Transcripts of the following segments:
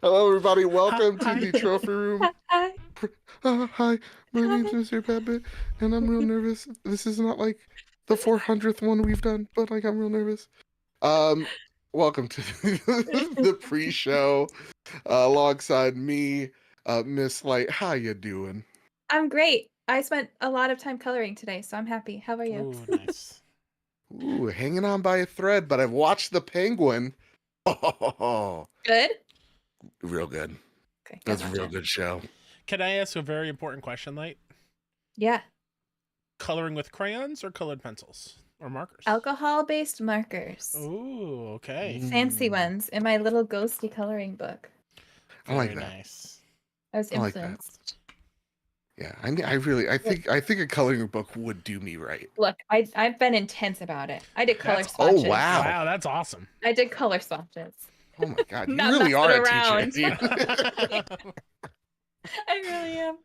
Hello, everybody. Welcome to Hi. the trophy room. Hi. Hi, my name's Hi. Mr. Pepe, and I'm real nervous. This is not like the 400th one we've done, but like I'm real nervous. Um, Welcome to the pre-show alongside me, Miss Light. How you doing? I'm great. I spent a lot of time coloring today, so I'm happy. How about you? Ooh, nice. Ooh, hanging on by a thread, but I've watched The Penguin. Oh, Good? real good. Okay, That's gotta a watch real it. good show. Can I ask a very important question, Light? Yeah. Coloring with crayons or colored pencils or markers? Alcohol-based markers. Ooh, okay. Fancy Mm, ones in my little ghosty coloring book. I like Very that. nice. I was I like that. influenced. Yeah, I think a coloring book would do me right. Look, I've been intense about it. I did color That's Oh swatches. wow! Wow, that's awesome. I did color swatches. Oh my god, you Not really messing are a around. teacher, dude. I really am.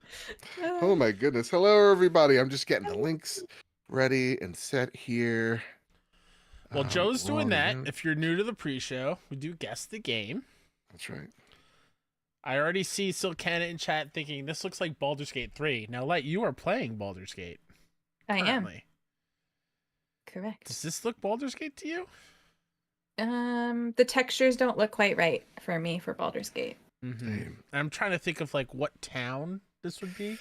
Oh my goodness! Hello, everybody. I'm just getting the links ready and set here. Well, Joe's doing that. Yeah, If you're new to the pre-show, we do guess the game. that's right. I already see Silcana in chat thinking this looks like Baldur's Gate 3. Now, Light, you are playing Baldur's Gate. I am. Currently. Correct. Does this look Baldur's Gate to you? The textures don't look quite right for me for Baldur's Gate. Same. I'm trying to think of like what town this would be.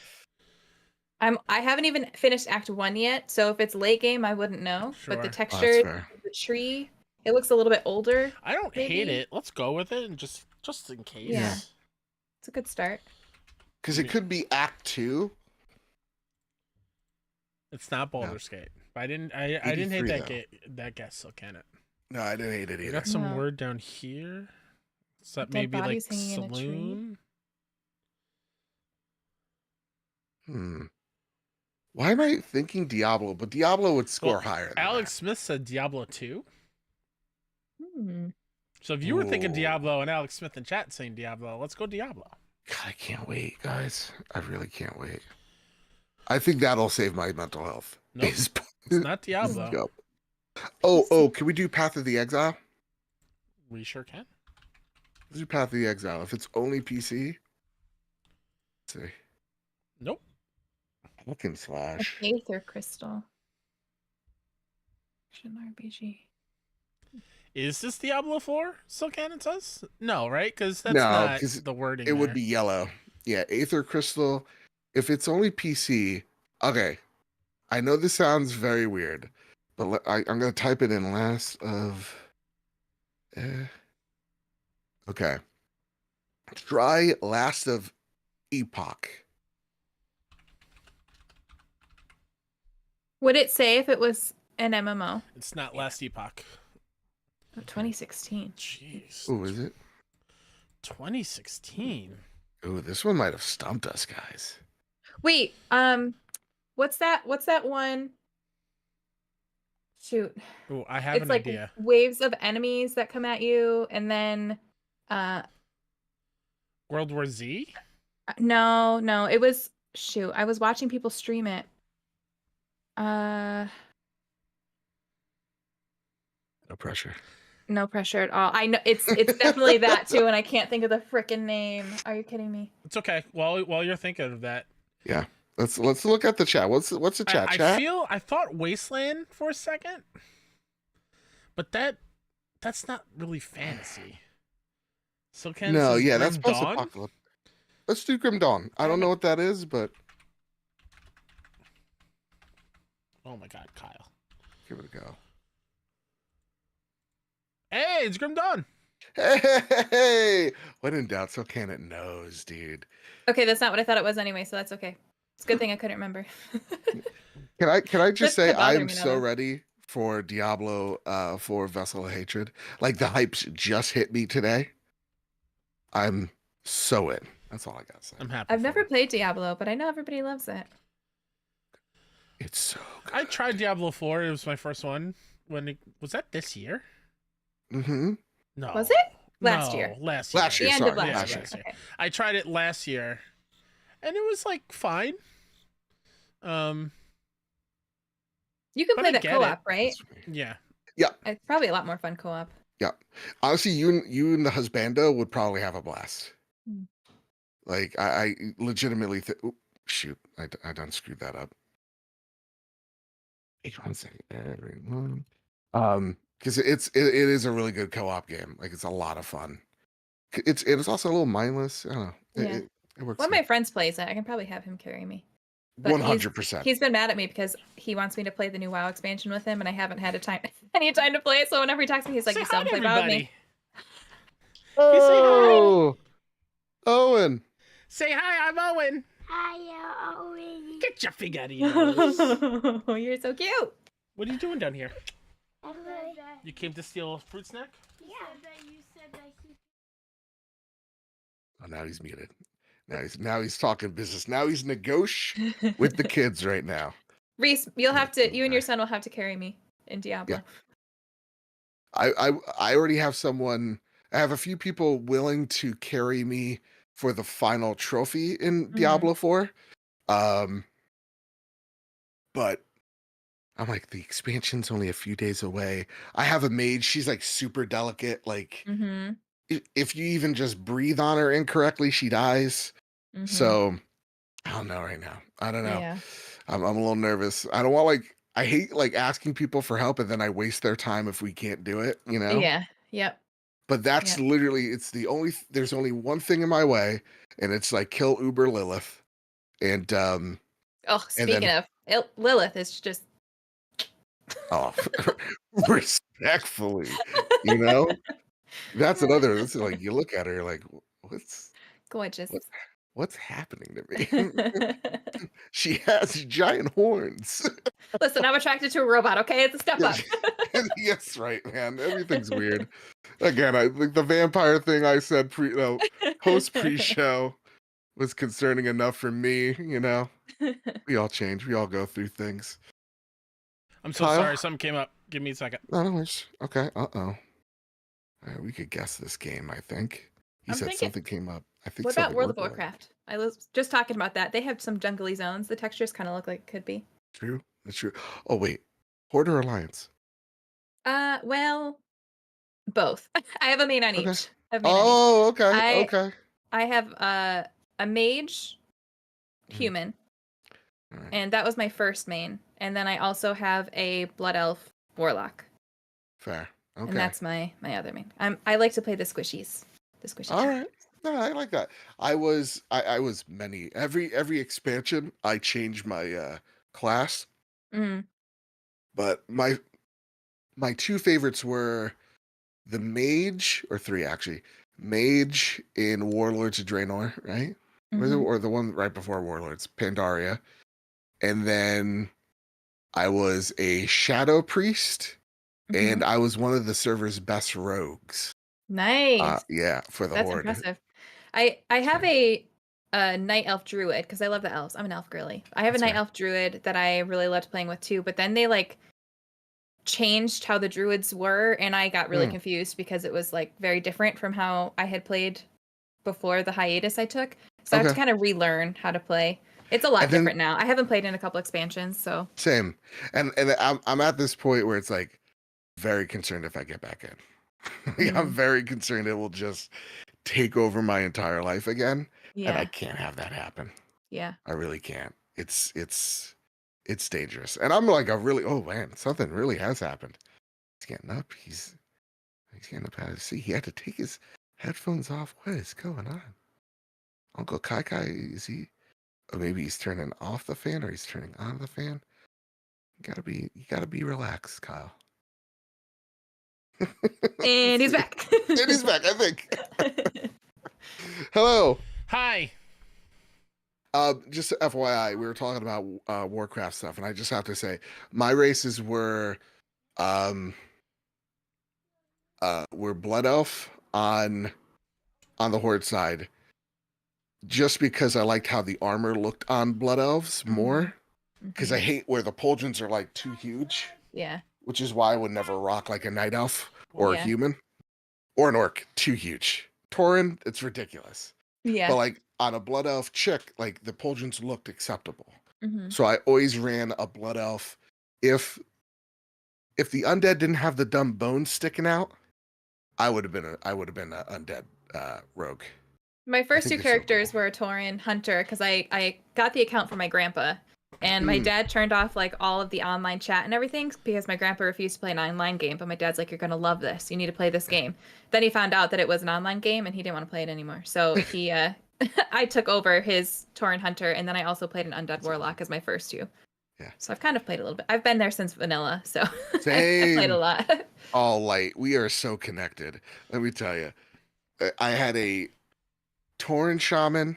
I haven't even finished Act 1 yet, so if it's late game, I wouldn't know. But the Sure. texture, fair. the tree, it looks a little bit older. I don't hate Maybe. it. Let's go with it and just in case. Yeah. It's a good start. Because it could be Act 2. It's not Baldur's Gate. But I didn't hate 83 that guess, so can it? No, I didn't hate it We either. got some No. word down here. Is that Dead maybe like bodies hanging in a tree. saloon? Why am I thinking Diablo? But Diablo would score Well, higher. Than Alex Smith said Diablo 2. Hmm. So if you were thinking Ooh. Diablo and Alex Smith in chat saying Diablo, let's go Diablo. God, I can't wait, guys. I really can't wait. I think that'll save my mental health. Nope. Is- It's not Diablo. Yep. Oh, can we do Path of the Exile? We sure can. Let's do Path of the Exile. If it's only PC, let's see. Nope. Fucking slash. Aether crystal. RPG. Is this Diablo 4? Still canon says? No, right? Because that's No, not 'cause the wording. It would there. be yellow. Yeah, Aether Crystal. If it's only PC, okay. I know this sounds very weird, but I'm going to type it in last of. Okay. Try last of Epoch. Would it say if it was an MMO? It's not Last Epoch. Oh, 2016. Jeez. Oh, is it? 2016. Oh, this one might have stumped us, guys. Wait, what's that one? Shoot. Oh, I have It's an like idea. waves of enemies that come at you, and then World War Z? no, it was shoot. I was watching people stream it. No pressure. No pressure at all. I know it's definitely that too, and I can't think of the frickin' name. Are you kidding me? It's okay. While you're thinking of that, Yeah. Let's look at the chat. What's the chat? Chat? I thought Wasteland for a second, but that's not really fantasy. So can No, yeah, Grim that's post Dawn? apocalypse. Let's do Grim Dawn. I don't know what that is, but Oh my God, Kyle! give it a go. Hey, it's Grim Dawn. Hey, when in doubt, so can it knows, dude. Okay, that's not what I thought it was anyway, so that's okay. It's a good thing I couldn't remember. Can I just That's say gonna bother I'm me now, so though. ready for Diablo 4 Vessel of Hatred. Like the hypes just hit me today. I'm so in. That's all I gotta say. I'm happy. I've for never you. played Diablo, but I know everybody loves it. It's so good. I tried Diablo 4. It was my first one. Was that this year? Mm-hmm. No. Was it? Last No, year. Last year. Last year, The end sorry. of last Yeah, year. last year. Okay. I tried it last year, and it was like fine. You can But play I that get co-op, it. right? Yeah. It's probably a lot more fun co-op. Yeah. Honestly, you and the husbando would probably have a blast. Mm. Like I legitimately shoot, I done screwed that up. Wait 1 second, everyone. Because it is a really good co-op game. Like it's a lot of fun. It's also a little mindless. I don't know. Yeah. It works. One of my friends plays it. I can probably have him carry me. But 100%. he's been mad at me because he wants me to play the new WoW expansion with him, and I haven't had any time to play it. So whenever he talks to me, he's like, Say "You hi still to haven't played WoW with me." everybody. Say hi. Oh, Owen. Say hi, I'm Owen. Hi, Owen. Get your finger out of your nose. You're so cute. What are you doing down here? I said that. You came to steal a fruit snack? Yeah. You said that he. Oh, now he's muted. Now he's talking business. Now he's negotiating with the kids right now. Reese, you and your son will have to carry me in Diablo. Yeah. I already have someone. I have a few people willing to carry me for the final trophy in Diablo 4. But I'm like, the expansion's only a few days away. I have a mage. She's like super delicate. Like if you even just breathe on her incorrectly, she dies. So I don't know right now. I don't know. Yeah. I'm a little nervous. I don't want I hate like asking people for help and then I waste their time if we can't do it, you know? Yeah. Yep. But that's literally, there's only one thing in my way, and it's like kill Uber Lilith. And Speaking of, Lilith is just respectfully, you know? That's like you look at her like, gorgeous. what's happening to me? She has giant horns. Listen, I'm attracted to a robot, okay? It's a step up. Yes, right, man. Everything's weird. Again, I think the vampire thing I said post pre-show was concerning enough for me, you know. We all change. We all go through things. I'm so sorry. Something came up. Give me a second. No, okay. We could guess this game, I think. He said something came up. I think. What about World of Warcraft? I was just talking about that. They have some jungly zones. The textures kind of look like it could be. True. That's true. Oh, wait. Horde or Alliance? Well, both. I have a main on each. Okay. Okay. I have a mage human. Right. And that was my first main. And then I also have a blood elf warlock. Fair. Okay. And that's my other main. I like to play the squishies. All right. No, I like that. I was many every expansion I changed my class. But my two favorites were the mage, or three actually. Mage in Warlords of Draenor, right? Or the one right before Warlords, Pandaria. And then I was a shadow priest, and I was one of the server's best rogues. Nice. Yeah, for the Horde. That's impressive. I have a night elf druid because I love the elves. I'm an elf girly. I have a night elf druid that I really loved playing with too, but then they like changed how the druids were, and I got really confused because it was like very different from how I had played before the hiatus I took. So I have to kind of relearn how to play. It's a lot different now. I haven't played in a couple expansions, so same. And I'm at this point where it's like very concerned if I get back in. I'm very concerned it will just take over my entire life again, and I can't have that happen. Yeah, I really can't. It's dangerous, and I'm like oh man, something really has happened. He's getting up. He's getting up out of the seat. He had to take his headphones off. What is going on? Uncle Kai is he? Or maybe he's turning off the fan, or he's turning on the fan. You gotta be relaxed, Kyle. And he's back. And he's back, I think. Hello. Hi. Just FYI, we were talking about Warcraft stuff, and I just have to say, my races were Blood Elf on the Horde side, just because I liked how the armor looked on Blood Elves more, because I hate where the pauldrons are like too huge. Yeah. Which is why I would never rock like a Night Elf or a human or an Orc. Too huge. Tauren, it's ridiculous. Yeah. But like on a Blood Elf chick, like the pauldrons looked acceptable. So I always ran a Blood Elf. If the undead didn't have the dumb bones sticking out, I would have been an undead rogue. My first think two they're so characters cool. were a Tauren hunter because I got the account from my grandpa, and my Mm. dad turned off like all of the online chat and everything because my grandpa refused to play an online game. But my dad's like, "You're gonna love this. You need to play this game." Then he found out that it was an online game, and he didn't want to play it anymore. So he I took over his Tauren hunter, and then I also played an undead warlock as my first two. Yeah. So I've kind of played a little bit. I've been there since vanilla, so I've Same. played a lot. All light. We are so connected. Let me tell you. I had a Tauren shaman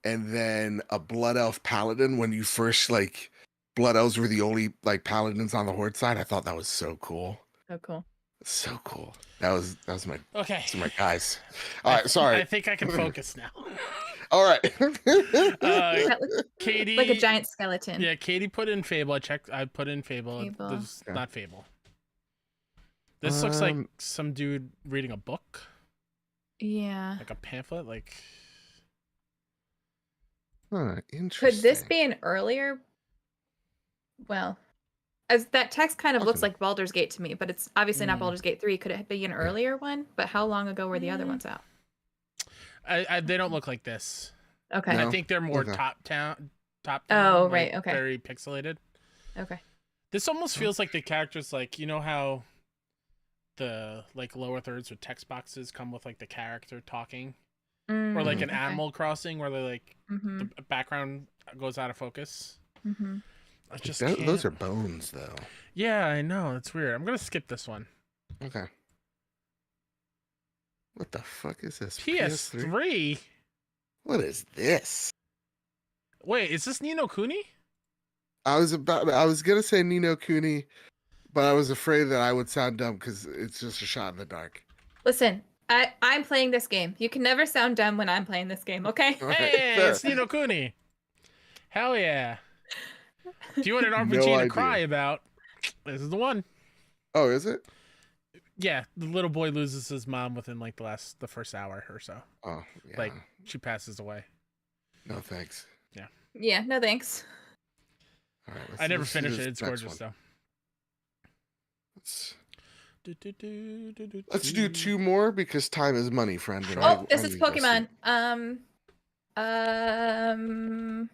and then a blood elf paladin. When you first like blood elves were the only like paladins on the horde side, I thought that was so cool. Oh, cool. So cool. That was my Okay. those are my guys. All right, sorry. I think I can focus now. All right. That looks Katie, like a giant skeleton. Yeah, Katie put in Fable. I put in Fable. Fable. This is Yeah. not Fable. This looks like some dude reading a book, Yeah. like a pamphlet. Like, Interesting. Could this be an earlier? Well, as that text kind of looks Possibly. like Baldur's Gate to me, but it's obviously not Mm. Baldur's Gate 3. Could it be an earlier one? But how long ago were the other ones out? they don't look like this. Okay. No. I think they're more Okay. top down. Oh, like, right, okay. Very pixelated. Okay. This almost feels like the characters, like, you know how the like lower thirds with text boxes come with like the character talking, or like an Animal Crossing where they like Mm-hmm. the background goes out of focus. Mm-hmm. I just Those can't. are bones, though. Yeah, I know, it's weird. I'm gonna skip this one. Okay. What the fuck is this? PS3. What is this? Wait, is this Ni no Kuni? I was gonna say Ni no Kuni, but I was afraid that I would sound dumb because it's just a shot in the dark. Listen, I'm playing this game. You can never sound dumb when I'm playing this game, okay? All right, Hey, fair. it's Ni no Kuni. Hell yeah. Do you want an RPG No to idea. cry about? This is the one. Oh, is it? Yeah, the little boy loses his mom within like the first hour or so. Oh, yeah. Like, she passes away. No thanks. Yeah, no thanks. All right. I never let's do finished this it. It's next gorgeous one. though. Let's do two more because time is money, friend. and Oh, this I is need to go Pokemon. sleep.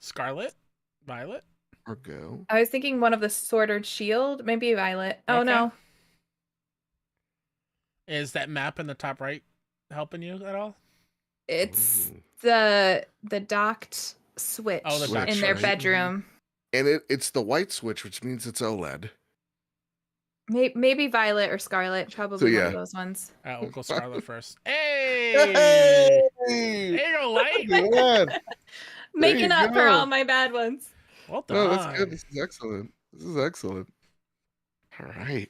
Scarlet? Violet? Or go. I was thinking one of the Sword or Shield, maybe Violet. Oh Okay. no, Is that map in the top right helping you at all? it's Ooh. the docked Switch Oh, the docked in their Switch. bedroom. And it's the white switch, which means it's OLED. Maybe Violet or Scarlet, probably one yeah. of those ones. We'll go Scarlet first. Hey! Hey! There you go, Light. Good one. Making you up for go. all my bad ones. Well done. No, that's good. This is excellent. All right.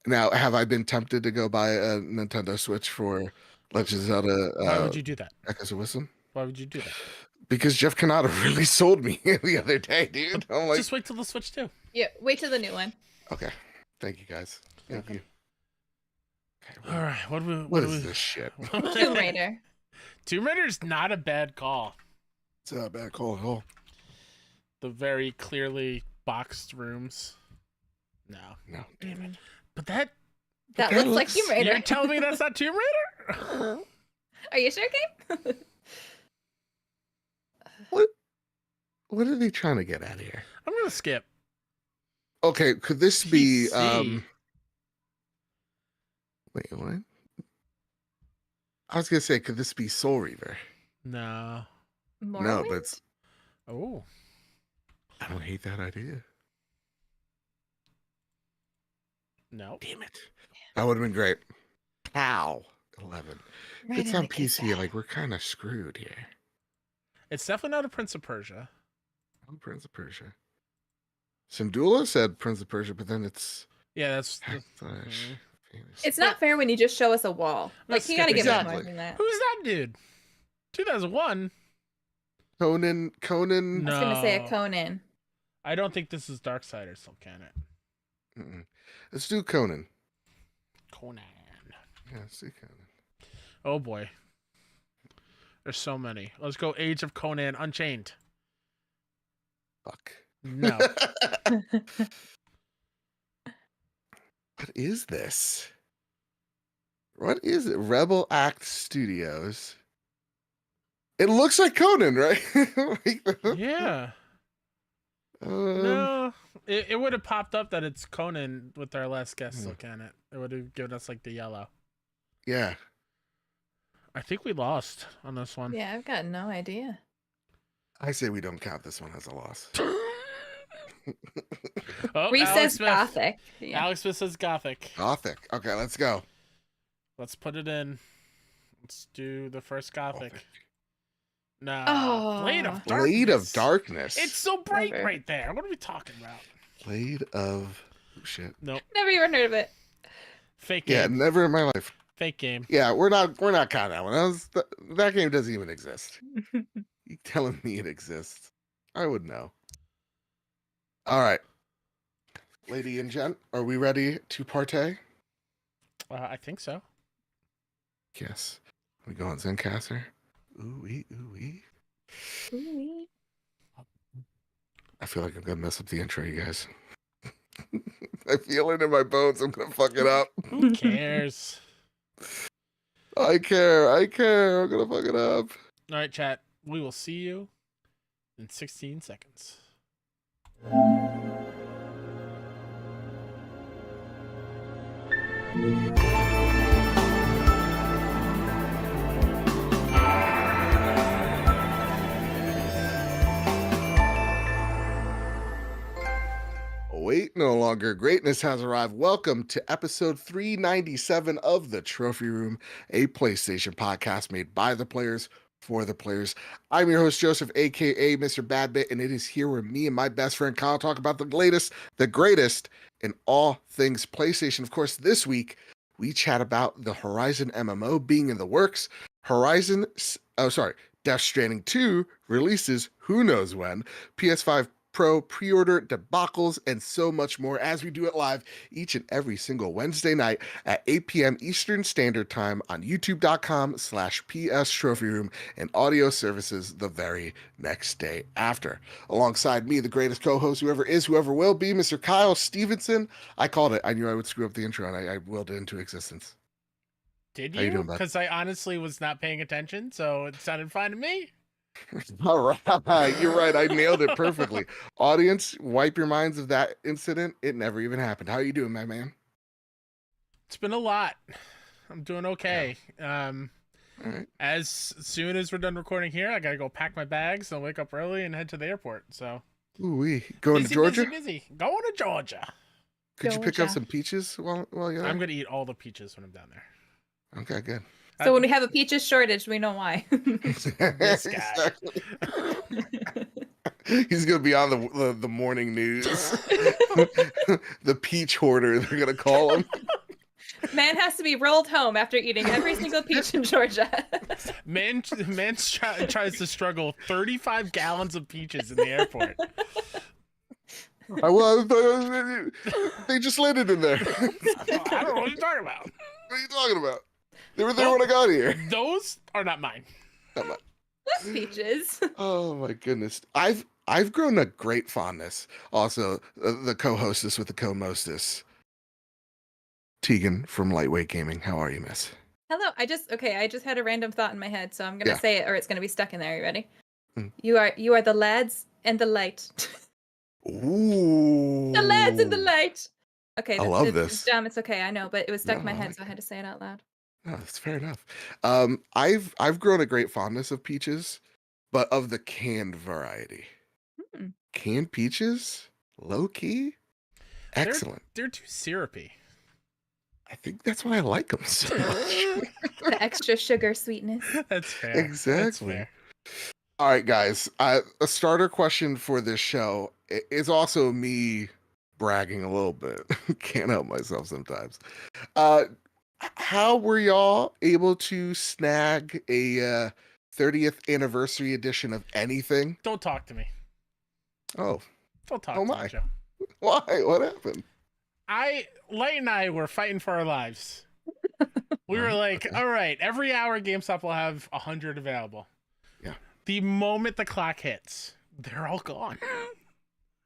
Now, have I been tempted to go buy a Nintendo Switch for Legend of Zelda Why would you do that? Echoes of Wisdom? Why would you do that? Because Jeff Kanata really sold me the other day, dude. I'm like, Just wait till the Switch 2. Yeah, wait till the new one. okay. Thank you, guys. Thank you. Okay, All right, what is this shit? Tomb Raider. Tomb Raider's not a bad call. It's not a bad call at all. The very clearly boxed rooms. No. No, damn it. But that That that looks like looks- Tomb Raider. you're telling me that's not Tomb Raider? Are you sure, Gabe? What are they trying to get at here? I'm gonna skip. Okay, could this be PC. wait, what? I was gonna say, could this be Soul Reaver? No. No, but it's, Oh. I don't hate that idea. No. Damn it. That would have been great. Pow. 11. Right If it's in on the kiss PC, ass. like, we're kind of screwed here. It's definitely not a Prince of Persia. Oh, Prince of Persia. Sindula said Prince of Persia, but then it's Yeah, that's Hack Slash. Fantasy. It's not fair when you just show us a wall. Like, Let's you gotta skip give us exactly. more than that. who's that dude? 2001. Conan. No. I was gonna say a Conan. I don't think this is Darksiders, so can it? Mm-mm. Let's do Conan. Conan. Yeah, let's do Conan. Oh boy. There's so many. Let's go Age of Conan Unchained. Fuck. No. What is this? What is it? Rebel Act Studios. It looks like Conan, right? Yeah. No, it would have popped up that it's Conan with our last guest look at it. It would have given us like the yellow. Yeah. I think we lost on this one. Yeah, I've got no idea. I say we don't count this one as a loss. Oh, Reese Alex says Smith. Gothic. Yeah. Alex Smith says Gothic. Gothic. Okay, let's go. Let's put it in. Let's do the first Gothic. No. Oh. Blade of Darkness. Blade of Darkness. It's so bright Never. right there. What are we talking about? Blade of shit. Nope. Never even heard of it. Fake game. Yeah, never in my life. Fake game. Yeah, we're not counting that one. That game doesn't even exist. You telling me it exists? I would know. All right, lady and gent, are we ready to partay? I think so. Yes. We go on Zencaster. Ooh wee, ooh wee. Ooh-wee. I feel like I'm gonna mess up the intro, you guys. I feel it in my bones. I'm gonna fuck it up. Who cares? I care. I'm gonna fuck it up. All right, chat. We will see you in 16 seconds. Wait no longer. Greatness has arrived. Welcome to episode 397 of The Trophy Room, a PlayStation podcast made by the players for the players. I'm your host, Joseph, aka Mr. Badbit, and it is here where me and my best friend Kyle talk about the latest, the greatest in all things PlayStation. Of course, this week we chat about the Horizon MMO being in the works. Death Stranding 2 releases who knows when. PS5 Pro pre-order debacles and so much more as we do it live each and every single Wednesday night at 8 p.m. Eastern Standard Time on youtube.com/PS Trophy Room and audio services the very next day after. Alongside me, the greatest co-host who ever is, who ever will be, Mr. Kyle Stevenson. I called it. I knew I would screw up the intro and I willed it into existence. Did How you you? doing, bud? Because I honestly was not paying attention, so it sounded fine to me. All right, you're right. I nailed it perfectly. Audience, wipe your minds of that incident. It never even happened. How are you doing, my man? It's been a lot. I'm doing okay. All right. As soon as we're done recording here, I gotta go pack my bags and wake up early and head to the airport. So Ooh, going busy, to Georgia? busy. Going to Georgia. Could you pick up Georgia. some peaches while you're there? I'm gonna eat all the peaches when I'm down there. Okay, good. So when we have a peaches shortage, we know why. This guy. Exactly. He's gonna be on the morning news. The peach hoarder, they're gonna call him. Man has to be rolled home after eating every single peach in Georgia. Man tries to struggle 35 gallons of peaches in the airport. They just landed in there. I don't know what you're talking about. What are you talking about? They were there when I got here. Those are not mine. Peaches. Oh my goodness. I've grown a great fondness. Also, the co-hostess with the co-mostess. Tegan from Lightweight Gaming. How are you, miss? Hello. I just had a random thought in my head, so I'm gonna say it or it's gonna be stuck in there. You ready? Mm. You are the lads and the light. Ooh. The lads and the light. Okay, I love it's this. dumb. It's okay. I know, but it was stuck in No, my I head, like so I had to say it out loud. No, that's fair enough. I've grown a great fondness of peaches, but of the canned variety. Hmm. Canned peaches, low key, excellent. They're too syrupy. I think that's why I like them so much. The extra sugar sweetness. That's fair. That's Exactly. fair. All right, guys. A starter question for this show is also me bragging a little bit. Can't help myself sometimes. How were y'all able to snag a 30th anniversary edition of anything? Don't talk to me. Oh, Don't talk Oh to my. me, Joe. why? What happened? Light and I were fighting for our lives. We were like, all right, every hour GameStop will have 100 available. Yeah. The moment the clock hits, they're all gone.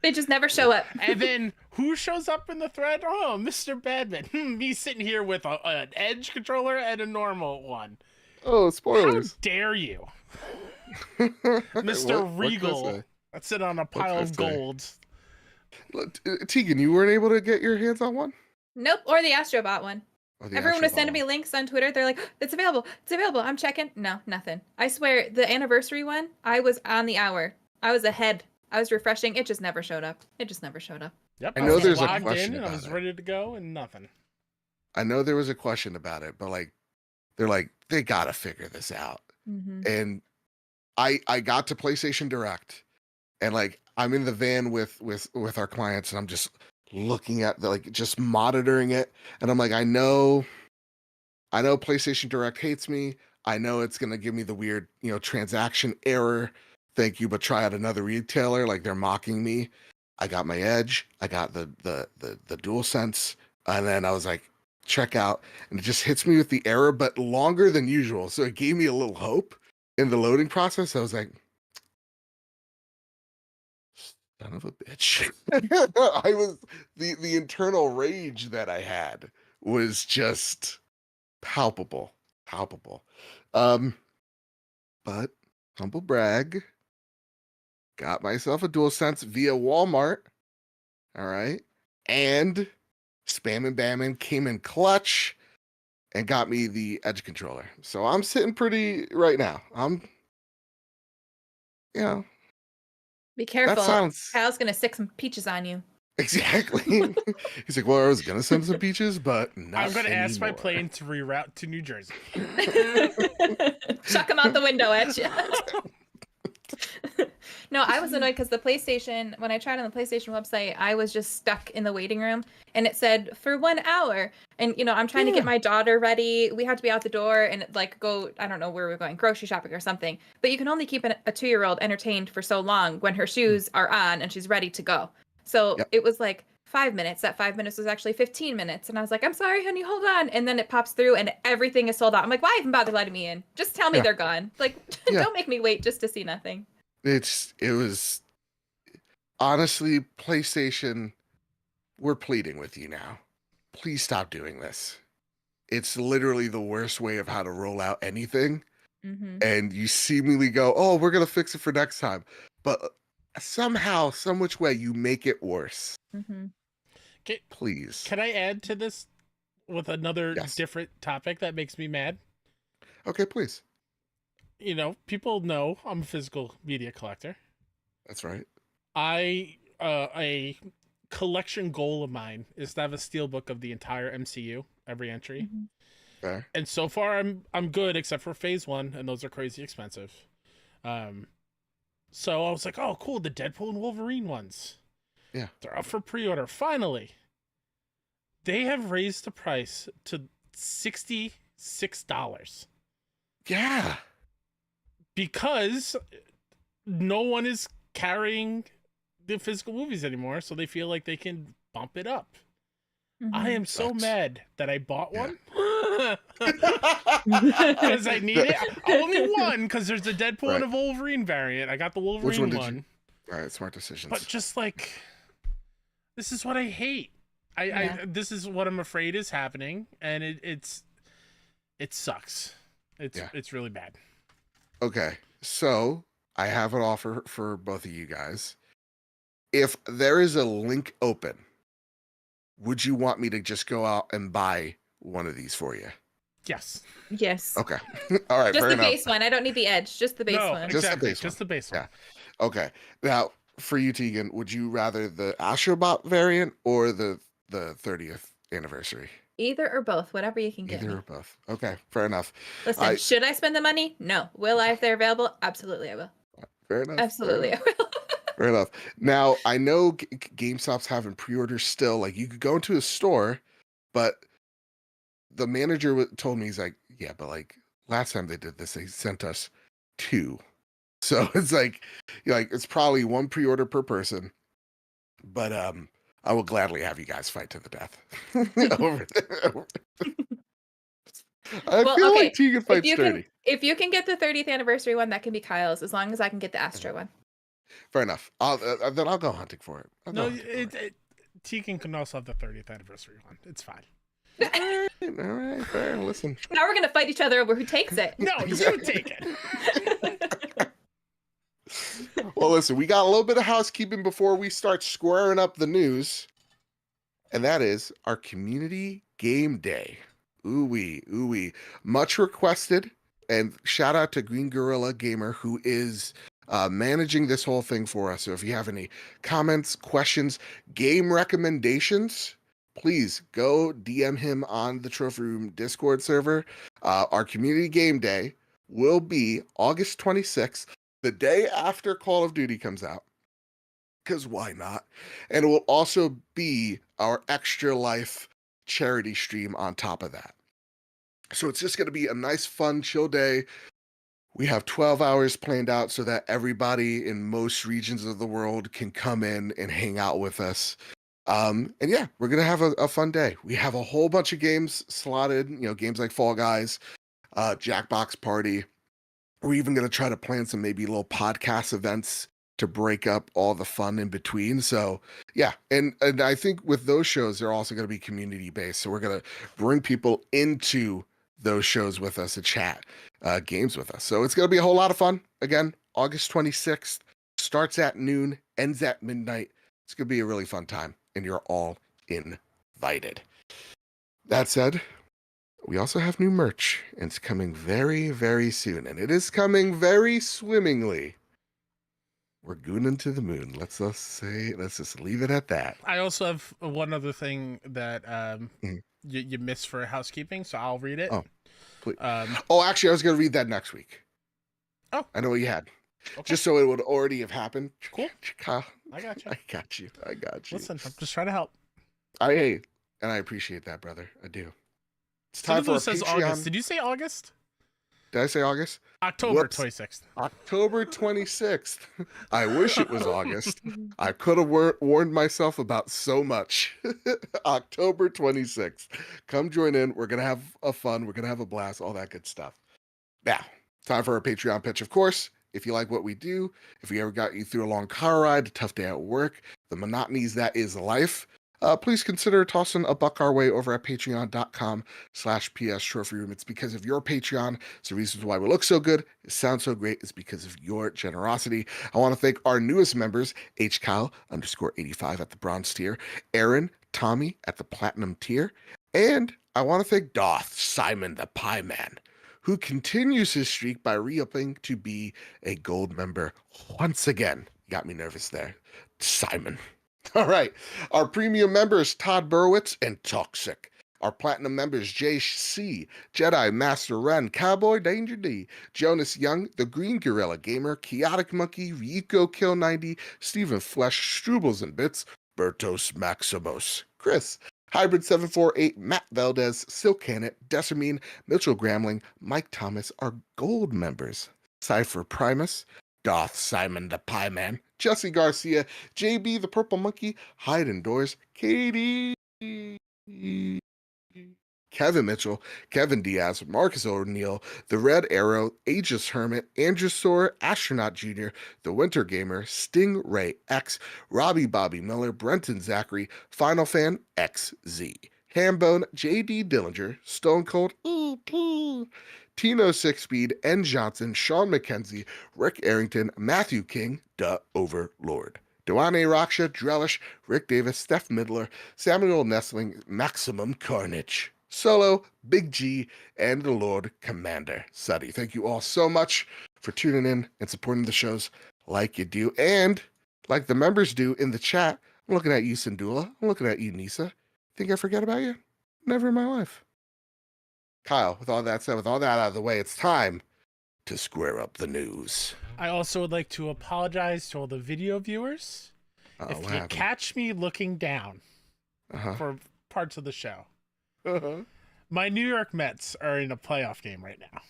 They just never show up. And then who shows up in the thread? Oh, Mr. Badman. Me sitting here with an Edge controller and a normal one. Oh, How spoilers. dare you, What Mr. can I Regal? say? That's sit on a pile of gold. Look, Tegan, you weren't able to get your hands on one? Nope, or the Astrobot one. Oh, the Everyone was Astrobot sending me one. links on Twitter. They're like, it's available. It's available. I'm checking. No, nothing. I swear, the anniversary one, I was on the hour. I was ahead. I was refreshing. It just never showed up. It just never showed up. Yep, I know was there's a logged question in and I about was it. ready to go and nothing. I know there was a question about it, but like, they're like, they gotta figure this out. Mm-hmm. And I got to PlayStation Direct, and like I'm in the van with our clients, and I'm just looking at the like just monitoring it, and I'm like, I know PlayStation Direct hates me. I know it's gonna give me the weird, transaction error. Thank you, but try out another retailer. Like they're mocking me. I got my Edge. I got the DualSense, and then I was like, check out, and it just hits me with the error, but longer than usual. So it gave me a little hope in the loading process. I was like, son of a bitch. I was the internal rage that I had was just palpable. But humble brag, got myself a DualSense via Walmart. All right. And Spam and Bammin came in clutch and got me the Edge controller. So I'm sitting pretty right now. Be careful. That sounds Kyle's going to stick some peaches on you. exactly. He's like, well, I was gonna send some peaches, but not I'm going to ask my anymore." plane to reroute to New Jersey. Chuck him out the window at you. No, I was annoyed because the PlayStation, when I tried on the PlayStation website, I was just stuck in the waiting room and it said for 1 hour. And, I'm trying to get my daughter ready. We have to be out the door and go, I don't know where we're going, grocery shopping or something. But you can only keep a 2-year-old entertained for so long when her shoes are on and she's ready to go. So It was like 5 minutes. That 5 minutes was actually 15 minutes. And I was like, I'm sorry, honey, hold on. And then it pops through and everything is sold out. I'm like, why even bother letting me in? Just tell me they're gone. Like, don't make me wait just to see nothing. It was honestly, PlayStation, we're pleading with you now. Please stop doing this. It's literally the worst way of how to roll out anything. Mm-hmm. And you seemingly go, oh, we're going to fix it for next time. But somehow, some which way, you make it worse. Mm-hmm. Please. Can I add to this with another different topic that makes me mad? Okay, please. People know I'm a physical media collector. That's right. A collection goal of mine is to have a steelbook of the entire MCU, every entry. Mm-hmm. Fair. And so far I'm good, except for Phase 1, and those are crazy expensive. So I was like, oh, cool, the Deadpool and Wolverine ones. Yeah. They're up for pre-order. Finally. They have raised the price to $66. Yeah. Because no one is carrying the physical movies anymore, so they feel like they can bump it up. Mm-hmm. I am so mad that I bought one. Because I need it. Only one, because there's a Deadpool and a Wolverine variant. I got the Wolverine Which one did one. you? All right, smart decisions. But just like, this is what I hate. This is what I'm afraid is happening, and it sucks. It's really bad. Okay, so I have an offer for both of you guys. If there is a link open, would you want me to just go out and buy one of these for you? Yes. Yes. Okay. All right. Just fair the enough. base one. I don't need the Edge. Just the base one. Just the Exactly. base one. Just the base one. Yeah. Okay. Now, for you, Tegan, would you rather the Astrobot variant or the 30th anniversary? Either or both, whatever you can get. Either or both. Okay, fair enough. Listen, should I spend the money? No. Will I if they're available? Absolutely, I will. Fair enough. Absolutely, I will. Fair enough. Now, I know GameStop's having pre-orders still. Like, you could go into a store, but the manager told me, he's like, yeah, but like last time they did this, they sent us 2. So it's like, it's probably 1 pre-order per person. But I will gladly have you guys fight to the death over there. I feel like Tegan fights dirty. If you can get the 30th anniversary one, that can be Kyle's, as long as I can get the Astro one. Fair enough. Then I'll go hunting for it. I'll go No, hunting for it. Tegan can also have the 30th anniversary one. It's fine. All right, fair. Listen. Now we're gonna fight each other over who takes it. No, you take it. Well, listen, we got a little bit of housekeeping before we start squaring up the news, and that is our community game day. Ooh-wee, ooh-wee. Much requested, and shout out to Green Gorilla Gamer, who is managing this whole thing for us. So if you have any comments, questions, game recommendations, please go DM him on the Trophy Room Discord server. Our community game day will be August 26th, the day after Call of Duty comes out. Because why not? And it will also be our Extra Life charity stream on top of that. So it's just going to be a nice, fun, chill day. We have 12 hours planned out so that everybody in most regions of the world can come in and hang out with us. And yeah, we're going to have a fun day. We have a whole bunch of games slotted, games like Fall Guys, Jackbox Party. We're even going to try to plan some maybe little podcast events to break up all the fun in between. So yeah, and I think with those shows, they're also going to be community based. So we're going to bring people into those shows with us to chat games with us. So it's going to be a whole lot of fun. Again, August 26th, starts at noon, ends at midnight. It's going to be a really fun time, and you're all invited. That said, we also have new merch, and it's coming very, very soon, and it is coming very swimmingly. We're gooning to the moon. Let's just leave it at that. I also have one other thing that you missed for housekeeping, so I'll read it. Oh, please. Actually, I was going to read that next week. Oh. I know what you had. Okay. Just so it would already have happened. Cool. Kyle, I got you. I got you. Listen, I'm just trying to help. And I appreciate that, brother. I do. It's time for says Patreon. August. Did you say August? Did I say August? October Whoops. 26th. October 26th. I wish it was August. I could have warned myself about so much. October 26th. Come join in. We're going to have a fun. We're going to have a blast. All that good stuff. Now, time for our Patreon pitch, of course. If you like what we do, if we ever got you through a long car ride, a tough day at work, the monotonies that is life, please consider tossing a buck our way over at patreon.com/PS Trophy Room. It's because of your Patreon. It's the reasons why we look so good. It sounds so great. It's because of your generosity. I want to thank our newest members, HKyle_85 at the bronze tier, Aaron, Tommy at the platinum tier, and I want to thank Doth, Simon the Pie Man, who continues his streak by re-upping to be a gold member once again. Got me nervous there, Simon. All right. Our premium members, Todd Burwitz and Toxic. Our platinum members, JC, Jedi, Master Ren, Cowboy Danger D, Jonas Young, The Green Gorilla Gamer, Chaotic Monkey, Ryuko Kill 90, Stephen Flesh, Strubles and Bits, Bertos Maximos, Chris, Hybrid 748, Matt Valdez, Silk Cannet, Desamine, Mitchell Gramling, Mike Thomas are gold members. Cypher Primus, Doth Simon the Pie Man, Jesse Garcia, JB the Purple Monkey, Hyde Indoors, Katie, Kevin Mitchell, Kevin Diaz, Marcus O'Neill, The Red Arrow, Aegis Hermit, Andrew Soar, Astronaut Jr., The Winter Gamer, Sting Ray X, Robbie Bobby Miller, Brenton Zachary, Final Fan XZ, Hambone, JD Dillinger, Stone Cold, Tino Six Speed, N. Johnson, Sean McKenzie, Rick Arrington, Matthew King, Duh Overlord, Dewane Raksha, Drellish, Rick Davis, Steph Midler, Samuel Nestling, Maximum Carnage, Solo, Big G, and the Lord Commander Suddy. Thank you all so much for tuning in and supporting the shows like you do, and like the members do in the chat. I'm looking at you, Sindula. I'm looking at you, Nisa. Think I forget about you? Never in my life. Kyle, with all that said, with all that out of the way, it's time to square up the news. I also would like to apologize to all the video viewers. If you happened? catch me looking down for parts of the show, Uh-huh. my New York Mets are in a playoff game right now.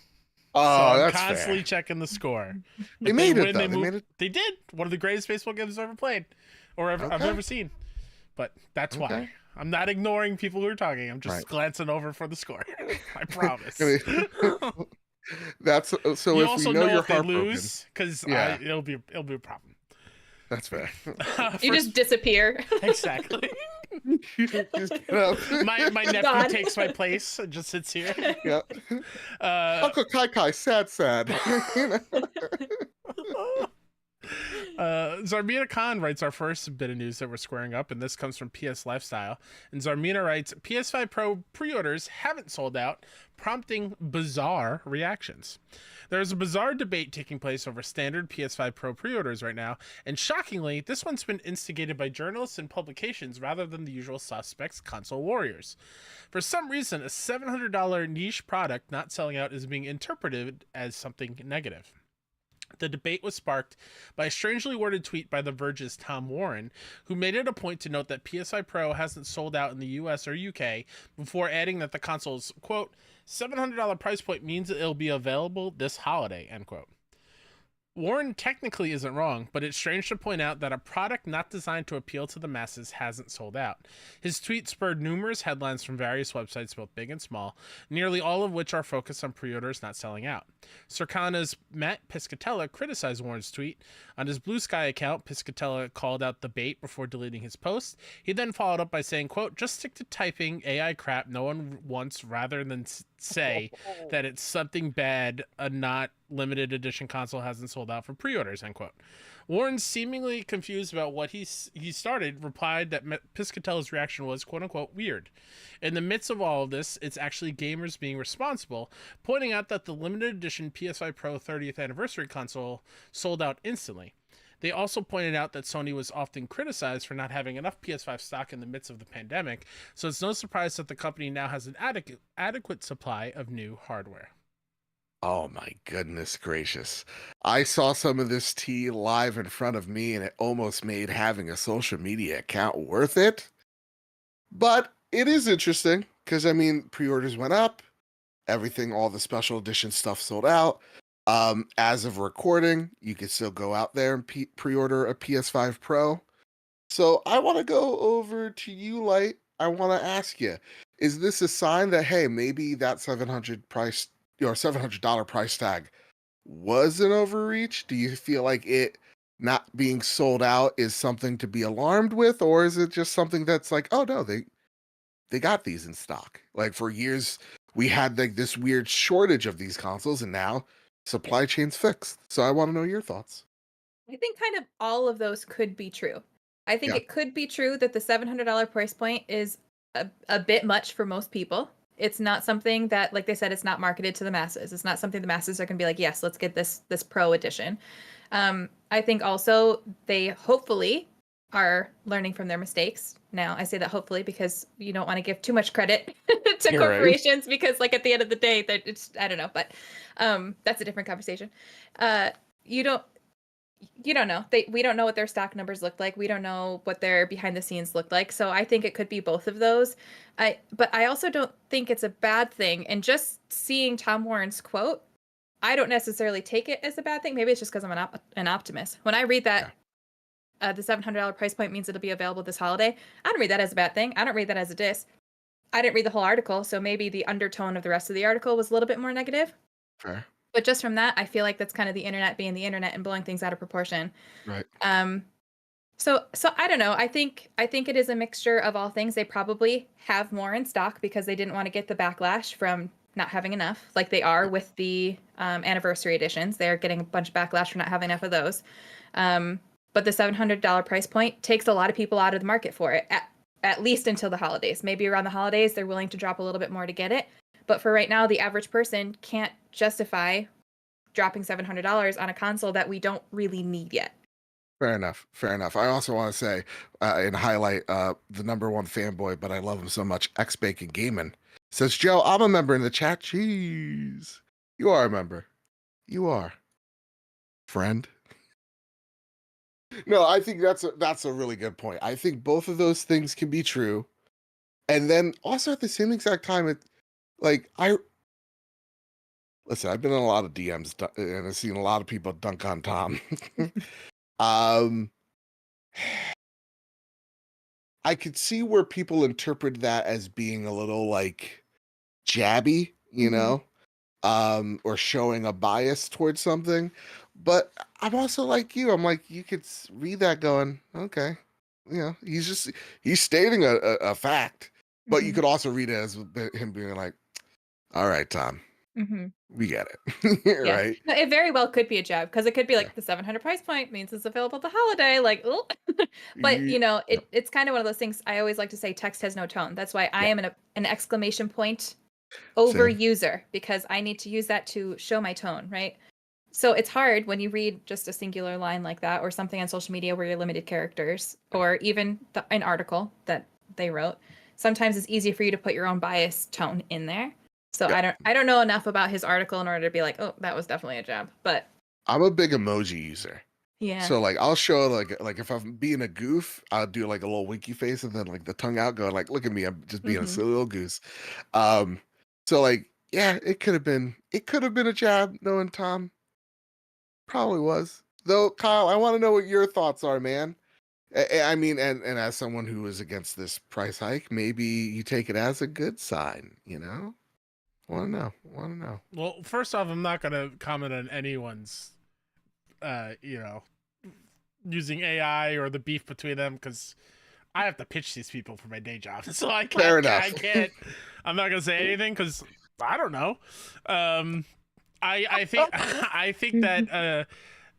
Oh, so I'm that's constantly fair. checking the score. They If made it, win, though. they They move- made it. They did. One of the greatest baseball games I've ever played or I've Okay. ever seen. But that's why. Okay. I'm not ignoring people who are talking. I'm just Right. glancing over for the score. I promise. That's so. you If also we know you're if they heartbroken, lose, because Yeah. it'll be a problem. That's fair. You just disappear. Exactly. Just get up. My nephew God. takes my place and just sits here. Yeah. Uncle Kai, sad. Zarmina Khan writes our first bit of news that we're squaring up, and this comes from PS Lifestyle. And Zarmina writes, PS5 Pro pre-orders haven't sold out, prompting bizarre reactions. There's a bizarre debate taking place over standard PS5 Pro pre-orders right now, and shockingly, this one's been instigated by journalists and publications rather than the usual suspects, console warriors. For some reason, a $700 niche product not selling out is being interpreted as something negative. The debate was sparked by a strangely worded tweet by The Verge's Tom Warren, who made it a point to note that PS5 Pro hasn't sold out in the US or UK, before adding that the console's, quote, $700 price point means that it'll be available this holiday, end quote. Warren technically isn't wrong, but it's strange to point out that a product not designed to appeal to the masses hasn't sold out. His tweet spurred numerous headlines from various websites, both big and small, nearly all of which are focused on pre-orders not selling out. Circana's Matt Piscatella criticized Warren's tweet. On his Blue Sky account, Piscatella called out the bait before deleting his post. He then followed up by saying, quote, just stick to typing AI crap no one wants rather than say that it's something bad a not limited edition console hasn't sold out for pre-orders, end quote. Warren, seemingly confused about what he started, replied that Piscatella's reaction was, quote unquote, weird. In the midst of all of this, it's actually gamers being responsible, pointing out that the limited edition PS5 Pro 30th anniversary console sold out instantly. They also pointed out that Sony was often criticized for not having enough PS5 stock in the midst of the pandemic, so it's no surprise that the company now has an adequate supply of new hardware. Oh my goodness gracious. I saw some of this tea live in front of me, and it almost made having a social media account worth it. But it is interesting because, I mean, pre-orders went up, everything, all the special edition stuff sold out. As of recording, you can still go out there and pre-order a PS5 Pro. So I want to go over to you, Light. I want to ask you, is this a sign that, hey, maybe that $700 price tag was an overreach? Do you feel like it not being sold out is something to be alarmed with, or is it just something that's like, oh no, they got these in stock? Like for years we had like this weird shortage of these consoles, and now supply chain's fixed. So I want to know your thoughts. I think kind of all of those could be true. I think Yeah. it could be true that the $700 price point is a bit much for most people. It's not something that, like they said, it's not marketed to the masses. It's not something the masses are going to be like, yes, let's get this Pro edition. I think also they hopefully are learning from their mistakes. Now, I say that hopefully because you don't want to give too much credit to You're right. corporations because, like, at the end of the day, that it's, I don't know, but that's a different conversation. You don't know. We don't know what their stock numbers look like. We don't know what their behind the scenes look like. So I think it could be both of those. But I also don't think it's a bad thing. And just seeing Tom Warren's quote, I don't necessarily take it as a bad thing. Maybe it's just because I'm an optimist. When I read that the $700 price point means it'll be available this holiday, I don't read that as a bad thing. I don't read that as a diss. I didn't read the whole article, so maybe the undertone of the rest of the article was a little bit more negative. Fair. But just from that, I feel like that's kind of the internet being the internet and blowing things out of proportion. Right. So I don't know. I think it is a mixture of all things. They probably have more in stock because they didn't want to get the backlash from not having enough, like they are with the anniversary editions. They're getting a bunch of backlash for not having enough of those. But the $700 price point takes a lot of people out of the market for it, at least until the holidays. Maybe around the holidays, they're willing to drop a little bit more to get it. But for right now, the average person can't justify dropping $700 on a console that we don't really need yet. Fair enough. I also want to say and highlight the number one fanboy, but I love him so much, X Bacon Gaming. Says, Joe, I'm a member in the chat. Jeez. You are a member. You are. Friend. No, I think that's a really good point. I think both of those things can be true. And then also at the same exact time, listen, I've been in a lot of DMs and I've seen a lot of people dunk on Tom. I could see where people interpret that as being a little like jabby, you know, or showing a bias towards something. But I'm also like you. I'm like, you could read that going, okay, he's stating a fact, but you Mhm. could also read it as him being like, all right, Tom, Mhm. we get it, Yeah. right? No, it very well could be a jab because it could be Yeah. like the 700 price point means it's available at the holiday. Like, oh, but Ye- Yep. it's kind of one of those things. I always like to say text has no tone. That's why I Yeah. am an exclamation point over Same. user because I need to use that to show my tone, right? So it's hard when you read just a singular line like that or something on social media where you're limited characters or even an article that they wrote. Sometimes it's easy for you to put your own bias tone in there. So Yep. I don't know enough about his article in order to be like, oh, that was definitely a jab. But I'm a big emoji user. yeah. So like I'll show like if I'm being a goof, I'll do like a little winky face and then like the tongue out going like, look at me, I'm just being a Mhm. silly little goose. So like yeah, it could have been a jab knowing Tom. Probably was. Though Kyle, I want to know what your thoughts are, man. I mean, and as someone who is against this price hike, maybe you take it as a good sign, you know? Want to know. Want to know. Well, first off, I'm not gonna comment on anyone's, using AI or the beef between them because I have to pitch these people for my day job, so I can't. Fair enough. I can't. I'm not gonna say anything because I don't know. I think I think that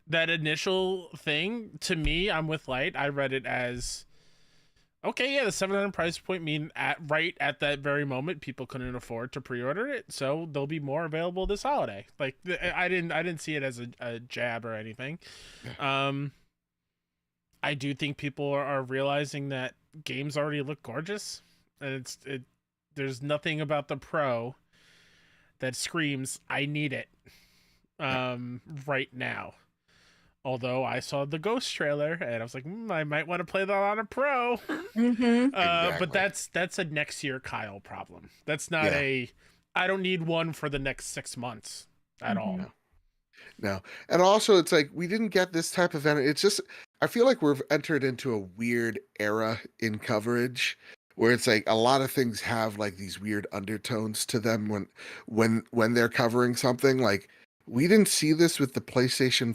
that initial thing to me, I'm with Light. I read it as okay, yeah, the 700 price point mean right at that very moment people couldn't afford to pre-order it, so there'll be more available this holiday. Like I didn't see it as a jab or anything. I do think people are realizing that games already look gorgeous, and there's nothing about the Pro that screams I need it right now. Although I saw the Ghost trailer and I was like, I might want to play that on a Pro. Mhm. Exactly. But that's a next year Kyle problem. That's not Yeah. I don't need one for the next 6 months at all. Mhm. No. And also it's like we didn't get this type of it's just I feel like we've entered into a weird era in coverage where it's like a lot of things have like these weird undertones to them when they're covering something. Like we didn't see this with the PlayStation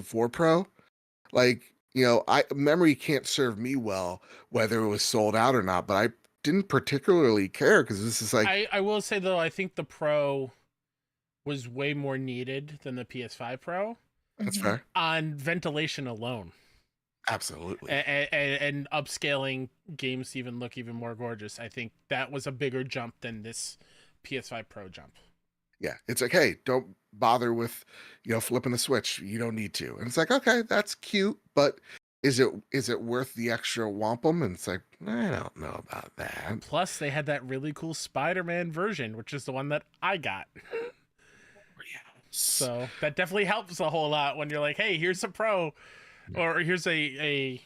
4 Pro. Like, memory can't serve me well whether it was sold out or not, but I didn't particularly care because this is like I will say though, I think the Pro was way more needed than the PS5 Pro that's Mhm. fair. on ventilation alone. Absolutely. And upscaling games to even look even more gorgeous. I think that was a bigger jump than this PS5 Pro jump. Yeah, it's like, hey, don't bother with, flipping a switch. You don't need to. And it's like, okay, that's cute, but is it worth the extra wampum? And it's like, I don't know about that. Plus, they had that really cool Spider-Man version, which is the one that I got. So that definitely helps a whole lot when you're like, hey, here's a Pro, or here's a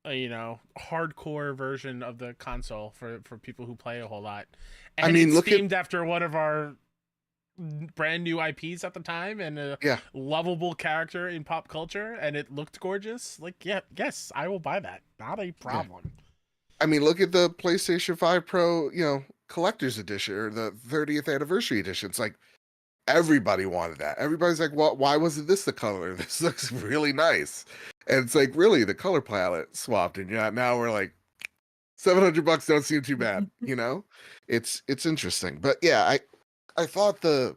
hardcore version of the console for people who play a whole lot. And I mean, it's look at themed after one of our brand new IPs at the time and a yeah, lovable character in pop culture, and it looked gorgeous. Like, yeah, yes, I will buy that. Not a problem. I mean, look at the PlayStation 5 Pro, collector's edition or the 30th anniversary edition. It's like everybody wanted that. Everybody's like, well, why wasn't this the color? This looks really nice. And it's like, really, the color palette swapped, and now we're like, $700 don't seem too bad. It's interesting, but yeah, I thought the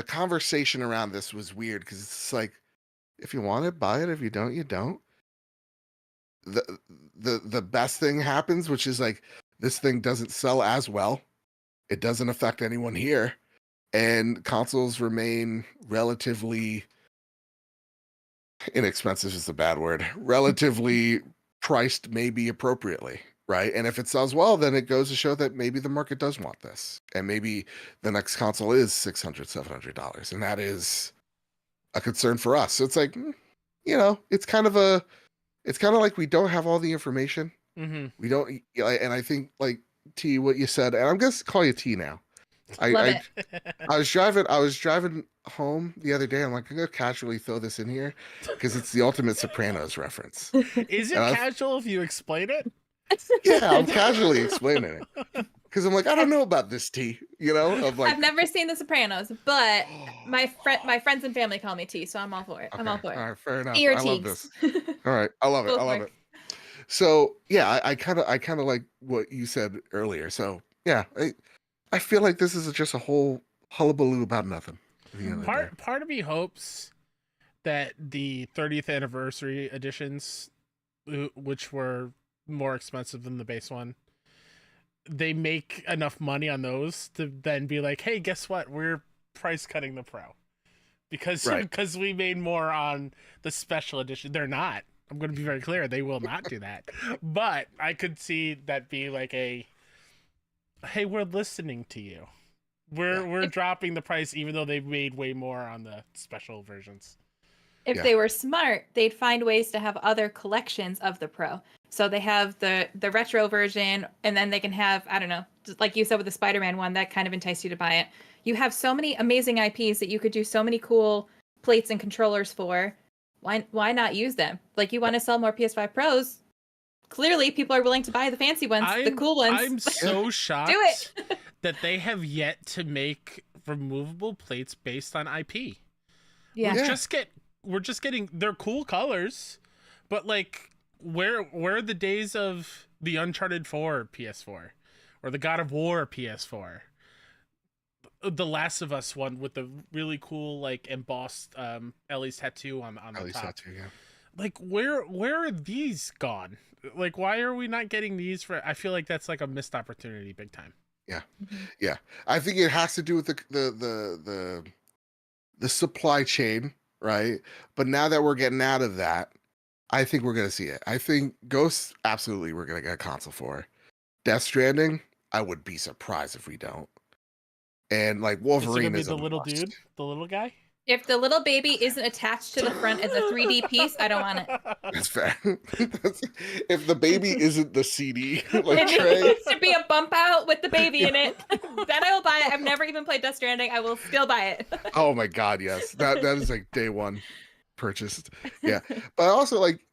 conversation around this was weird because it's like, if you want it, buy it. If you don't, you don't. The best thing happens, which is like this thing doesn't sell as well. It doesn't affect anyone here, and consoles remain relatively inexpensive is a bad word. Relatively priced, maybe appropriately, right? And if it sells well, then it goes to show that maybe the market does want this, and maybe the next console is $600-$700, and that is a concern for us. So it's like, it's kind of like we don't have all the information. Mm-hmm. We don't, and I think like T, what you said, and I'm gonna call you T now. Love it. I was driving home the other day. I'm like, I'm gonna casually throw this in here because it's the ultimate Sopranos reference. Is it casual if you explain it? Yeah, I'm casually explaining it because I'm like, I don't know about this T. you know, of like. I've never seen The Sopranos, but my friends and family call me T, so I'm all for it. I'm all for it. All right, fair enough. T or I love Teagues. this. All right, I love it. I Both love work. it. So yeah, I kind of like what you said earlier. So yeah, I feel like this is just a whole hullabaloo about nothing. At the end of the day. Part of me hopes that the 30th anniversary editions, which were more expensive than the base one, they make enough money on those to then be like, hey, guess what? We're price cutting the Pro because we made more on the special edition. They're not. I'm going to be very clear. They will not do that. But I could see that be like hey, we're listening to you. We're dropping the price even though they've made way more on the special versions. If they were smart, they'd find ways to have other collections of the Pro. So they have the retro version, and then they can have, I don't know, just like you said with the Spider-Man one, that kind of enticed you to buy it. You have so many amazing IPs that you could do so many cool plates and controllers for. Why not use them? Like, you want to sell more PS5 Pros? Clearly, people are willing to buy the fancy ones, the cool ones. I'm so shocked Do it. that they have yet to make removable plates based on IP. Yeah. We're just getting they're cool colors, but like where are the days of the Uncharted 4 PS4 or the God of War PS4? The Last of Us one with the really cool like embossed Ellie's tattoo on the top. Tattoo, yeah. Like where are these gone? Like why are we not getting these for I feel like that's like a missed opportunity big time. Yeah. Yeah. I think it has to do with the supply chain, right? But now that we're getting out of that, I think we're gonna see it. I think Ghost, absolutely we're gonna get a console for. Death Stranding, I would be surprised if we don't. And like Wolverine is the little dude, the little guy. If the little baby isn't attached to the front as a 3D piece, I don't want it. That's fair. If the baby isn't the CD, like It Trey, needs to be a bump out with the baby in it. Then I will buy it. I've never even played Death Stranding. I will still buy it. oh my god, yes, that is like day one purchased. Yeah, but also like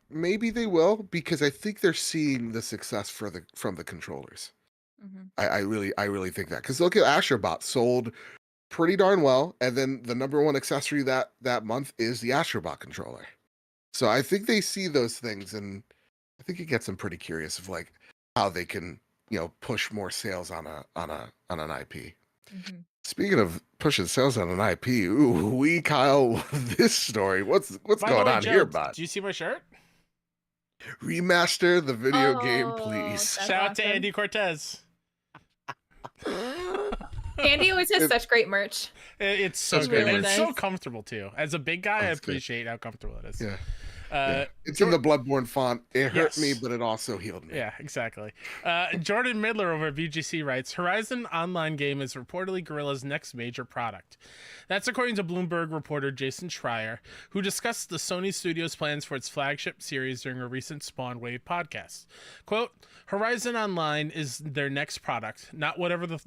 maybe they will because I think they're seeing the success from the controllers. Mm-hmm. I really think that because look at Astrobot sold pretty darn well, and then the number one accessory that month is the Astrobot controller. So I think they see those things, and I think it gets them pretty curious of like how they can push more sales on an IP. Mm-hmm. Speaking of pushing sales on an IP, ooh, Kyle, this story. What's going on here, bud? Do you see my shirt? Remaster the video game, please. That's Shout out to awesome. Andy Cortez. Andy always has such great merch. It's so That's good. great And merch. it's so comfortable too. As a big guy, I That's good. appreciate how comfortable it is. Yeah. Yeah. It's in the Bloodborne font. It hurt me, Yes. but it also healed me. Yeah, exactly. Jordan Midler over at VGC writes, Horizon Online game is reportedly Guerrilla's next major product. That's according to Bloomberg reporter Jason Schreier, who discussed the Sony Studios' plans for its flagship series during a recent Spawn Wave podcast. Quote, Horizon Online is their next product, not whatever the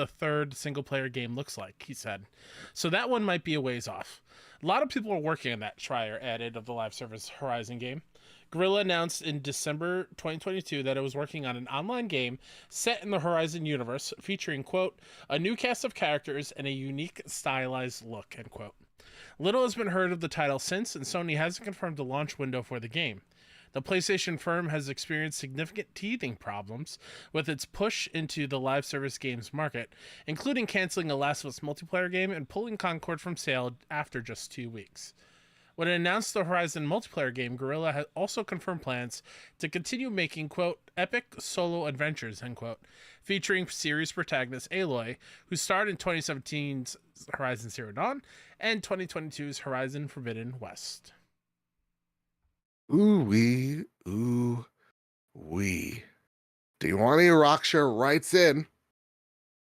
third single-player game looks like, he said. So that one might be a ways off. A lot of people are working on that, Schreier added, of the live service Horizon game. Guerrilla announced in December 2022 that it was working on an online game set in the Horizon universe featuring, quote, a new cast of characters and a unique stylized look, end quote. Little has been heard of the title since, and Sony hasn't confirmed a launch window for the game. The PlayStation firm has experienced significant teething problems with its push into the live service games market, including canceling a Last of Us multiplayer game and pulling Concord from sale after just 2 weeks. When it announced the Horizon multiplayer game, Guerrilla had also confirmed plans to continue making, quote, epic solo adventures, end quote, featuring series protagonist Aloy, who starred in 2017's Horizon Zero Dawn and 2022's Horizon Forbidden West. Ooh wee. Do you want any Raksha writes in?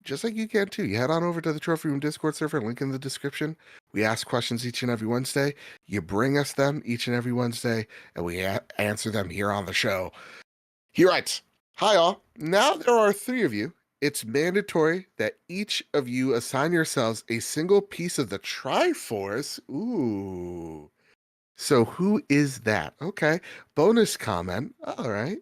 Just like you can too. You head on over to the Trophy Room Discord server, link in the description. We ask questions each and every Wednesday. You bring us them each and every Wednesday, and we answer them here on the show. He writes, hi all. Now there are 3 of you. It's mandatory that each of you assign yourselves a single piece of the Triforce. Ooh. So who is that? Okay. Bonus comment. All right.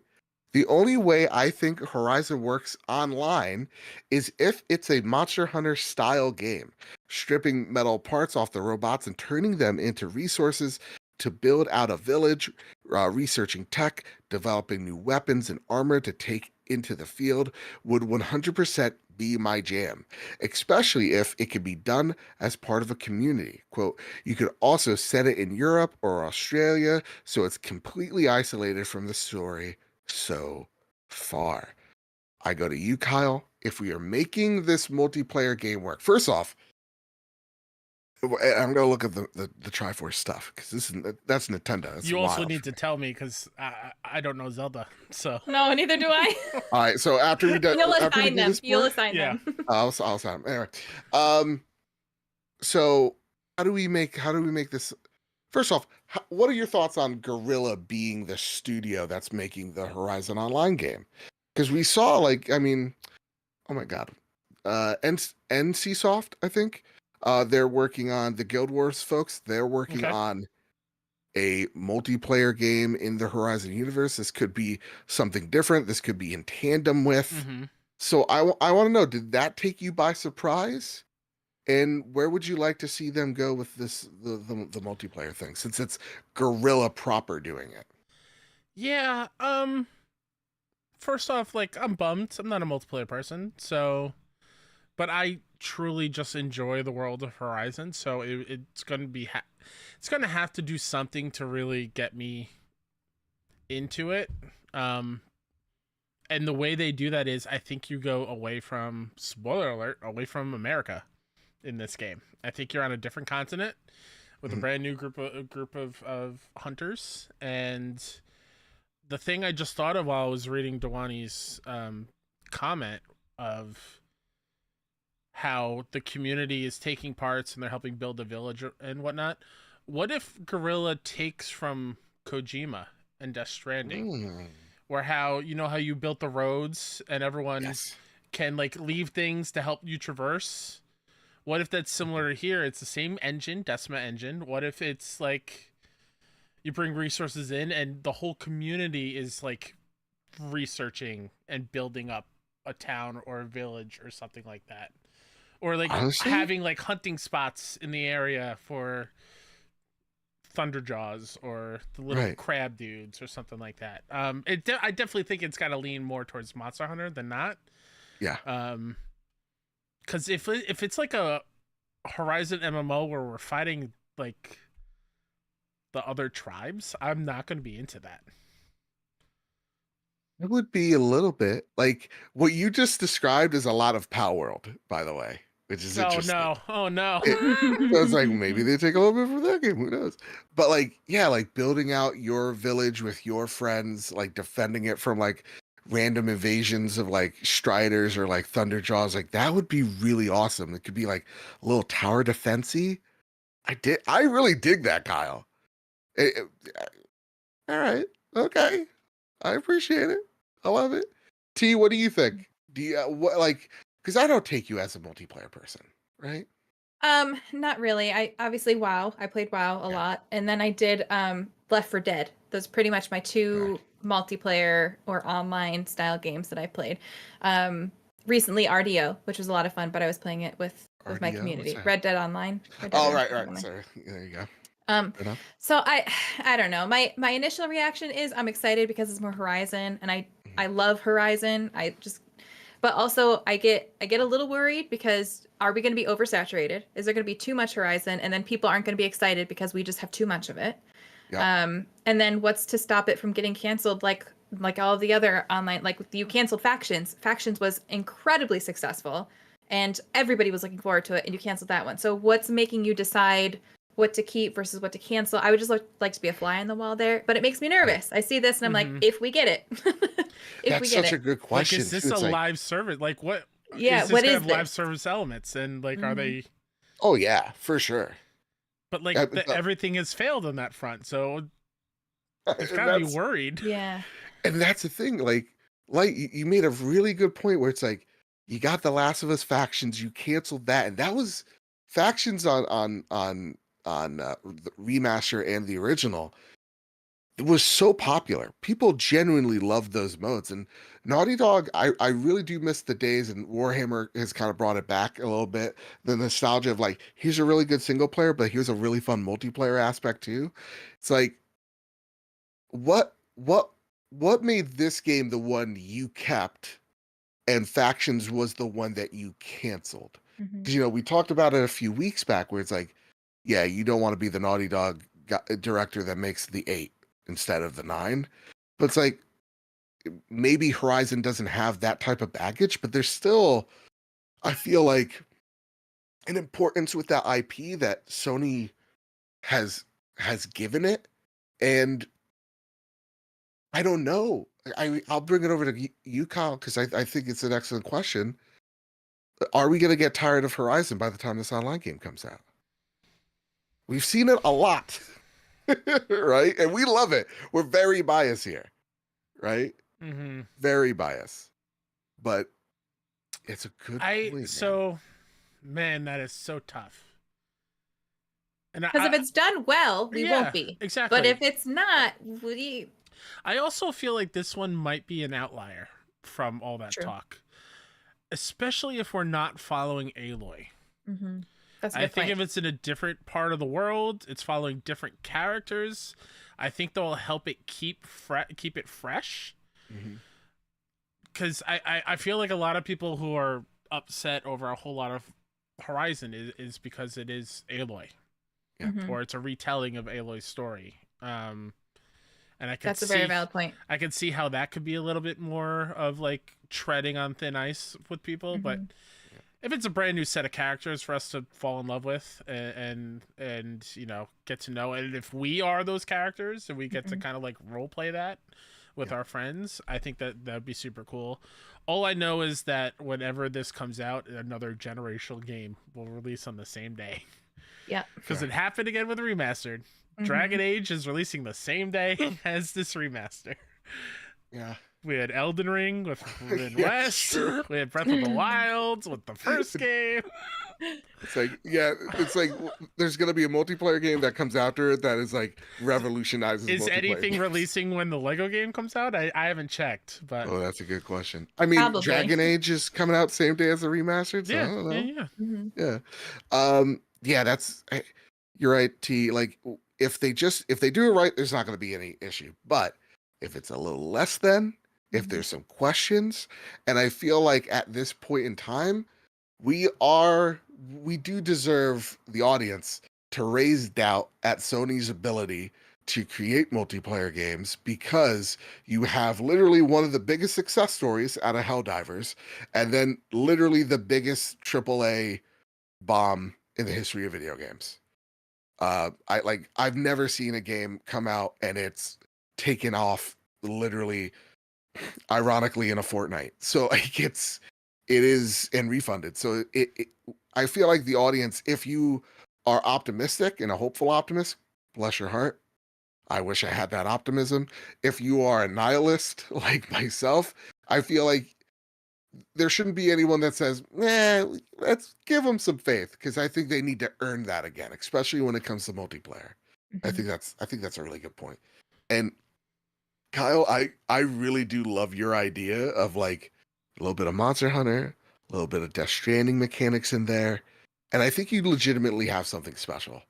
The only way I think Horizon works online is if it's a Monster Hunter style game, stripping metal parts off the robots and turning them into resources to build out a village, researching tech, developing new weapons and armor to take into the field would 100% be my jam, especially if it could be done as part of a community. Quote, you could also set it in Europe or Australia so it's completely isolated from the story so far. I go to you, Kyle. If we are making this multiplayer game work, first off, I'm gonna look at the Triforce stuff because that's Nintendo. That's You also wild need for to me. tell me because I don't know Zelda. So No, neither do I. All right, so after we do, You'll after we assign do them. this You'll board, assign Yeah. them. I'll sign 'em. Anyway, um, so how do we make this? First off, what are your thoughts on Guerrilla being the studio that's making the Horizon Online game? Because we saw, like, I mean, oh my god, NCSoft, I think, they're working on the Guild Wars folks. They're working Okay. on a multiplayer game in the Horizon universe. This could be something different. This could be in tandem with. hmm So I want to know, did that take you by surprise? And where would you like to see them go with the multiplayer thing, since it's Guerrilla proper doing it? Yeah. First off, like I'm bummed. I'm not a multiplayer person, so but I truly just enjoy the world of Horizon. So it's gonna be it's gonna have to do something to really get me into it. And the way they do that is, I think you go away from, spoiler alert, away from America in this game. I think you're on a different continent with a Mhm. brand new group of hunters. And the thing I just thought of while I was reading Dewani's comment of how the community is taking parts and they're helping build a village and whatnot. What if Guerrilla takes from Kojima and Death Stranding, Mm, where how you built the roads and everyone yes. can like leave things to help you traverse? What if that's similar to here? It's the same engine, Decima engine. What if it's like you bring resources in and the whole community is like researching and building up a town or a village or something like that? Or like Honestly, having like hunting spots in the area for Thunderjaws or the little right. crab dudes or something like that. I definitely think it's got to lean more towards Monster Hunter than not. Yeah. Because if it's like a Horizon MMO where we're fighting like the other tribes, I'm not going to be into that. It would be a little bit like what you just described is a lot of Power World, by the way, which is Oh interesting. no! Oh no! So it's like maybe they take a little bit from that game. Who knows? But like, yeah, like building out your village with your friends, like defending it from like random invasions of like Striders or like Thunderjaws, like that would be really awesome. It could be like a little tower defensey. I really dig that, Kyle. All right, okay, I appreciate it. I love it. T, what do you think? Do you what like? Because I don't take you as a multiplayer person, right? Not really. I obviously WoW. I played WoW a Yeah. lot, and then I did Left 4 Dead. Those are pretty much my two multiplayer or online style games that I played. Recently RDO, which was a lot of fun, but I was playing it with my RDO? What's community. that? Red Dead Online. Red Dead Oh, Redemption right. Online. Sorry. There you go. Um, Fair enough. so I don't know. My initial reaction is I'm excited because it's more Horizon, and I love Horizon. But also I get a little worried because are we going to be oversaturated? Is there going to be too much Horizon, and then people aren't going to be excited because we just have too much of it? Yep. And then what's to stop it from getting canceled like all of the other online, like you canceled Factions. Factions was incredibly successful and everybody was looking forward to it, and you canceled that one. So what's making you decide what to keep versus what to cancel? I would just like to be a fly on the wall there, but it makes me nervous. I see this and I'm like, if we get it, That's such a good Like, question. is this too. a It's like, live service? Like, what? Yeah, is this what gonna is have live this? service elements? And like, are they? oh yeah, for sure. But like, Yeah, but everything has failed on that front, so you've And got to be that's- worried. Yeah. And that's the thing. Like you made a really good point where it's like you got the Last of Us Factions, you canceled that, and that was Factions on the remaster and the original. was so popular. People genuinely loved those modes. And Naughty Dog, I really do miss the days, and Warhammer has kind of brought it back a little bit. The nostalgia of like, here's a really good single player, but here's a really fun multiplayer aspect too. It's like, what made this game the one you kept and Factions was the one that you canceled? Mhm. Because, you know, we talked about it a few weeks back where it's like, yeah, you don't want to be the Naughty Dog director that makes the 8 instead of the 9. But it's like, maybe Horizon doesn't have that type of baggage, but there's still, I feel like, an importance with that IP that Sony has given it. And I don't know. I'll bring it over to you, Kyle, because I think it's an excellent question. Are we going to get tired of Horizon by the time this online game comes out? We've seen it a lot, right? And we love it. We're very biased here, right? Mm-hmm. Very biased. But it's a good point, man, that is so tough. Because if it's done well, we won't be. Exactly. But if it's not, I also feel like this one might be an outlier from all that talk, especially if we're not following Aloy. Mm-hmm. That's a good I think point. if it's in a different part of the world, it's following different characters. I think they'll help it keep it fresh. Because I feel like a lot of people who are upset over a whole lot of Horizon is because it is Aloy. Yeah. Or it's a retelling of Aloy's story. And that's a very valid point. I could see how that could be a little bit more of like treading on thin ice with people, but if it's a brand new set of characters for us to fall in love with and you know, get to know, and if we are those characters and we get to kind of like role play that with our friends, I think that would be super cool. All I know is that whenever this comes out, another generational game will release on the same day. Yeah. Because it happened again with Remastered. Dragon Age is releasing the same day as this remaster. Yeah. We had Elden Ring with Forbidden West. We had Breath of the Wild with the first game. It's like there's gonna be a multiplayer game that comes after it that is like revolutionizes. Is anything games. releasing when the Lego game comes out? I haven't checked, but that's a good question. I mean, Probably. Dragon Age is coming out same day as the remastered. So I don't know. Yeah. That's you're right, T. Like if they do it right, there's not going to be any issue. But if it's a little less than, if there's some questions, and I feel like at this point in time, we do deserve the audience to raise doubt at Sony's ability to create multiplayer games, because you have literally one of the biggest success stories out of Helldivers, and then literally the biggest AAA bomb in the history of video games. I've never seen a game come out and it's taken off literally, ironically, in a fortnight. So like it is and refunded. So I feel like the audience, if you are optimistic and a hopeful optimist, bless your heart. I wish I had that optimism. If you are a nihilist like myself, I feel like there shouldn't be anyone that says, let's give them some faith, because I think they need to earn that again, especially when it comes to multiplayer. I think that's a really good point. And Kyle, I really do love your idea of like a little bit of Monster Hunter, a little bit of Death Stranding mechanics in there, and I think you legitimately have something special.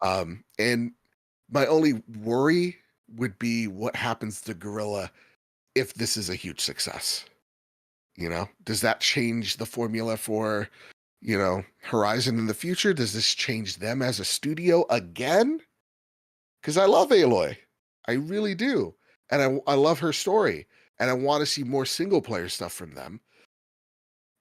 And my only worry would be what happens to Guerrilla if this is a huge success. You know, does that change the formula for, you know, Horizon in the future? Does this change them as a studio again? Because I love Aloy. I really do. And I love her story. And I want to see more single player stuff from them.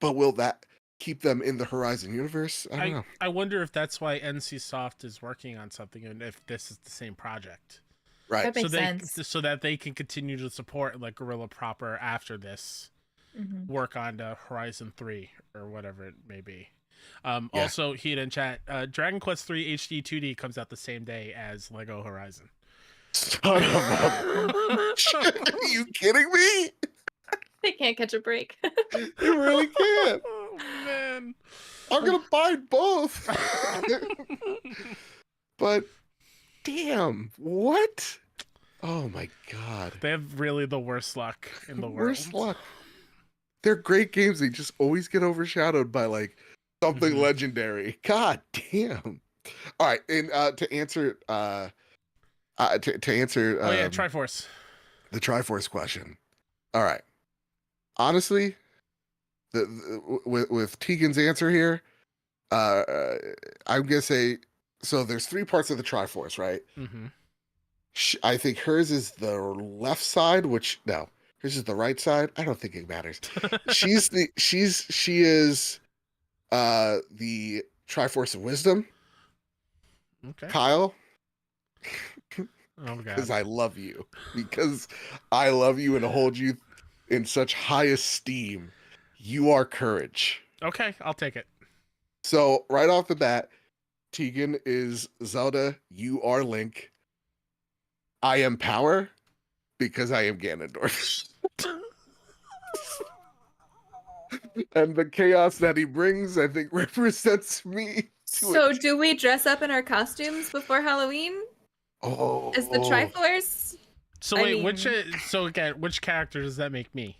But will that keep them in the Horizon universe? I don't know. I wonder if that's why NCSoft is working on something, and if this is the same project. Right. That makes sense. So that they can continue to support like Guerrilla proper after this. Work on Horizon 3 or whatever it may be. Also, he in chat, Dragon Quest 3 HD 2D comes out the same day as Lego Horizon. Son of a... Are you kidding me? They can't catch a break. You really can't. Oh, man. I'm going to buy both. But, damn, what? Oh my god. They have really the worst luck in the world. Worst luck. They're great games. They just always get overshadowed by like something legendary. God damn. All right, and to answer Triforce. the Triforce question. All right. Honestly, with Tegan's answer here, I'm gonna say so. There's three parts of the Triforce, right? Mm-hmm. I think hers is the left side, which no, hers is the right side. I don't think it matters. She is the Triforce of Wisdom. Okay. Kyle, Oh because god. I love you. Because I love you and hold you in such high esteem. You are courage. Okay, I'll take it. So right off the bat, Tegan is Zelda. You are Link. I am power because I am Ganondorf. And the chaos that he brings, I think, represents me. So do we dress up in our costumes before Halloween Oh, as the Triforce? So I wait, mean- which character does that make me?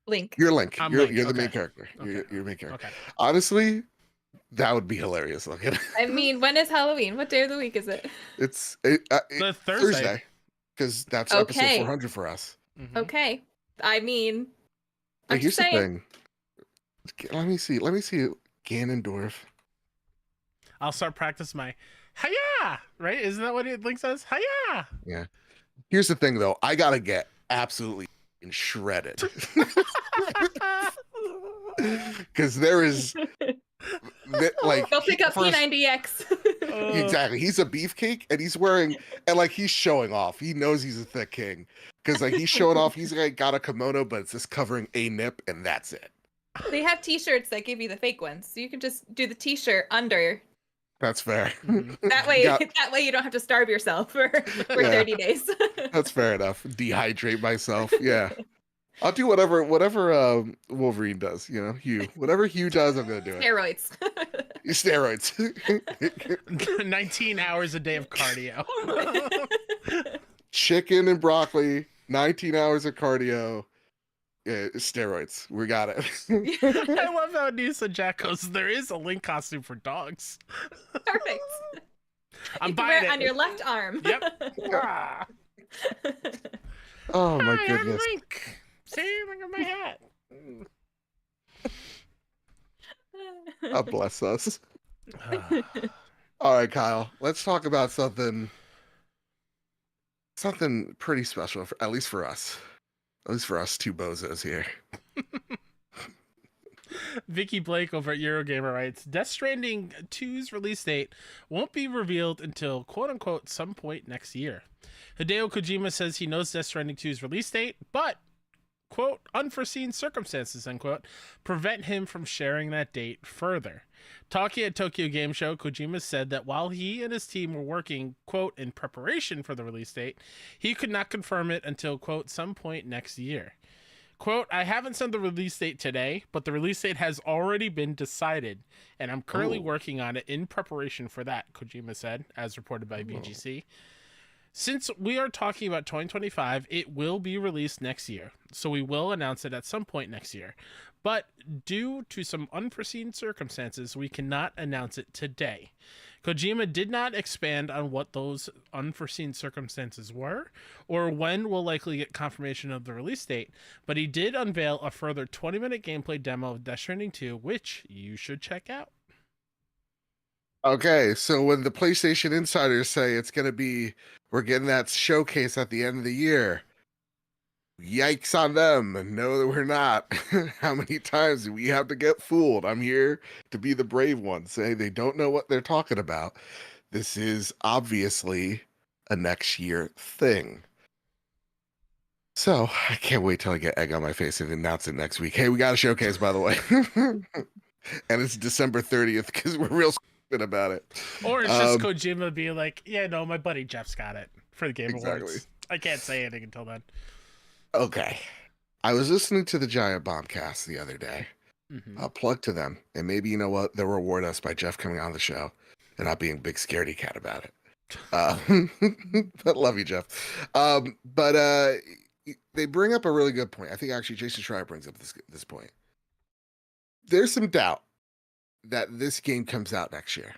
Link. You're Link. I'm You're Link, the main okay. character. Okay. You're the main character. Okay. Honestly, that would be hilarious looking. I mean, when is Halloween? What day of the week is it? It's The Thursday, because that's episode Okay. 400 for us. Mhm. Okay. I mean, But I'm here's just the saying. thing. Let me see Ganondorf. I'll start practice my hiya, right? Isn't that what Link says? Hiya. Yeah. Here's the thing, though. I gotta get absolutely shredded because there is like Go pick up first- P90X. Exactly. He's a beefcake and he's wearing and like he's showing off. He knows he's a thick king because like he's showing off. He's like got a kimono, but it's just covering a nip and that's it. They have T-shirts that give you the fake ones, so you can just do the T-shirt under. That's fair. Mhm. That way, Yeah. that way you don't have to starve yourself for Yeah. 30 days. That's fair enough. Dehydrate myself. Yeah. I'll do whatever Wolverine does, you know, Hugh. Whatever Hugh does, I'm gonna do it. Steroids. Steroids. 19 hours a day of cardio. Chicken and broccoli, 19 hours of cardio. Yeah, steroids. We got it. I love how Nisa Jack goes, there is a Link costume for dogs. Perfect. I'm You can buying wear it. on your left arm. Yep. Ah. Oh my Hi, goodness. I'm Link. See, look at my hat. God bless us. All right, Kyle. Let's talk about something pretty special, at least for us. At least for us two bozos here. Vicky Blake over at Eurogamer writes, Death Stranding 2's release date won't be revealed until quote-unquote some point next year. Hideo Kojima says he knows Death Stranding 2's release date, but quote, unforeseen circumstances, end quote, prevent him from sharing that date further. Talking at Tokyo Game Show, Kojima said that while he and his team were working, quote, in preparation for the release date, he could not confirm it until, quote, some point next year. Quote, I haven't said the release date today, but the release date has already been decided, and I'm currently working on it in preparation for that, Kojima said, as reported by VGC. Since we are talking about 2025, it will be released next year, so we will announce it at some point next year. But due to some unforeseen circumstances, we cannot announce it today. Kojima did not expand on what those unforeseen circumstances were, or when we'll likely get confirmation of the release date, but he did unveil a further 20-minute gameplay demo of Death Stranding 2, which you should check out. Okay, so when the PlayStation insiders say we're getting that showcase at the end of the year, yikes on them, and know that we're not. How many times do we have to get fooled? I'm here to be the brave one, say they don't know what they're talking about. This is obviously a next year thing. So I can't wait till I get egg on my face and announce it next week. Hey, we got a showcase, by the way. And it's December 30th because we're real stupid about it. Or it's just Kojima being like, yeah, no, my buddy Jeff's got it for the Game Exactly. Awards. I can't say anything until then. Okay. I was listening to the Giant Bombcast the other day. Mm-hmm. I'll plug to them. And maybe, you know what? They'll reward us by Jeff coming on the show and not being a big scaredy cat about it. But love you, Jeff. But they bring up a really good point. I think actually Jason Schreier brings up this point. There's some doubt that this game comes out next year.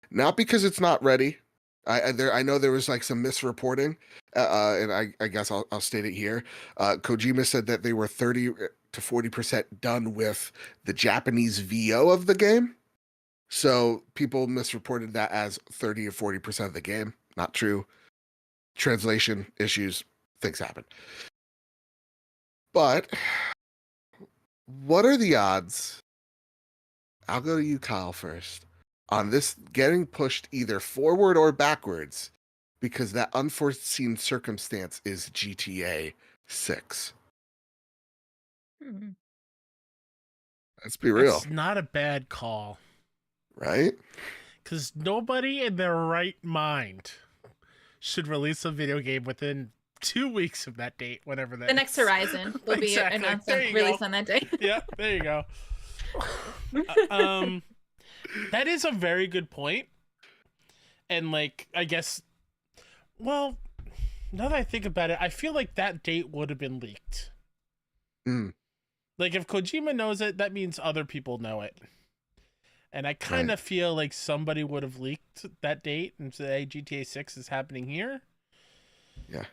Not because it's not ready. I know there was like some misreporting, and I guess I'll state it here. Kojima said that they were 30 to 40% done with the Japanese VO of the game. So people misreported that as 30 or 40% of the game. Not true. Translation issues, things happen. But what are the odds? I'll go to you, Kyle, first. On this getting pushed either forward or backwards because that unforeseen circumstance is GTA 6. Let's be real. It's not a bad call. Right? Because nobody in their right mind should release a video game within 2 weeks of that date, whatever that The next is. Horizon will be Exactly. announced There and you released go. on that day. Yeah, there you go. That is a very good point. And like, I guess, well, now that I think about it, I feel like that date would have been leaked. Mm. Like if Kojima knows it, that means other people know it. And I kind of feel like somebody would have leaked that date and say, hey, GTA 6 is happening here. Yeah.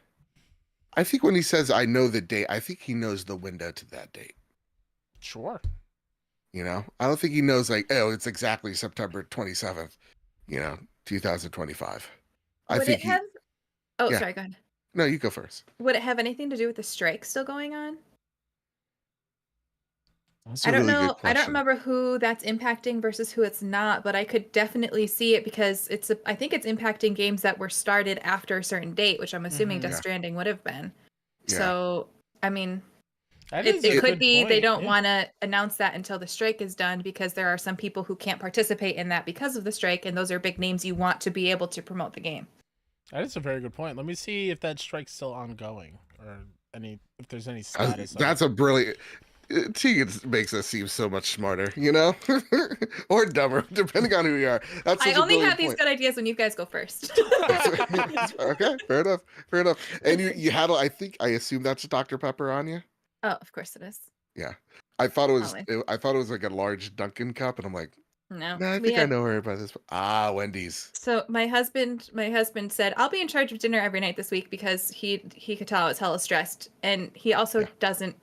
I think when he says, I know the date, I think he knows the window to that date. Sure. You know, I don't think he knows like, oh, it's exactly September 27th, 2025. I Would think it have? Oh, yeah. sorry. Go ahead. No, you go first. Would it have anything to do with the strike still going on? That's I a don't really know. good I don't question. remember who that's impacting versus who it's not, but I could definitely see it because I think it's impacting games that were started after a certain date, which I'm assuming Mhm. Death Yeah. Stranding would have been. Yeah. So, I mean, That it is a could good be they point, don't yeah. want to announce that until the strike is done because there are some people who can't participate in that because of the strike, and those are big names you want to be able to promote the game. That is a very good point. Let me see if that strike's still ongoing or if there's any status. That's a brilliant. Tegan makes us seem so much smarter, or dumber, depending on who you are. That's such I a only brilliant have these point. good ideas when you guys go first. Okay, fair enough. Fair enough. And you had, I assume that's Dr. Pepper on you. Oh, of course it is. Yeah, I thought it was. Always. I thought it was like a large Dunkin' cup, and I'm like, No, no, I think I know her by this. Ah, Wendy's. So my husband said, I'll be in charge of dinner every night this week because he could tell I was hella stressed. And he also doesn't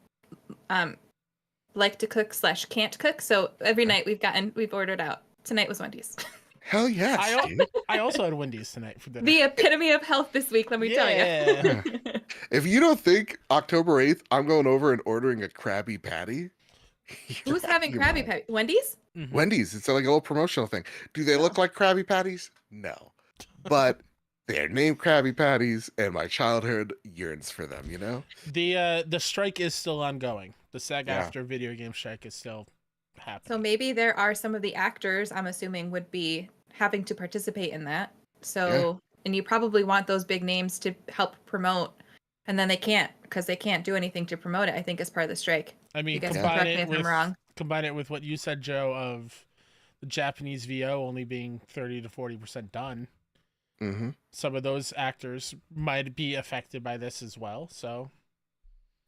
like to cook / can't cook. So every night we've ordered out. Tonight was Wendy's. Hell yes, dude. I also had Wendy's tonight for dinner. The epitome of health this week, let me tell you. Yeah. If you don't think October 8th, I'm going over and ordering a Krabby Patty. Who's having Krabby Patty? Wendy's? Mhm. Wendy's. It's like a little promotional thing. Do they look like Krabby Patties? No. But they're named Krabby Patties, and my childhood yearns for them, The strike is still ongoing. The SAG-AFTRA Yeah. video game strike is still happening. So maybe there are some of the actors, I'm assuming, would be having to participate in that. So, and you probably want those big names to help promote, and then they can't because they can't do anything to promote it, I think, as part of the strike. I mean, You guys can combine correct me it if I'm with wrong. combine it with what you said, Joe, of the Japanese VO only being 30 to 40% done. Mm-hmm. Some of those actors might be affected by this as well. So,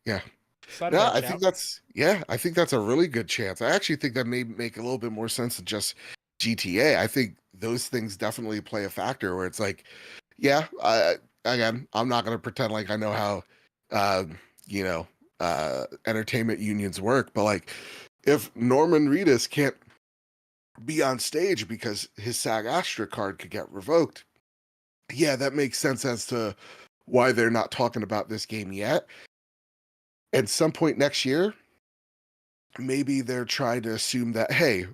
Yeah. it's not a No, bad I shout. think that's a really good chance. I actually think that may make a little bit more sense than just GTA. I think those things definitely play a factor where it's like, again, I'm not going to pretend like I know how, entertainment unions work, but like if Norman Reedus can't be on stage because his SAG-AFTRA card could get revoked, that makes sense as to why they're not talking about this game yet. At some point next year, maybe they're trying to assume that, hey,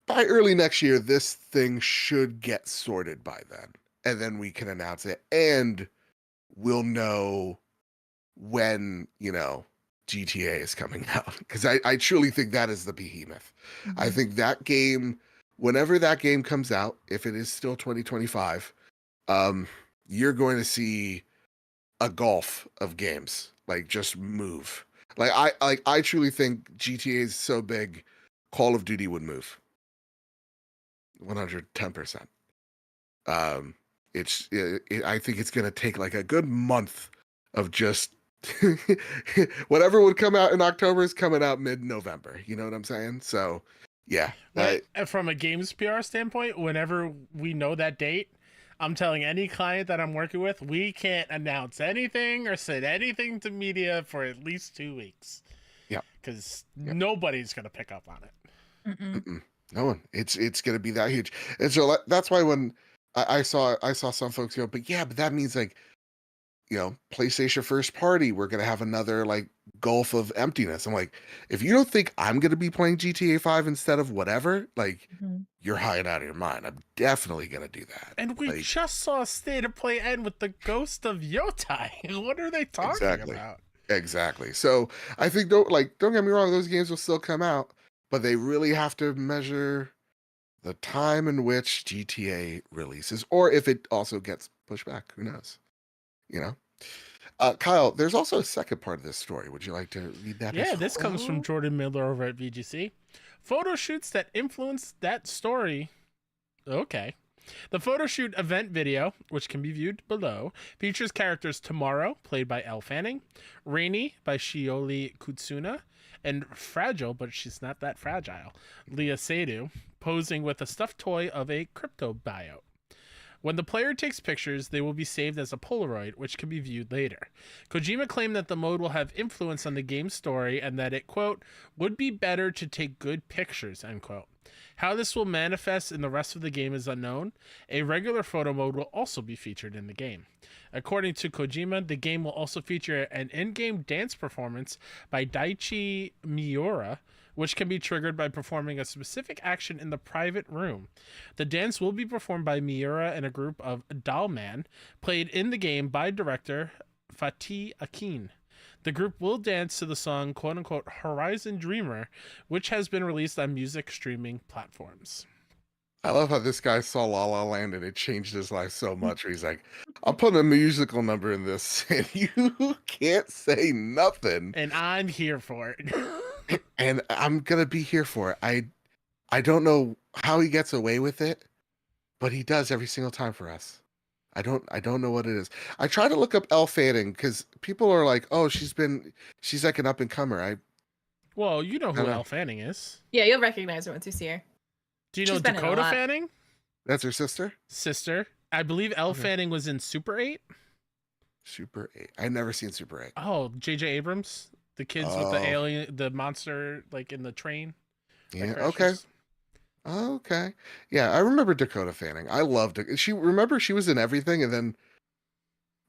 by early next year, this thing should get sorted by then. And then we can announce it. And we'll know when, GTA is coming out. Because I truly think that is the behemoth. I think that game, whenever that game comes out, if it is still 2025, you're going to see a gulf of games like just move. I truly think GTA is so big, Call of Duty would move. 110%. I think it's gonna take like a good month of just whatever would come out in October is coming out mid-November. You know what I'm saying? So, yeah. From a games PR standpoint, whenever we know that date, I'm telling any client that I'm working with, we can't announce anything or say anything to media for at least 2 weeks. Yeah, because nobody's gonna pick up on it. No one. It's gonna be that huge, and so that's why when I saw some folks go, but that means like, PlayStation first party, we're gonna have another like gulf of emptiness. I'm like, if you don't think I'm gonna be playing GTA 5 instead of whatever, like, you're high and out of your mind. I'm definitely gonna do that. And we just saw a state of play end with the ghost of Yotai. What are they talking about? Exactly. So I think don't get me wrong, those games will still come out, but they really have to measure the time in which GTA releases, or if it also gets pushed back. Who knows? Kyle, there's also a second part of this story. Would you like to read that? Yeah, this comes from Jordan Miller over at VGC. Photo shoots that influenced that story. Okay. The photo shoot event video, which can be viewed below, features characters Tomorrow, played by Elle Fanning, Rainy by Shioli Kutsuna, and Fragile, but she's not that fragile, Leah Seydoux, posing with a stuffed toy of a crypto bio. When the player takes pictures, they will be saved as a Polaroid, which can be viewed later. Kojima claimed that the mode will have influence on the game's story and that it, quote, would be better to take good pictures, end quote. How this will manifest in the rest of the game is unknown. A regular photo mode will also be featured in the game. According to Kojima, the game will also feature an in-game dance performance by Daichi Miura, which can be triggered by performing a specific action in the private room. The dance will be performed by Miura and a group of Dollman, played in the game by director Fatih Akin. The group will dance to the song quote-unquote Horizon Dreamer, which has been released on music streaming platforms. I love how this guy saw La La Land and it changed his life so much. Where he's like, I'll put a musical number in this and you can't say nothing. And I'm here for it. And I'm going to be here for it. I don't know how he gets away with it, but he does every single time for us. I don't know what it is. I try to look up Elle Fanning because people are like, oh, she's like an up and comer. Well, you know who Elle Fanning is. Yeah, you'll recognize her once you see her. Do you know Dakota Fanning? That's her sister? Sister. I believe Elle Fanning was in Super 8. Super 8. I've never seen Super 8. Oh, J.J. Abrams? The kids with the alien, the monster, like in the train? Yeah, okay. Okay. Yeah, I remember Dakota Fanning. I loved it. She was in everything and then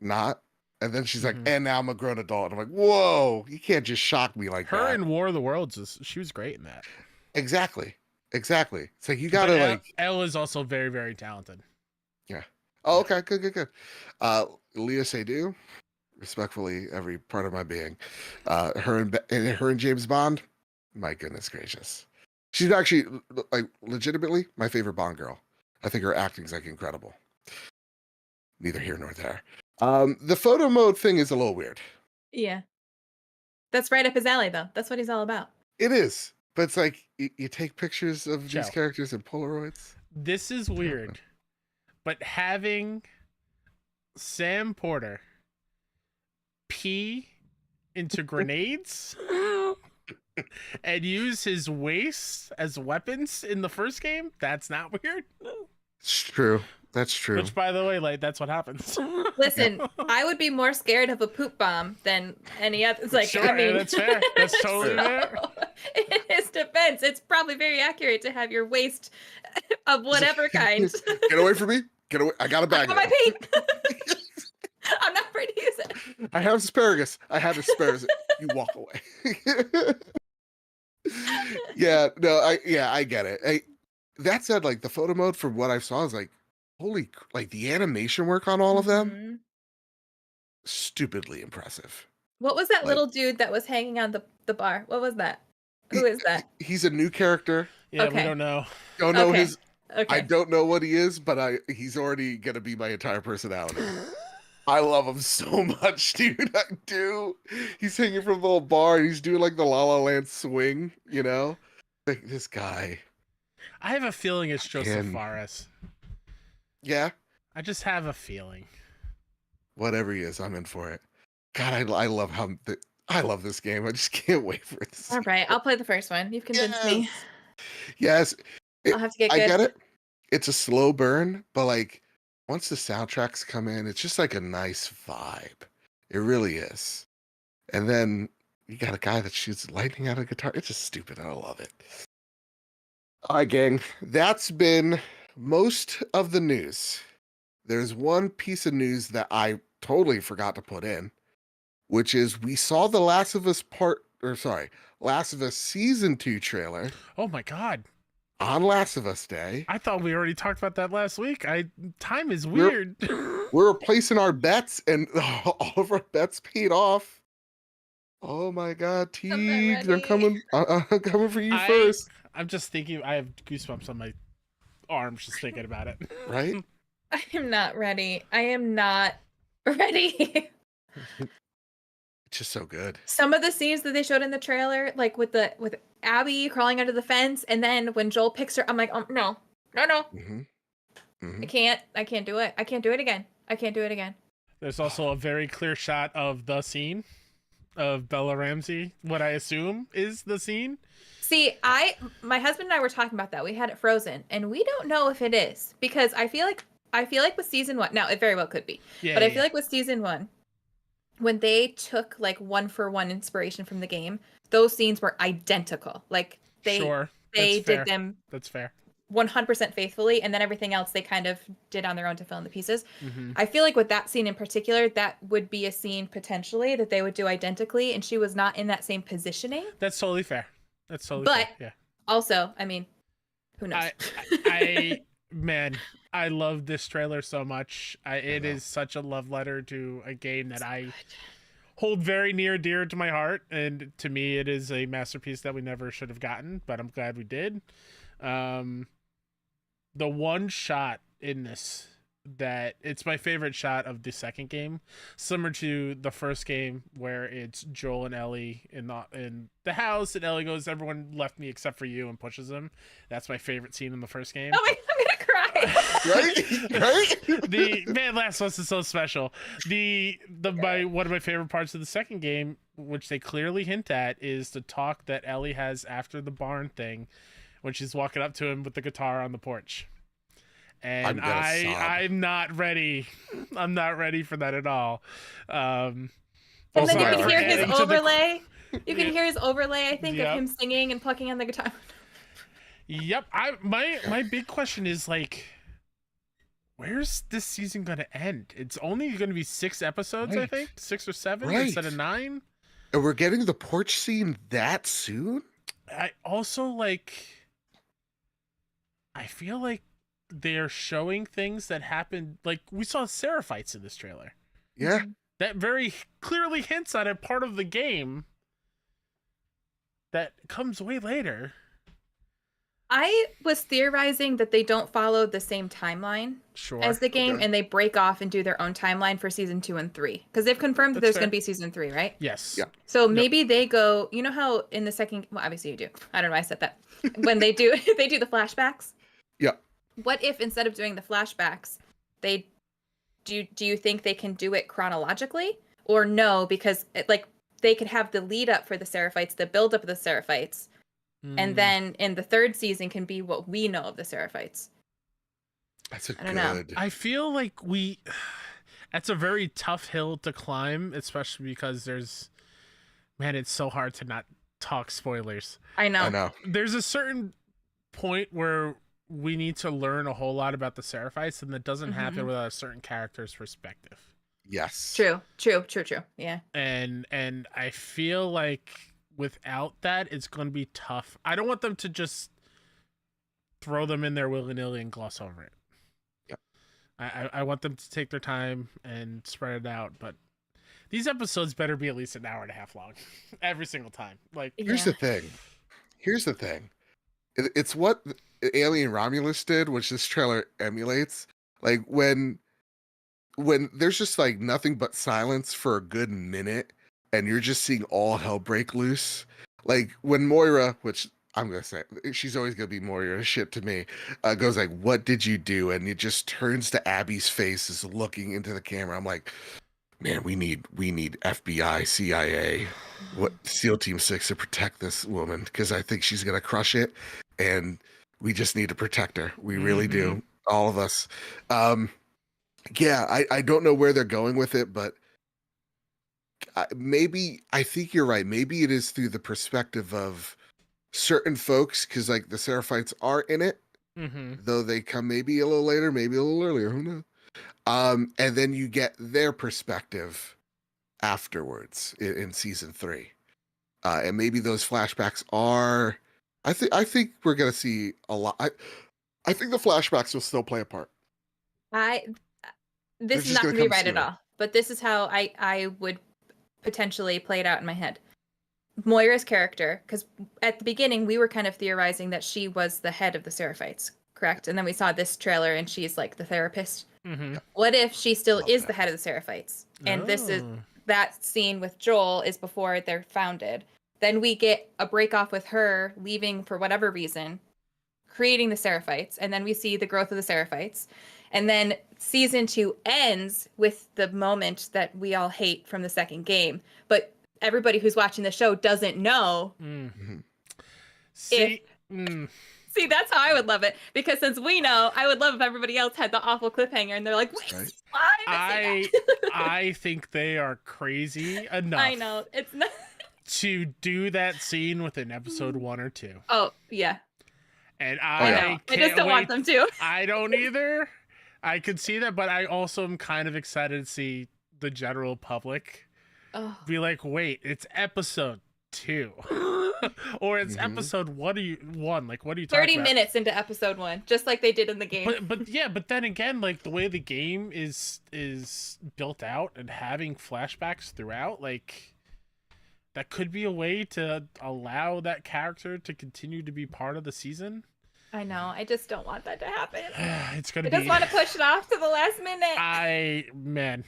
not. And then she's like, and now I'm a grown adult. And I'm like, whoa, you can't just shock me like that. Her in War of the Worlds, she was great in that. Exactly. It's like you gotta like. Elle is also very, very talented. Yeah. Oh, okay. Good. Leah Seydoux, respectfully, every part of my being. Her and James Bond. My goodness gracious. She's actually, like, legitimately my favorite Bond girl. I think her acting's like incredible. Neither here nor there. The photo mode thing is a little weird. Yeah. That's right up his alley, though. That's what he's all about. It is. But it's like, you take pictures of these characters in Polaroids. This is weird. But having Sam Porter pee into grenades and use his waist as weapons in the first game, that's not weird. It's true. That's true. Which, by the way, like, that's what happens. Listen, I would be more scared of a poop bomb than any other. It's like, sure, I mean, that's fair. That's totally fair. In his defense, it's probably very accurate to have your waist of whatever kind. Get away from me. Get away. I got a bag. I got my paint. I'm not afraid to use it. I have asparagus. You walk away. Yeah, no, I get it. That said, like, the photo mode from what I saw is like, like the animation work on all of them, stupidly impressive. What was that little dude that was hanging on the bar? What was that? Who is that? He's a new character. Yeah, we don't know. Don't know his. Okay. I don't know what he is, but he's already gonna be my entire personality. I love him so much, dude. I do. He's hanging from the little bar and he's doing like the La La Land swing, Like, this guy. I have a feeling it's Joseph Fares. Yeah. I just have a feeling. Whatever he is, I'm in for it. God, I love I love this game. I just can't wait for it. All right, I'll play the first one. You've convinced me. Yes. I'll have to get I good. get it. It's a slow burn, but like once the soundtracks come in, it's just like a nice vibe. It really is. And then you got a guy that shoots lightning out of a guitar. It's just stupid. I love it. All right, gang. That's been most of the news. There's one piece of news that I totally forgot to put in, which is we saw the Last of Us Last of Us Season 2 trailer Oh my god. on Last of Us Day. I thought we already talked about that last week. Time is We're- weird. We're replacing our bets, and all of our bets paid off. Oh my God, Teagues, I'm ready. coming. I'm coming for you I- first, I'm just thinking. I have goosebumps on my arms just thinking about it. right? I am not ready. I am not ready. It's just so good. Some of the scenes that they showed in the trailer, like with Abby crawling under the fence, and then when Joel picks her, I'm like, oh no. Mm-hmm. Mm-hmm. I can't do it. I can't do it again. I can't do it again. There's also a very clear shot of the scene of Bella Ramsey. What I assume is the scene. See, my husband and I were talking about that. We had it frozen, and we don't know if it is because I feel like with season 1, now it very well could be, Yeah, but I feel like with season 1, when they took like 1-for-1 inspiration from the game, those scenes were identical. Like they sure, they that's fair. did them That's fair. 100% faithfully, and then everything else they kind of did on their own to fill in the pieces. Mhm. I feel like with that scene in particular, that would be a scene potentially that they would do identically, and she was not in that same positioning. That's totally fair. That's totally But fair. Also, I mean, who knows? Man, I love this trailer so much. It know. is such a love letter to a game that I hold very near dear to my heart, and to me, it is a masterpiece that we never should have gotten, but I'm glad we did. The one shot in this that it's my favorite shot of the second game, similar to the first game where it's Joel and Ellie in the house, and Ellie goes, "Everyone left me except for you," and pushes him. That's my favorite scene in the first game. Oh my, I'm gonna cry. Right? The man, Last of Us is so special. One of my favorite parts of the second game, which they clearly hint at, is the talk that Ellie has after the barn thing, when she's walking up to him with the guitar on the porch. And I'm not ready. I'm not ready for that at all. And then you can hear his overlay. You can hear his overlay, I think, Yep. of him singing and plucking on the guitar. Yep. My big question is like, where's this season gonna end? It's only gonna be 6 episodes, I Right. think, 6 or 7 Right. instead of 9. And we're getting the porch scene that soon? I also I feel like they're showing things that happened. Like we saw Seraphites in this trailer. Yeah. That very clearly hints at a part of the game that comes way later. I was theorizing that they don't follow the same timeline Sure. as the game, Okay. and they break off and do their own timeline for season 2 and 3. Because they've confirmed that That's there's fair. going to be season 3, right? Yes. Yeah. So maybe they go, you know how in the second, well, obviously you do. I don't know why I said that. When they do the flashbacks. Yeah. What if instead of doing the flashbacks, they do you think they can do it chronologically or no? Because they could have the lead up for the Seraphites, the build up of the Seraphites, and then in the third season can be what we know of the Seraphites. That's a I don't know. good. I feel like that's a very tough hill to climb, especially because it's so hard to not talk spoilers. I know. I know. There's a certain point where we need to learn a whole lot about the Seraphites, and that doesn't happen without a certain character's perspective. Yes. True. Yeah. And I feel like without that, it's going to be tough. I don't want them to just throw them in there willy-nilly and gloss over it. Yep. I want them to take their time and spread it out, but these episodes better be at least an hour and a half long every single time. Like, Here's the thing. It's what Alien Romulus did, which this trailer emulates. Like when there's just like nothing but silence for a good minute, and you're just seeing all hell break loose. Like when Moira, which I'm gonna say she's always gonna be Moira shit to me. Goes like, "What did you do?" And it just turns to Abby's face, is looking into the camera. I'm like, man, we need FBI, CIA, what SEAL Team 6 to protect this woman, because I think she's gonna crush it, and we just need to protect her. We really do, all of us. Yeah, I don't know where they're going with it, but maybe I think you're right. Maybe it is through the perspective of certain folks, because like the Seraphites are in it, though they come maybe a little later, maybe a little earlier. Who knows? And then you get their perspective afterwards in season 3, and maybe those flashbacks are. I think we're gonna see a lot. I think the flashbacks will still play a part. This is not gonna be right at all, but this is how I would potentially play it out in my head. Moira's character, because at the beginning we were kind of theorizing that she was the head of the Seraphites, correct? And then we saw this trailer and she's like the therapist. What if she still is the head of the Seraphites? And this is that scene with Joel is before they're founded. Then we get a break off with her leaving for whatever reason, creating the Seraphites, and then we see the growth of the Seraphites. And then season 2 ends with the moment that we all hate from the second game. But everybody who's watching the show doesn't know. See, See, that's how I would love it. Because since we know, I would love if everybody else had the awful cliffhanger and they're like, wait, why? I think they are crazy enough. I know. It's not to do that scene within episode 1 or 2. Oh, yeah. And I just don't want them to. I don't either. I could see that, but I also am kind of excited to see the general public be like, wait, it's episode 2. Or it's episode 1. Like, what are you talking 30 about? minutes into episode 1, just like they did in the game. But then again, like the way the game is built out and having flashbacks throughout, like that could be a way to allow that character to continue to be part of the season. I know. I just don't want that to happen. It's gonna I just want to push it off to the last minute.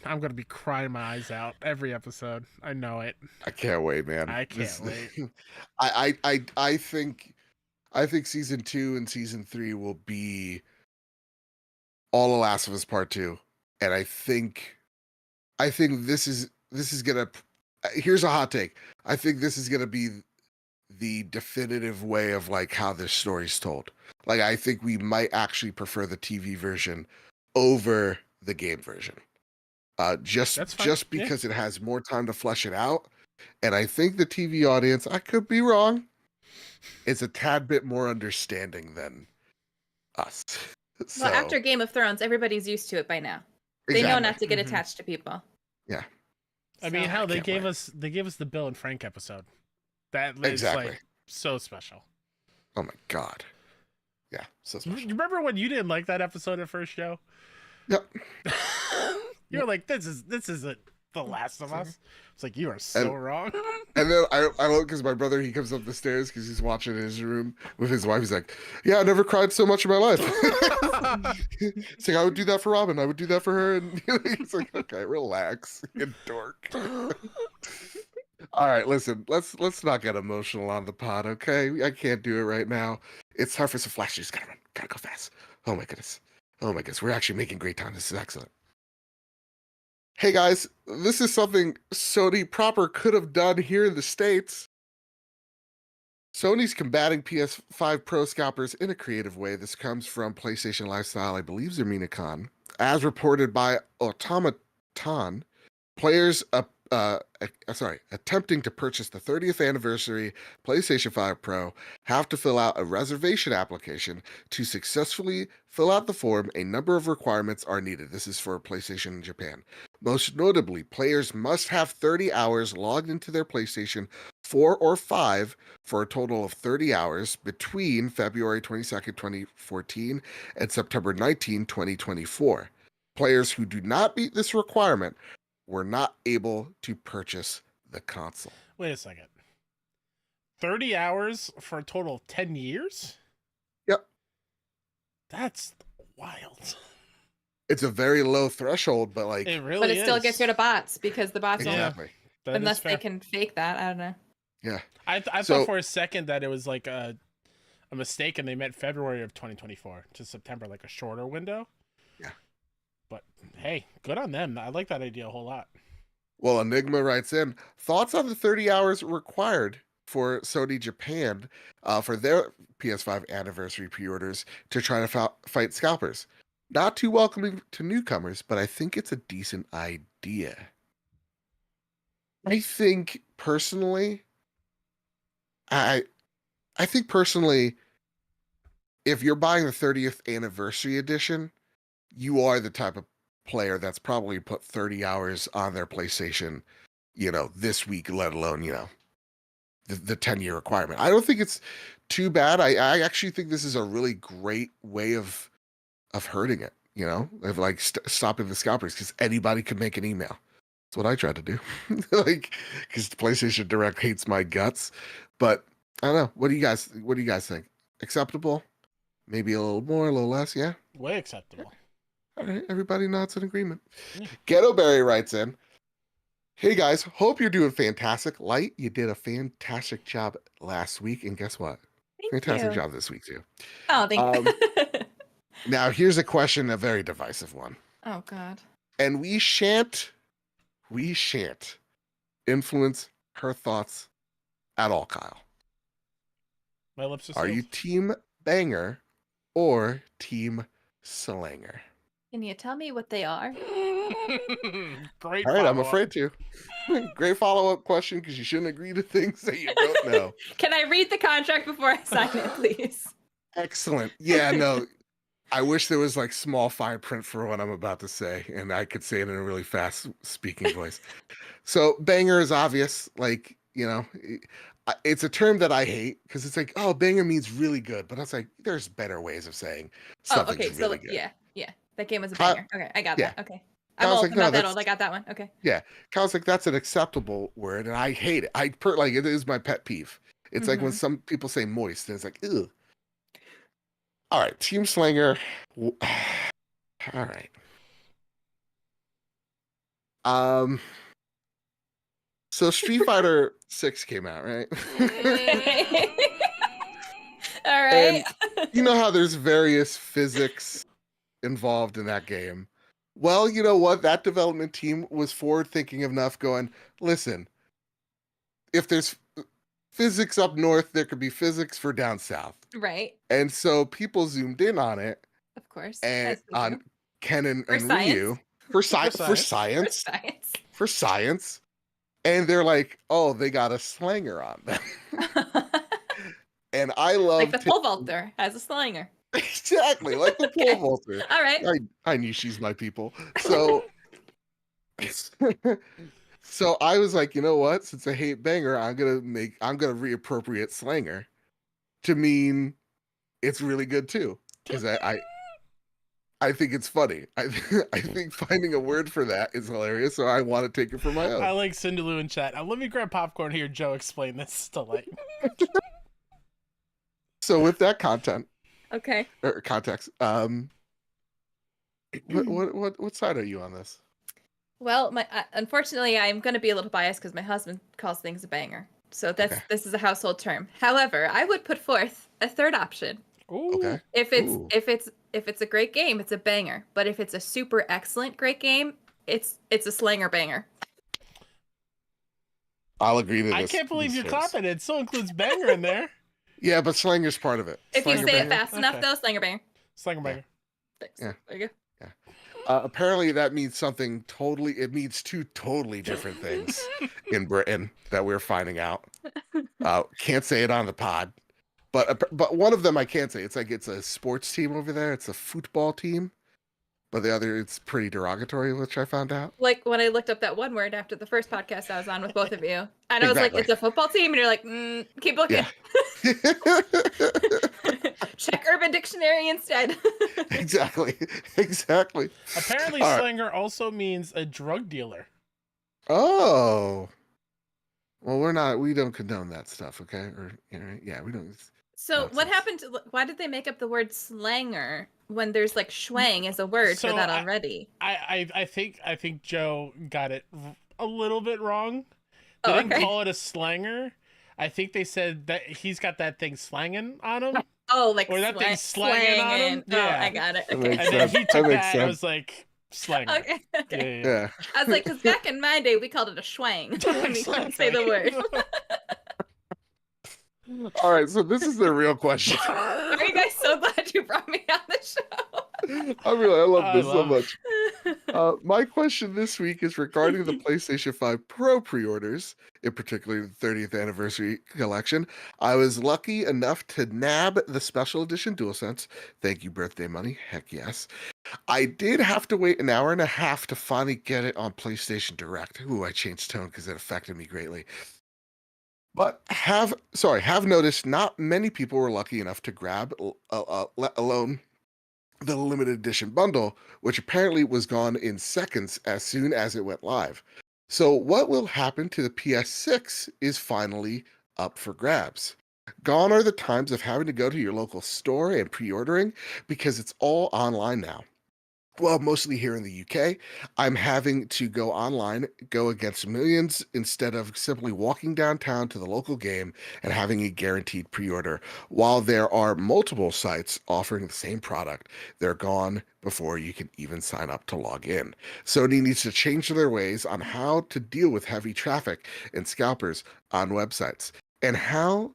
I'm gonna be crying my eyes out every episode. I know it. I can't wait, man. I can't wait. I think season 2 and season 3 will be all The Last of Us Part 2, and I think this is gonna. Here's a hot take. I think this is gonna be the definitive way of like how this story's told. Like, I think we might actually prefer the TV version over the game version. Just because it has more time to flesh it out. And I think the TV audience, I could be wrong, is a tad bit more understanding than us. So, well, after Game of Thrones, everybody's used to it by now. They know not to get attached to people. Yeah. I mean, hell, they gave us the Bill and Frank episode. That is like so special. Oh my god. Yeah, so special. You remember when you didn't like that episode at first show? Yep. You were like, this isn't The Last of Us. It's like, you are so wrong. And then I love, because my brother, he comes up the stairs because he's watching in his room with his wife. He's like, yeah, I never cried so much in my life. He's like, I would do that for Robin. I would do that for her. And he's like, okay, relax, you dork. All right, listen, let's not get emotional on the pod, okay? I can't do it right now. It's time for some flash news. Gotta run. Gotta go fast. Oh my goodness. We're actually making great time. This is excellent. Hey guys, this is something Sony proper could have done here in the States. Sony's combating PS5 Pro scalpers in a creative way. This comes from PlayStation Lifestyle, I believe Zermina Khan. As reported by Automaton, players attempting to purchase the 30th anniversary PlayStation 5 Pro have to fill out a reservation application. To successfully fill out the form, a number of requirements are needed. This is for PlayStation in Japan. Most notably, players must have 30 hours logged into their PlayStation 4 or 5 for a total of 30 hours between February 22nd, 2014 and September 19, 2024. Players who do not meet this requirement were not able to purchase the console. Wait a second. 30 hours for a total of 10 years? Yep. That's wild. It's a very low threshold, but like... It really But it is. still gets rid of bots, because the bots Exactly. That unless they can fake that. I don't know. Yeah. I thought for a second that it was like a a mistake and they meant February of 2024 to September, like a shorter window. Yeah. But hey, good on them. I like that idea a whole lot. Well, Enigma writes in, thoughts on the 30 hours required for Sony Japan for their PS5 anniversary pre-orders to try to fight Scalpers. Not too welcoming to newcomers, but I think it's a decent idea. I think personally, if you're buying the 30th anniversary edition, you are the type of player that's probably put 30 hours on their PlayStation, this week, let alone, the 10-year requirement. I don't think it's too bad. I actually think this is a really great way of hurting it, of like stopping the scalpers, because anybody could make an email. That's what I tried to do. Because PlayStation Direct hates my guts. But I don't know. What do you guys think? Acceptable? Maybe a little more, a little less, yeah? Way acceptable. All right, everybody nods in agreement. Yeah. Ghettoberry writes in, hey guys, hope you're doing fantastic. Light, you did a fantastic job last week, and guess what? Fantastic job this week too. Oh, thank you. Now here's a question, a very divisive one. Oh God. And we shan't influence her thoughts at all, Kyle. My lips are Are you team banger or team slanger? Can you tell me what they are? Great. All right, I'm afraid to. Great follow-up question, because you shouldn't agree to things that you don't know. Can I read the contract before I sign it, please? Excellent. Yeah, no. I wish there was like small fine print for what I'm about to say, and I could say it in a really fast speaking voice. So banger is obvious. Like, it's a term that I hate, because it's like, oh, banger means really good. But I was like, there's better ways of saying something's okay. really So good. Yeah. That game was a banger. Okay, I got that. Okay. I was I'm like, not that no, old. I got that one. Okay. Yeah. Kyle's like, that's an acceptable word, and I hate it. It is my pet peeve. It's like when some people say moist, and it's like, ugh. All right, Team Slanger. All right. So Street Fighter 6 came out, right? All right. And you know how there's various physics involved in that game. Well, you know what? That development team was forward thinking enough, going, listen, if there's physics up north, there could be physics for down south. Right. And so people zoomed in on it. Of course. And on Ken and science. Ryu for science. For science. And they're like, oh, they got a slanger on them. And I love like the pole vaulter has a slanger. Exactly, like the pole vaulter. All right. I knew she's my people. So so I was like, you know what? Since I hate banger, I'm gonna reappropriate slanger to mean it's really good too. Because I think it's funny. I think finding a word for that is hilarious, so I want to take it for my own. I like Cinderlou in chat. Let me grab popcorn here. Joe, explain this to Light. So with that content, okay, or context, what side are you on this? Well, unfortunately, I'm going to be a little biased because my husband calls things a banger. So this is a household term. However, I would put forth a third option. Ooh. Okay. If it's a great game, it's a banger. But if it's a super excellent great game, it's a slanger banger. I'll agree to this. I can't believe you're clapping. It still includes banger in there. Yeah, but slanger's part of it. If Slanger you say banger. it fast enough, though, slanger banger. Slanger banger. Thanks. Yeah. There you go. Apparently that means something totally, it means two totally different things in Britain that we're finding out. Can't say it on the pod, but one of them I can say. It's like it's a sports team over there. It's a football team, but the other, it's pretty derogatory, which I found out. Like when I looked up that one word after the first podcast I was on with both of you, and I was like, it's a football team, and you're like, keep looking. Yeah. Check Urban Dictionary instead. Exactly. Apparently, slanger also means a drug dealer. Oh. Well, we don't condone that stuff, okay? Or yeah, we don't. So what happened why did they make up the word slanger when there's like schwang as a word for that already? I think Joe got it a little bit wrong. They didn't call it a slanger. I think they said that he's got that thing slanging on him. Oh, like Or that thing slanging on him. Oh, Yeah. I got it. That Okay. makes And then sense. he That took makes that and sense. was like, slang. Okay. Okay. Yeah. I was like, because back in my day, we called it a schwang when you couldn't say the word. All right, so this is the real question. Are you guys so glad you brought me on the show? I love I this so love it. much. My question this week is regarding the PlayStation 5 Pro pre-orders, in particular the 30th anniversary collection. I was lucky enough to nab the special edition DualSense. Thank you, birthday money. Heck yes. I did have to wait an hour and a half to finally get it on PlayStation Direct. Ooh, I changed tone because it affected me greatly. But have noticed not many people were lucky enough to grab, let alone the limited edition bundle, which apparently was gone in seconds as soon as it went live. So what will happen to the PS6 is finally up for grabs. Gone are the times of having to go to your local store and pre-ordering because it's all online now. Well, mostly here in the UK, I'm having to go online, go against millions instead of simply walking downtown to the local game and having a guaranteed pre-order. While there are multiple sites offering the same product, they're gone before you can even sign up to log in. Sony needs to change their ways on how to deal with heavy traffic and scalpers on websites. How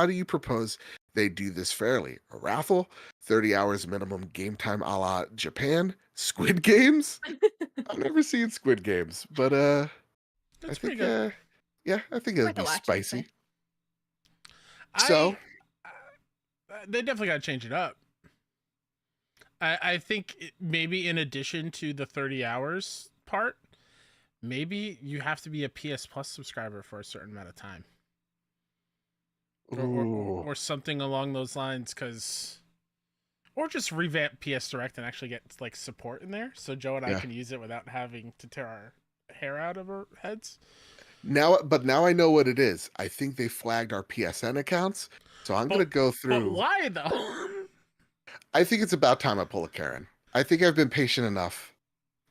do you propose they do this fairly? A raffle? 30 hours minimum game time a la Japan? Squid Games? I've never seen Squid Games, but I That's think pretty good. yeah, I think Worth it'd a be watch, I'd spicy. say. So They definitely got to change it up. I think maybe in addition to the 30 hours part, maybe you have to be a PS Plus subscriber for a certain amount of time. Or something along those lines, or just revamp PS Direct and actually get like support in there so Joe and I Yeah. can use it without having to tear our hair out of our heads. now I know what it is. I think they flagged our PSN accounts, so I'm gonna go But through. why though? I think it's about time I pull a Karen. I think I've been patient enough,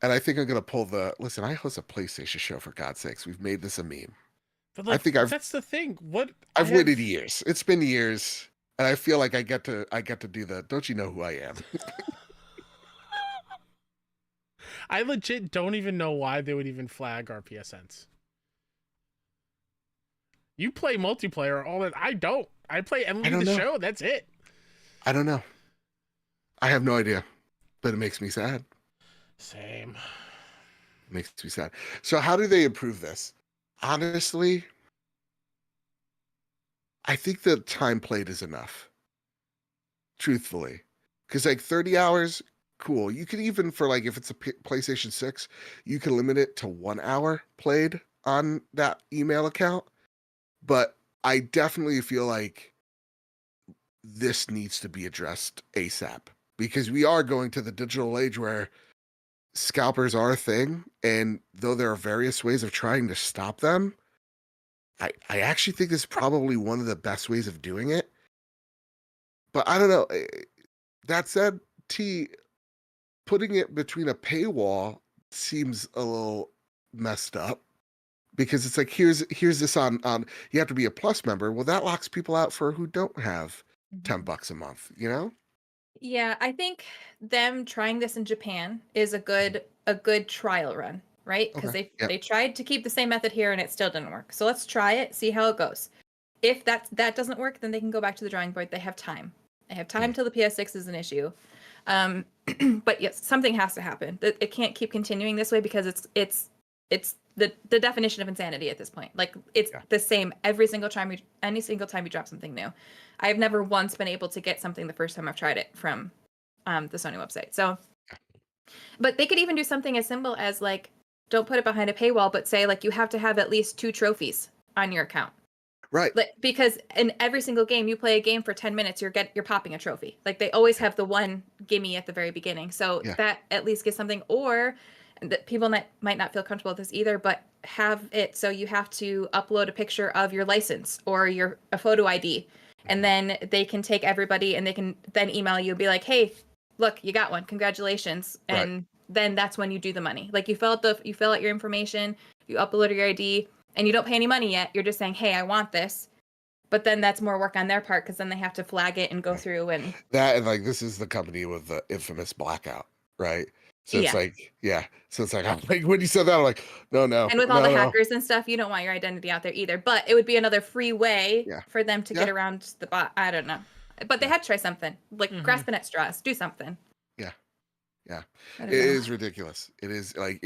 and I think I'm gonna pull the. Listen, I host a PlayStation show, for God's sakes. We've made this a meme. But I like, think that's the thing. What I've waited years. It's been years, and I feel like I get to do the. Don't you know who I am? I legit don't even know why they would even flag our PSNs. You play multiplayer all that. I don't. I play Emily don't the know. Show. That's it. I don't know. I have no idea, but it makes me sad. Same. It makes me sad. So how do they improve this? Honestly, I think the time played is enough. Truthfully, because like 30 hours, cool. You could even for like if it's a PlayStation 6, you can limit it to 1 hour played on that email account. But I definitely feel like this needs to be addressed ASAP because we are going to the digital age where scalpers are a thing. And though there are various ways of trying to stop them, I actually think this is probably one of the best ways of doing it. But I don't know. That said, putting it between a paywall seems a little messed up because it's like here's this on you have to be a plus member. Well, that locks people out for who don't have $10 a month, you know? Yeah, I think them trying this in Japan is a good trial run, right? Because Okay. they tried to keep the same method here and it still didn't work. So let's try it, see how it goes. If that doesn't work, then they can go back to the drawing board. They have time. They have time till the PS6 is an issue. But yes, something has to happen. It can't keep continuing this way because it's the definition of insanity at this point. Like it's the same every single time you drop something new. I've never once been able to get something the first time I've tried it from the Sony website. So, but they could even do something as simple as like, don't put it behind a paywall, but say like you have to have at least 2 trophies on your account. Right. Like, because in every single game you play a game for 10 minutes, you're popping a trophy. Like they always have the one gimme at the very beginning. So that at least gets something. Or that people might not feel comfortable with this either, but have it so you have to upload a picture of your license or a photo ID. And then they can take everybody and they can then email you and be like, hey, look, you got one. Congratulations. And then that's when you do the money. Like you fill out your information, you upload your ID, and you don't pay any money yet. You're just saying, hey, I want this. But then that's more work on their part because then they have to flag it and go through and That and like this is the company with the infamous blackout, right? So it's yeah. like, yeah. So it's like, I'm like when you said that, I'm like, no, And with all the hackers and stuff, you don't want your identity out there either. But it would be another free way Yeah. for them to Yeah. get around the bot. I don't know. But they Yeah. had to try something. Like grasping at straws. Do something. Yeah. Yeah. I It don't know. is ridiculous. It is like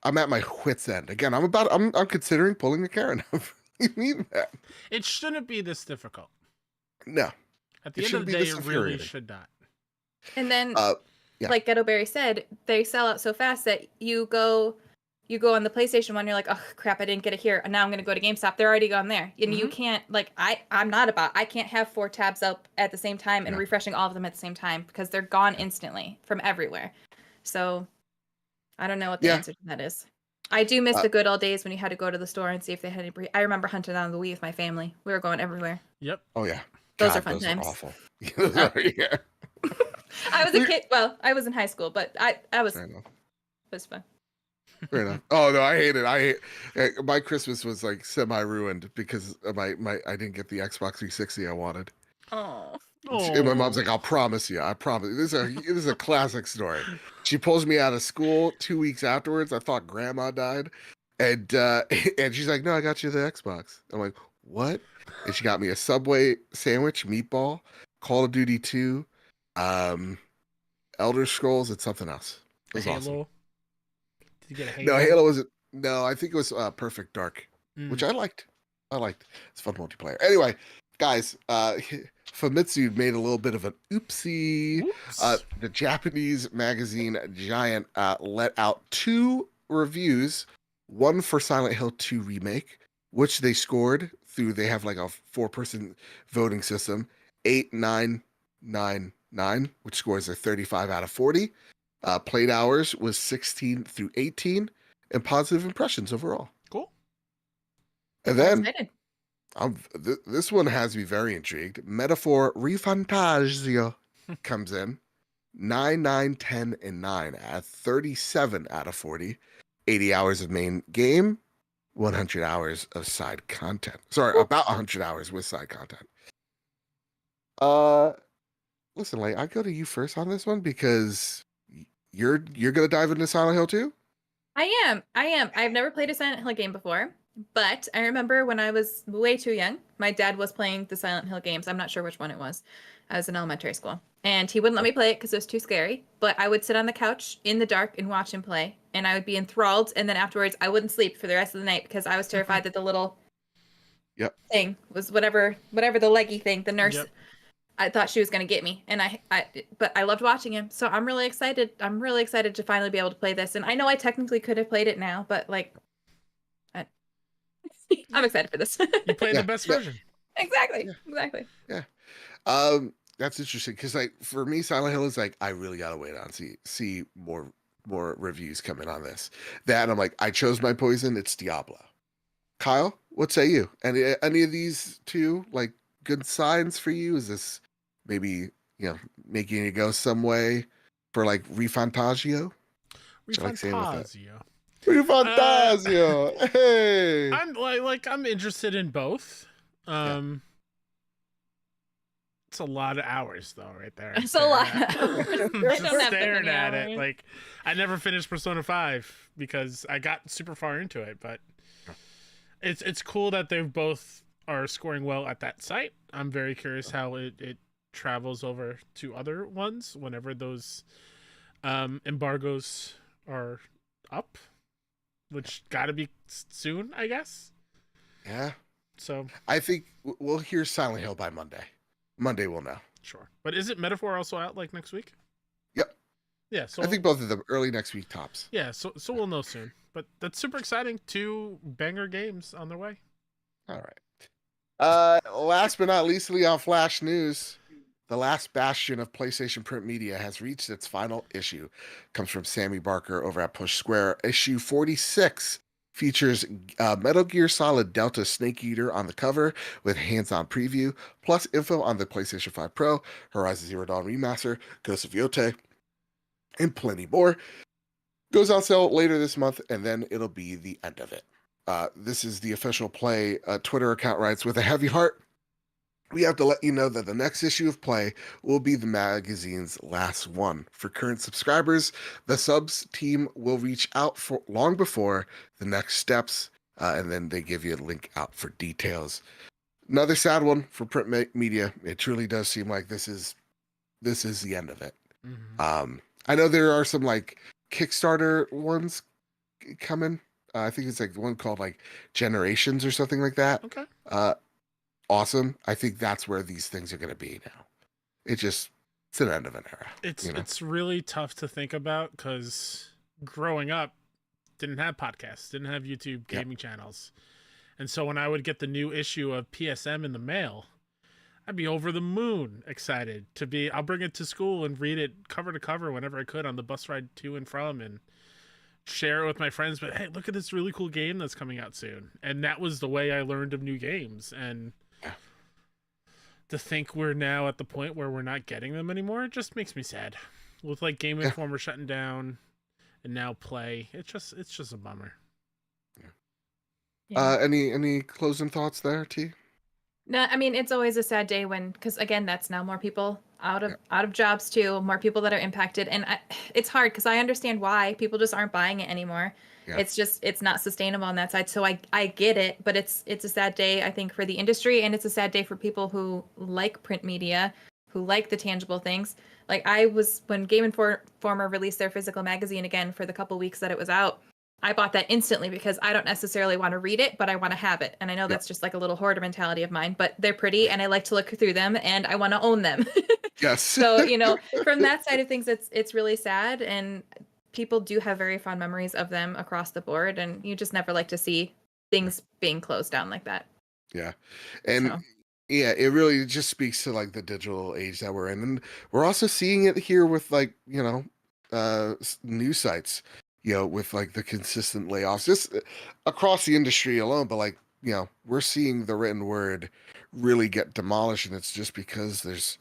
I'm at my wit's end. Again, I'm considering pulling a Karen. You mean that? It shouldn't be this difficult. No. At the It end of shouldn't the be day, this it really infuriating. should not. And then Yeah. like Ghetto Berry said, they sell out so fast that you go on the PlayStation one, you're like, oh crap, I didn't get it here. And now I'm gonna go to GameStop. They're already gone there. And you can't like I can't have 4 tabs up at the same time and refreshing all of them at the same time because they're gone instantly from everywhere. So I don't know what the answer to that is. I do miss the good old days when you had to go to the store and see if they had any. I remember hunting down the Wii with my family. We were going everywhere. Yep. Oh yeah. Those God, are fun times. awful. Yeah. I was a kid. Well, I was in high school, but I was. Fair enough. It was fun. Fair enough. Oh no, I hate it. My Christmas was like semi-ruined because of I didn't get the Xbox 360 I wanted. Oh. And my mom's like, I'll promise you. I promise. This is a classic story. She pulls me out of school 2 weeks afterwards. I thought grandma died. And and she's like, no, I got you the Xbox. I'm like, what? And she got me a Subway sandwich, meatball, Call of Duty 2, Elder Scrolls, and something else. It was Halo. awesome. Did you get a Halo? No, Halo wasn't. No, I think it was Perfect Dark, which Mm. I liked. It's fun multiplayer. Anyway, guys, Famitsu made a little bit of an oopsie. Oops. The Japanese magazine Giant let out 2 reviews, one for Silent Hill 2 Remake, which they scored through, they have like a 4-person voting system, 8, 9, 9, 9, which scores a 35 out of 40. Played hours was 16 through 18, and positive impressions overall. Cool. And I'm then excited. this one has me very intrigued. Metaphor Refantasio comes in 9, 9, 10, and 9 at 37 out of 40. 80 hours of main game, 100 hours of side content. Sorry, about 100 hours with side content. Listen, like I go to you first on this one because you're gonna dive into Silent Hill 2? I am. I've never played a Silent Hill game before, but I remember when I was way too young, my dad was playing the Silent Hill games. I'm not sure which one it was. I was in elementary school, and he wouldn't let me play it because it was too scary. But I would sit on the couch in the dark and watch him play, and I would be enthralled. And then afterwards, I wouldn't sleep for the rest of the night because I was terrified that the little thing was whatever the leggy thing, the nurse. Yep. I thought she was going to get me, and but I loved watching him. So I'm really excited. I'm really excited to finally be able to play this. And I know I technically could have played it now, but like, I'm excited for this. You played the best version. Exactly. That's interesting because like for me, Silent Hill is like I really gotta wait on see more reviews coming on this. That and I'm like I chose my poison. It's Diablo. Kyle, what say you? Any of these 2 like good signs for you? Is this maybe making it go some way for like Refantasio? Refantasio. Refantasio. Hey. I'm I'm interested in both. It's a lot of hours though, right there. It's a lot of hours. I Just don't have that staring many at it. hours. Like I never finished Persona 5 because I got super far into it, but it's cool that they both are scoring well at that site. I'm very curious how it travels over to other ones whenever those embargoes are up, which gotta be soon, I guess. Yeah. So I think we'll hear Silent Hill by Monday. Monday we'll know. sure. But is it Metaphor also out like next week? Yep. Yeah. So I think both of them early next week tops. yeah. So we'll know soon. But that's super exciting. 2 banger games on their way. All right. Last but not leastly on Flash News, the last bastion of PlayStation print media has reached its final issue. Comes from Sammy Barker over at Push Square. Issue 46 features Metal Gear Solid Delta Snake Eater on the cover with hands-on preview, plus info on the PlayStation 5 Pro, Horizon Zero Dawn Remaster, Ghost of Yotei, and plenty more. Goes on sale later this month, and then it'll be the end of it. This is the official Play Twitter account writes, with a heavy heart, we have to let you know that the next issue of Play will be the magazine's last one. For current subscribers, the subs team will reach out for long before the next steps, and then they give you a link out for details. Another sad one for print media. It truly does seem like this is the end of it. I know there are some like Kickstarter ones coming. I think it's like one called like Generations or something like that. Okay. Awesome. I think that's where these things are going to be now. It's an end of an era. It's really tough to think about because growing up, didn't have podcasts, didn't have YouTube gaming channels. And so when I would get the new issue of PSM in the mail, I'd be over the moon excited I'll bring it to school and read it cover to cover whenever I could on the bus ride to and from and share it with my friends. But hey, look at this really cool game that's coming out soon. And that was the way I learned of new games. And to think we're now at the point where we're not getting them anymore, it just makes me sad. With like Game Informer shutting down and now Play, it's just a bummer. Any closing thoughts there, T? No, I mean, it's always a sad day because again, that's now more people out of jobs too, more people that are impacted. And it's hard because I understand why people just aren't buying it anymore. Yeah. It's not sustainable on that side. So I get it, but it's a sad day, I think, for the industry. And it's a sad day for people who like print media, who like the tangible things. Like when Game Informer released their physical magazine again for the couple weeks that it was out, I bought that instantly because I don't necessarily want to read it, but I want to have it. And I know that's just like a little hoarder mentality of mine, but they're pretty and I like to look through them and I want to own them. Yes. So, from that side of things, it's really sad. And people do have very fond memories of them across the board. And you just never like to see things being closed down like that. Yeah. And yeah, it really just speaks to like the digital age that we're in. And we're also seeing it here with like, news sites. With like the consistent layoffs, just across the industry alone, but like, we're seeing the written word really get demolished. And it's just because there's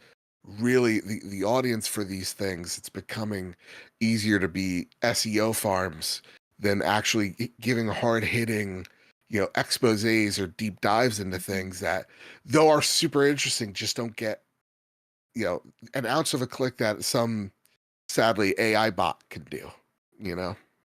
really the audience for these things. It's becoming easier to be SEO farms than actually giving hard hitting, exposés or deep dives into things that, though are super interesting, just don't get, an ounce of a click that some sadly AI bot can do,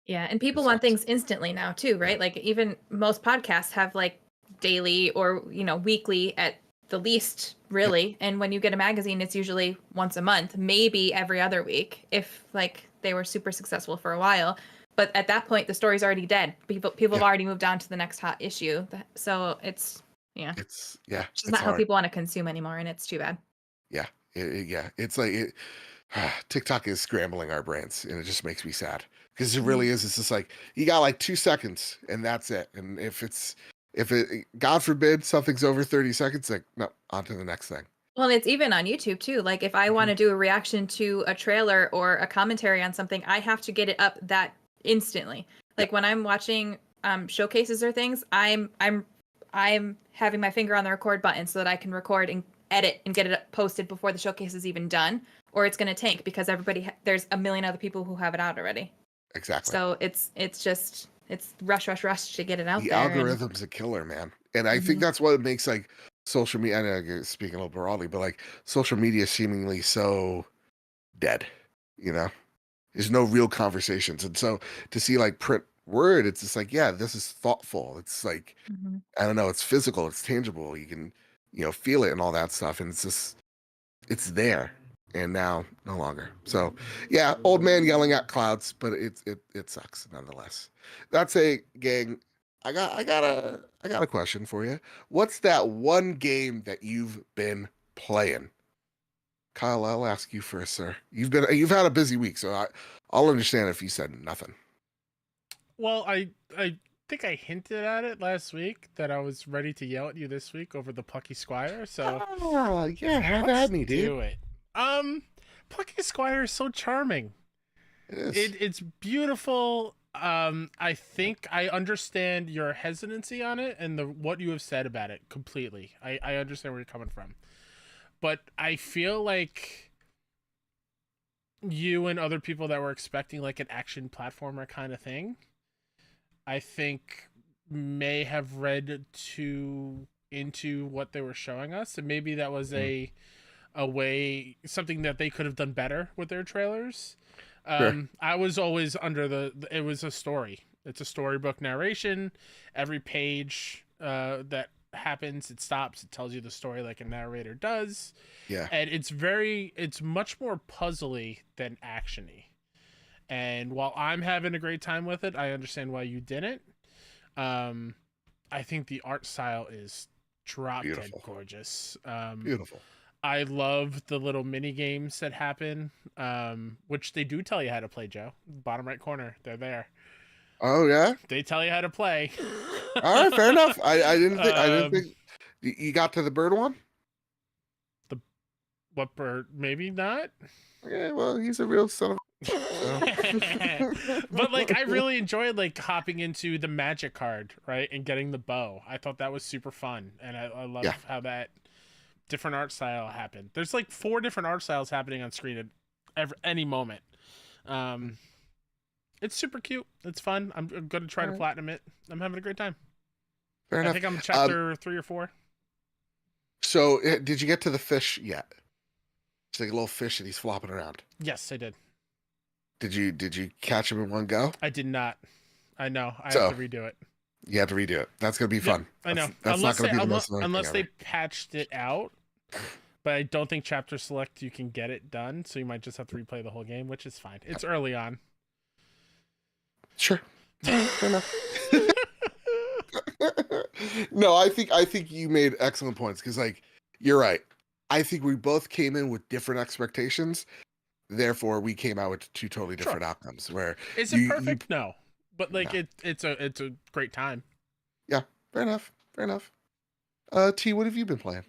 Yeah, and people want things instantly now too, right? Like even most podcasts have like daily or, weekly at the least, really. And when you get a magazine, it's usually once a month, maybe every other week if like they were super successful for a while. But at that point, the story's already dead. People have already moved on to the next hot issue. So it's just not how people want to consume anymore, and it's too bad. Yeah, it's like TikTok is scrambling our brains, and it just makes me sad. Because it really is. It's just like you got like 2 seconds and that's it. And if it, God forbid, something's over 30 seconds, like no, on to the next thing. Well, and it's even on YouTube too. Like if I want to do a reaction to a trailer or a commentary on something, I have to get it up that instantly. Like when I'm watching showcases or things, I'm having my finger on the record button so that I can record and edit and get it posted before the showcase is even done, or it's going to tank because there's a million other people who have it out already. Exactly. So it's rush to get it out there. The algorithm's a killer, man. And I think that's what makes like social media, I know speaking a little broadly, but like social media seemingly so dead, There's no real conversations. And so to see like print word, it's just like, yeah, this is thoughtful. It's like, I don't know, it's physical, it's tangible. You can, feel it and all that stuff. And it's just, it's there. And now no longer. So yeah, old man yelling at clouds, but it sucks nonetheless. That's a gang. I got a question for you. What's that one game that you've been playing? Kyle, I'll ask you first, sir. You've had a busy week, so I'll understand if you said nothing. Well, I think I hinted at it last week that I was ready to yell at you this week over the Plucky Squire. So yeah, have at me, dude. Do it. Plucky Squire is so charming. It is. It's beautiful. I think I understand your hesitancy on it and what you have said about it completely. I understand where you're coming from. But I feel like you and other people that were expecting like an action platformer kind of thing, I think may have read too into what they were showing us, and maybe that was a way, something that they could have done better with their trailers. Sure. I was always under it was a story. It's a storybook narration. Every page that happens, it stops, it tells you the story like a narrator does. Yeah. And it's much more puzzly than actiony. And while I'm having a great time with it, I understand why you didn't. I think the art style is drop dead gorgeous. Beautiful. I love the little mini games that happen, which they do tell you how to play, Joe. Bottom right corner, they're there. Oh yeah. They tell you how to play. All right, fair enough. I didn't think you got to the bird one. What bird? Maybe not. Yeah, well, he's a real son of. But like, I really enjoyed like hopping into the magic card, right, and getting the bow. I thought that was super fun, and I love how that different art style happened. There's like 4 different art styles happening on screen at any moment. It's super cute. It's fun. I'm going to try to platinum it. I'm having a great time. Fair enough. I think I'm chapter 3 or 4. So, did you get to the fish yet? It's like a little fish and he's flopping around. Yes, I did. Did you catch him in one go? I did not. I know. I have to redo it. You have to redo it. That's going to be fun. I know. That's not going to be the most annoying unless thing they patched it out. But I don't think chapter select you can get it done, so you might just have to replay the whole game, which is fine. It's early on. Sure. Fair enough. No, I think you made excellent points because, like, you're right. I think we both came in with different expectations. Therefore, we came out with 2 totally different outcomes. Where is it perfect? No, but like it's a great time. Yeah, fair enough. Fair enough. T, what have you been playing?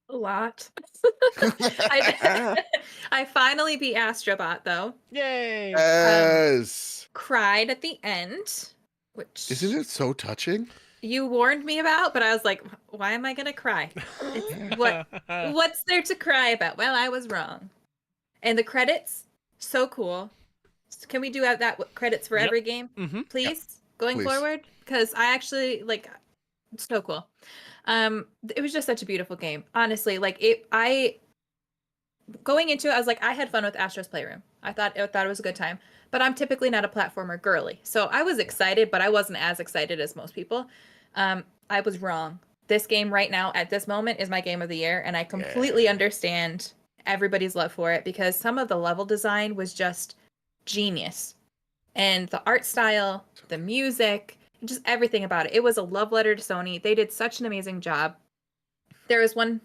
A lot. I finally beat Astrobot though. Yay! Yes. Cried at the end, which isn't it so touching? You warned me about, but I was like, why am I gonna cry? What's there to cry about? Well, I was wrong. And the credits, so cool. Can we do that credits for every game, please, going forward? Because I actually like, so cool. It was just such a beautiful game, honestly. Like going into it, I was like, I had fun with Astro's Playroom. I thought it was a good time, but I'm typically not a platformer girly, so I was excited, but I wasn't as excited as most people. I was wrong. This game right now at this moment is my game of the year, and I completely understand everybody's love for it because some of the level design was just genius, and the art style, the music, just everything about it. It was a love letter to Sony. They did such an amazing job. There was one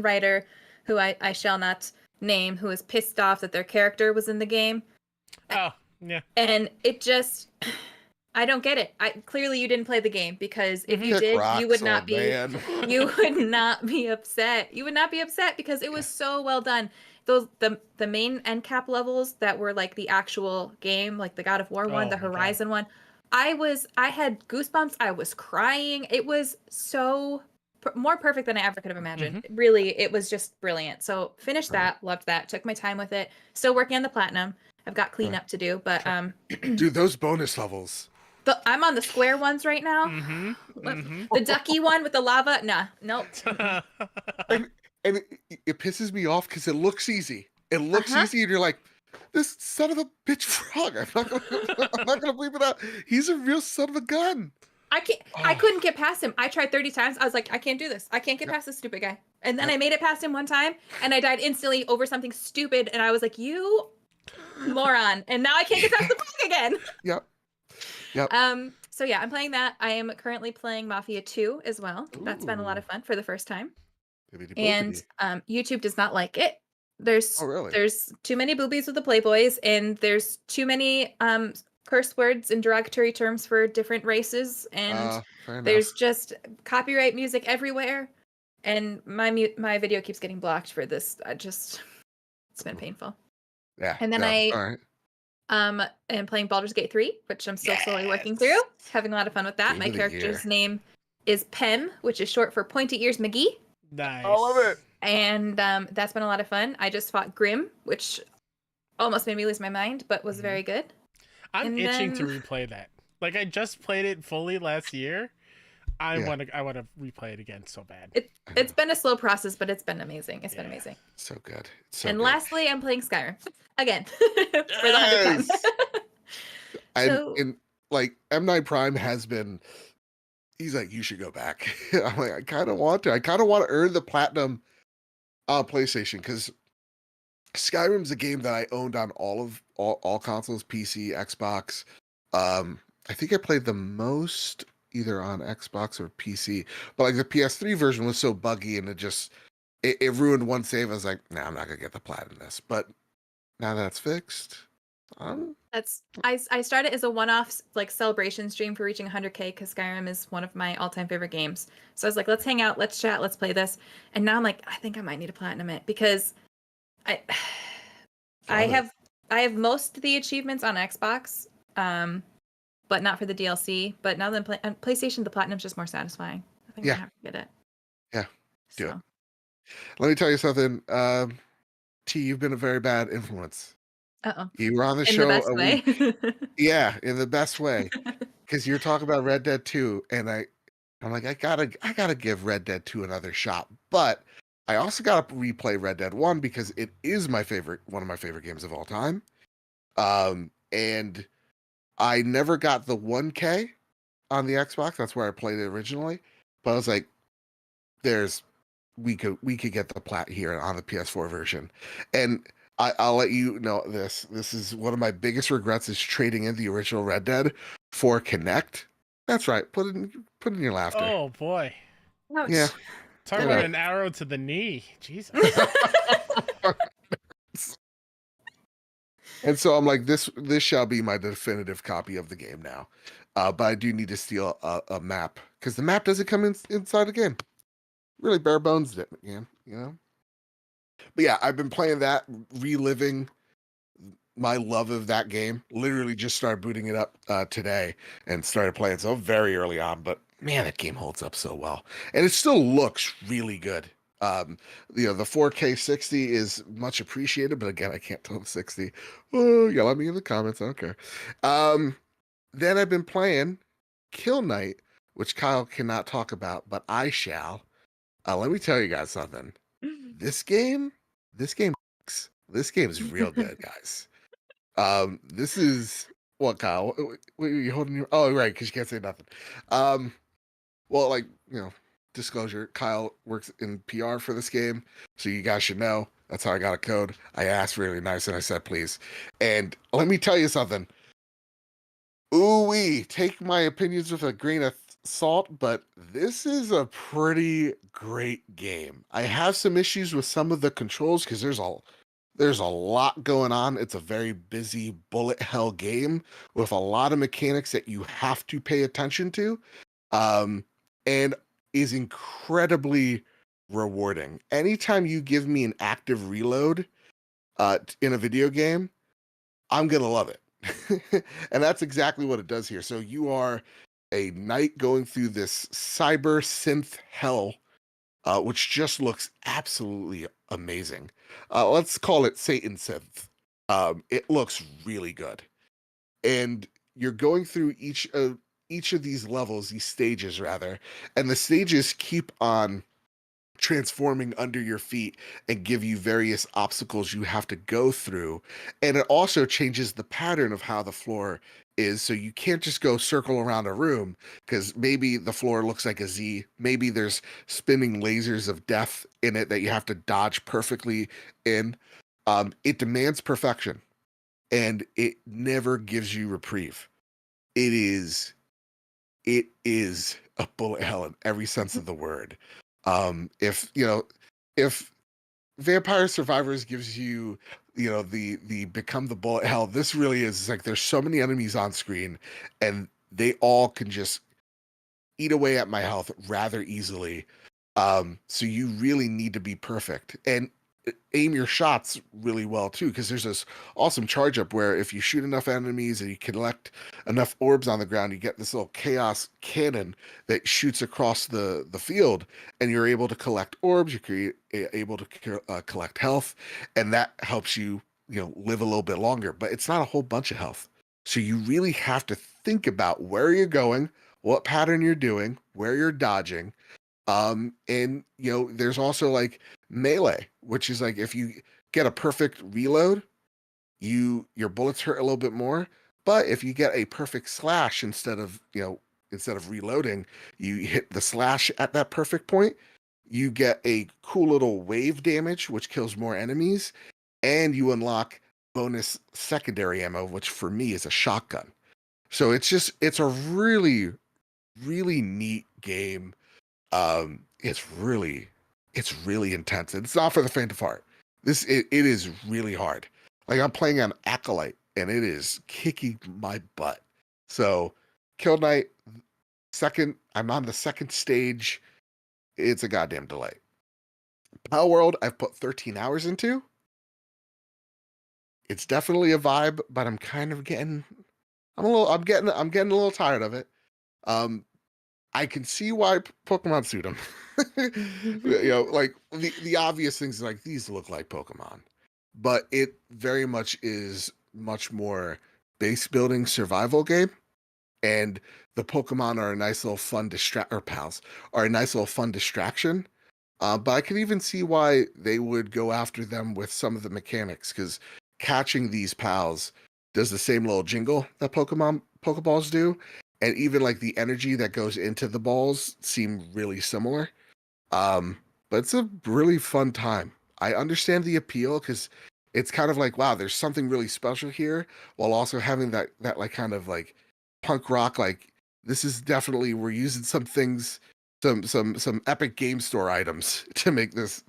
writer who I shall not name who was pissed off that their character was in the game. Oh, yeah. And it just, I don't get it. Clearly you didn't play the game because if you did, you would not be upset. You would not be upset because it was so well done. The main end cap levels that were like the actual game, like the God of War one, the Horizon one, I had goosebumps. I was crying. It was so more perfect than I ever could have imagined. Really, it was just brilliant. So finished that, loved that, took my time with it. Still working on the platinum. I've got cleanup to do, but dude, those bonus levels. I'm on the square ones right now. The ducky one with the lava, nope. and it pisses me off because it looks easy. It looks easy, and you're like, this son of a bitch frog. I'm not gonna believe it out. He's a real son of a gun. I couldn't get past him. I tried 30 times. I was like, I can't do this. I can't get past this stupid guy. And then I made it past him one time, and I died instantly over something stupid. And I was like, you moron. And now I can't get past the frog again. Yep. So yeah, I'm playing that. I am currently playing Mafia 2 as well. That's been a lot of fun for the first time. And YouTube does not like it. There's too many boobies with the Playboys, and there's too many curse words and derogatory terms for different races, and there's just copyright music everywhere, and my video keeps getting blocked for this. It's been painful. Yeah. And then I am playing Baldur's Gate 3, which I'm still slowly working through. Having a lot of fun with that. Game My of the character's year. name is Pem, which is short for Pointy Ears McGee. Nice. I love it. And that's been a lot of fun. I just fought Grim, which almost made me lose my mind, but was very good. I'm itching to replay that. Like, I just played it fully last year. I Yeah. want to replay it again so bad. It's been a slow process, but it's been amazing. It's been Yeah. amazing. So good. So And good. lastly, I'm playing Skyrim again for the 100th time. Yes! And So in like M9 Prime has been. He's like, you should go back. I'm like, I kind of want to. I kind of want to earn the platinum PlayStation because Skyrim's a game that I owned on all consoles, PC, Xbox. I think I played the most either on Xbox or PC, but like the PS3 version was so buggy and it ruined one save. I was like, nah, I'm not gonna get the plat in this. But now that it's fixed, I started as a one-off like celebration stream for reaching 100K because Skyrim is one of my all-time favorite games. So I was like, let's hang out, let's chat, let's play this. And now I'm like, I think I might need to platinum it because I I Love have most of the achievements on Xbox, but not for the DLC. But now that on PlayStation, the platinum's just more satisfying. I think Yeah. I have to get it. Yeah, do it. So. Let me tell you something. T, you've been a very bad influence. Uh-oh. You were on the In show the best a way. week. Yeah, in the best way. Because you're talking about Red Dead 2, and I'm like, I gotta give Red Dead 2 another shot. But I also gotta replay Red Dead 1 because it is one of my favorite games of all time. And I never got the 1K on the Xbox. That's where I played it originally. But I was like, we could get the plat here on the PS4 version. And I'll let you know this. This is one of my biggest regrets is trading in the original Red Dead for Connect. That's right. Put in your laughter. Oh boy. Ouch. Yeah. Talk Yeah. about an arrow to the knee. Jesus. And so I'm like, this shall be my definitive copy of the game now. But I do need to steal a map because the map doesn't come inside the game. Really bare bones it, man. You know. But yeah, I've been playing that, reliving my love of that game. Literally just started booting it up today and started playing. So very early on, but man, that game holds up so well, and it still looks really good. The 4K 60 is much appreciated, but again, I can't tell the 60. Oh, yell at me in the comments. I don't care. Then I've been playing Kill Knight, which Kyle cannot talk about, but I shall. Let me tell you guys something. This game is real good, guys. This is what, Kyle? What are you holding your? Oh, right, because you can't say nothing. Well, like disclosure, Kyle works in PR for this game, so you guys should know. That's how I got a code. I asked really nice, and I said please. And let me tell you something. Ooh-wee, take my opinions with a grain of salt, but this is a pretty great game. I have some issues with some of the controls because there's a lot going on. It's a very busy bullet hell game with a lot of mechanics that you have to pay attention to, and is incredibly rewarding. Anytime you give me an active reload in a video game, I'm gonna love it. And that's exactly what it does here. So you are a knight going through this cyber synth hell, which just looks absolutely amazing. Let's call it Satan synth. It looks really good, and you're going through each of these levels, these stages rather, and the stages keep on transforming under your feet and give you various obstacles you have to go through. And it also changes the pattern of how the floor is. So you can't just go circle around a room because maybe the floor looks like a Z. Maybe there's spinning lasers of death in it that you have to dodge perfectly in. It demands perfection and it never gives you reprieve. It is a bullet hell in every sense of the word. If Vampire Survivors gives you, the become the bullet hell, this really is like there's so many enemies on screen and they all can just eat away at my health rather easily. So you really need to be perfect and aim your shots really well too, because there's this awesome charge up where if you shoot enough enemies and you collect enough orbs on the ground, you get this little chaos cannon that shoots across the field, and you're able to collect orbs. You're able to collect health, and that helps you live a little bit longer. But it's not a whole bunch of health, so you really have to think about where you're going, what pattern you're doing, where you're dodging. And there's also like melee, which is like if you get a perfect reload, your bullets hurt a little bit more. But if you get a perfect slash instead of reloading, you hit the slash at that perfect point, you get a cool little wave damage, which kills more enemies, and you unlock bonus secondary ammo, which for me is a shotgun. So it's a really, really neat game. It's really intense. It's not for the faint of heart. It is really hard. Like I'm playing on Acolyte and it is kicking my butt. So Kill Knight, I'm on the second stage. It's a goddamn delight. Pal World, I've put 13 hours into. It's definitely a vibe, but I'm kind of getting a little tired of it. I can see why Pokemon suit them. Like the obvious things like these look like Pokemon, but it very much is much more base building survival game, and the Pokemon are a nice little fun pals are a nice little fun distraction. But I can even see why they would go after them with some of the mechanics, because catching these pals does the same little jingle that Pokeballs do. And even like the energy that goes into the balls seem really similar. But it's a really fun time. I understand the appeal because it's kind of like, wow, there's something really special here, while also having that like kind of like punk rock, like this is definitely, we're using some things, some epic game store items to make this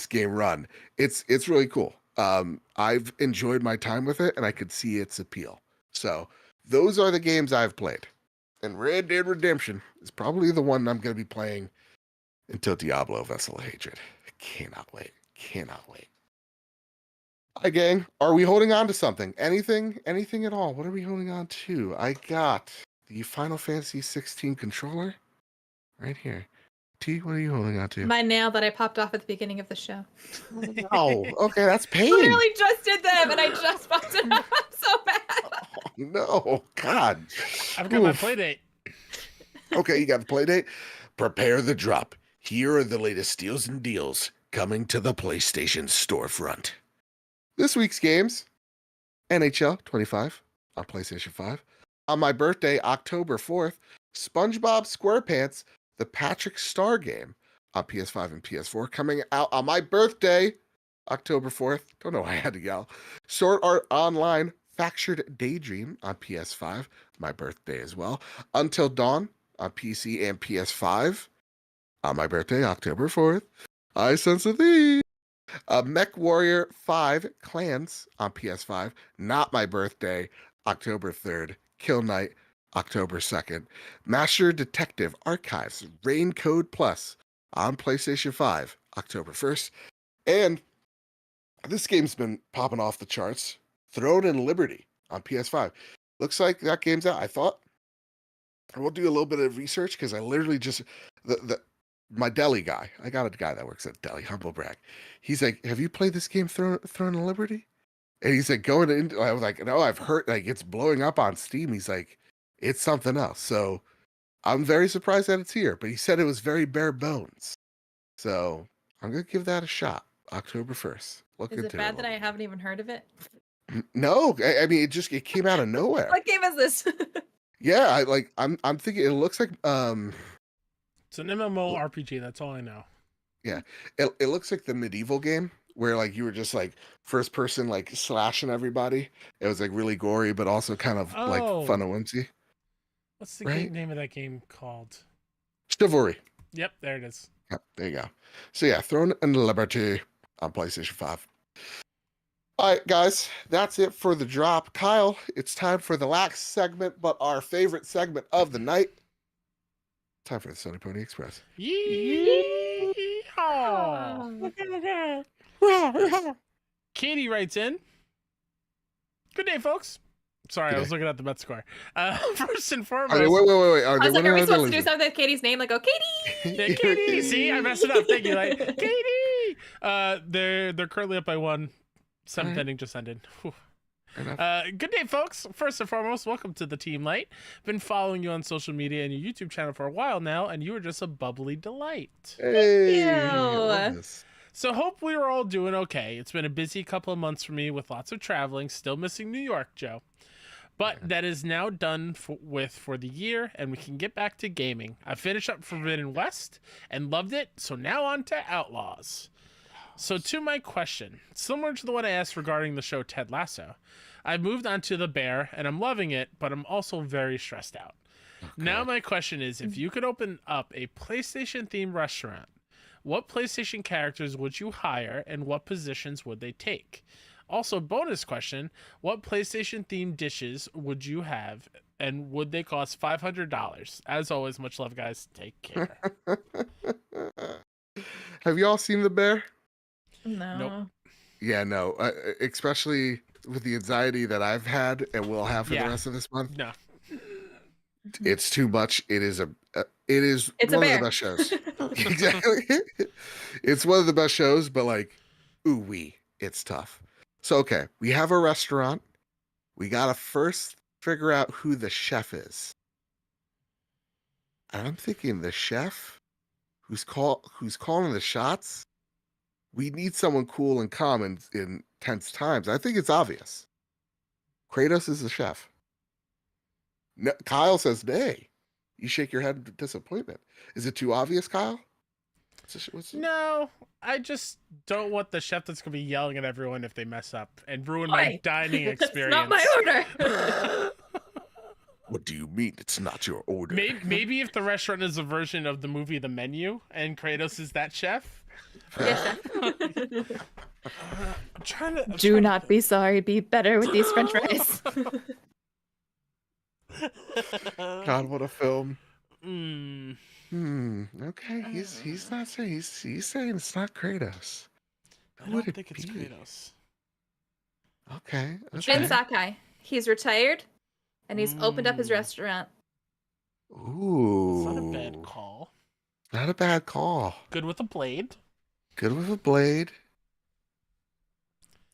game run. It's really cool. I've enjoyed my time with it and I could see its appeal. So those are the games I've played. And Red Dead Redemption is probably the one I'm going to be playing until Diablo Vessel of Hatred. I cannot wait. Cannot wait. Hi, gang. Are we holding on to something? Anything at all? What are we holding on to? I got the Final Fantasy 16 controller right here. T, what are you holding on to? My nail that I popped off at the beginning of the show. Oh, okay, that's pain. Literally just did them, and I just popped it off. I'm so mad. Oh, no, God. I've got my play date. Okay, you got the play date. Prepare the drop. Here are the latest steals and deals coming to the PlayStation storefront. This week's games: NHL 25 on PlayStation 5. On my birthday, October 4th, SpongeBob SquarePants: The Patrick Star Game on PS5 and PS4, coming out on my birthday, October 4th. Don't know why I had to yell. Sword Art Online: Fractured Daydream on PS5, my birthday as well. Until Dawn on PC and PS5 on my birthday, October 4th. I Sense of Thee. Mech Warrior 5 Clans on PS5, not my birthday, October 3rd. Kill Knight, October 2nd. Master Detective Archives Rain Code Plus on PlayStation 5, October 1st. And this game's been popping off the charts. Throne and Liberty on PS5. Looks like that game's out. I thought I will do a little bit of research because I literally just my deli guy. I got a guy that works at deli, humble brag. He's like, "Have you played this game, Throne and Liberty?" And he's like, "Going into." I was like, "No, I've heard like it's blowing up on Steam." He's like, "It's something else." So I'm very surprised that it's here. But he said it was very bare bones. So I'm gonna give that a shot. October 1st. Is it bad that I haven't even heard of it? No, I mean it came out of nowhere. What game is this? Yeah, I'm thinking it looks like It's an MMO RPG. That's all I know. Yeah, it looks like the medieval game where like you were just like first person like slashing everybody. It was like really gory, but also kind of like fun and whimsy. What's the name of that game called? Chivalry. Yep, there it is. Yep, there you go. So yeah, Throne and Liberty on PlayStation 5. All right, guys, that's it for the drop. Kyle, it's time for the last segment, but our favorite segment of the night. Time for the Sony Pony Express. Yeehaw! Katie writes in. Good day, folks. Sorry, I was looking at the bet score. First and foremost. Wait. I was like, are we supposed to do something with Katie's name? Like, oh, Katie! Yeah, Katie! See, I messed it up. Thank you. Like, Katie! They're currently up by 1. 7th inning just ended. Whew. enough. Good day, folks. First and foremost, welcome to the Team Light. Been following you on social media and your YouTube channel for a while now, and you are just a bubbly delight. Hey, I you. love this. So hope we were all doing okay. It's been a busy couple of months for me with lots of traveling, still missing New York, Joe. But that is now done for the year, and we can get back to gaming. I finished up Forbidden West and loved it, so now on to Outlaws. So to my question, similar to the one I asked regarding the show Ted Lasso, I've moved on to The Bear, and I'm loving it, but I'm also very stressed out. Okay. Now my question is, if you could open up a PlayStation-themed restaurant, what PlayStation characters would you hire, and what positions would they take? Also, bonus question, what PlayStation-themed dishes would you have, and would they cost $500? As always, much love, guys. Take care. Have you all seen The Bear? No. Nope. Yeah, no. Especially with the anxiety that I've had and will have for the Yeah. rest of this month. No. It's too much. It is It's a one of bear. the best shows. Exactly. It's one of the best shows, but like, ooh wee, it's tough. So okay, we have a restaurant. We gotta first figure out who the chef is. And I'm thinking the chef who's calling the shots. We need someone cool and calm in tense times. I think it's obvious. Kratos is the chef. No, Kyle says nay. You shake your head in disappointment. Is it too obvious, Kyle? No, I just don't want the chef that's going to be yelling at everyone if they mess up and ruin my Oi. dining It's experience. not my order. What do you mean it's not your order? Maybe if the restaurant is a version of the movie The Menu and Kratos is that chef. Yes, I'm trying to. Do not be sorry. Be better with these French fries. God, what a film. Mm, Okay, he's not saying he's saying it's not Kratos. I Who don't would it think it's be? Kratos. Okay. Jin Okay. Sakai. He's retired, and he's opened up his Mm. restaurant. Ooh. It's not a bad call. Not a bad call. Good with a blade. Good with a blade.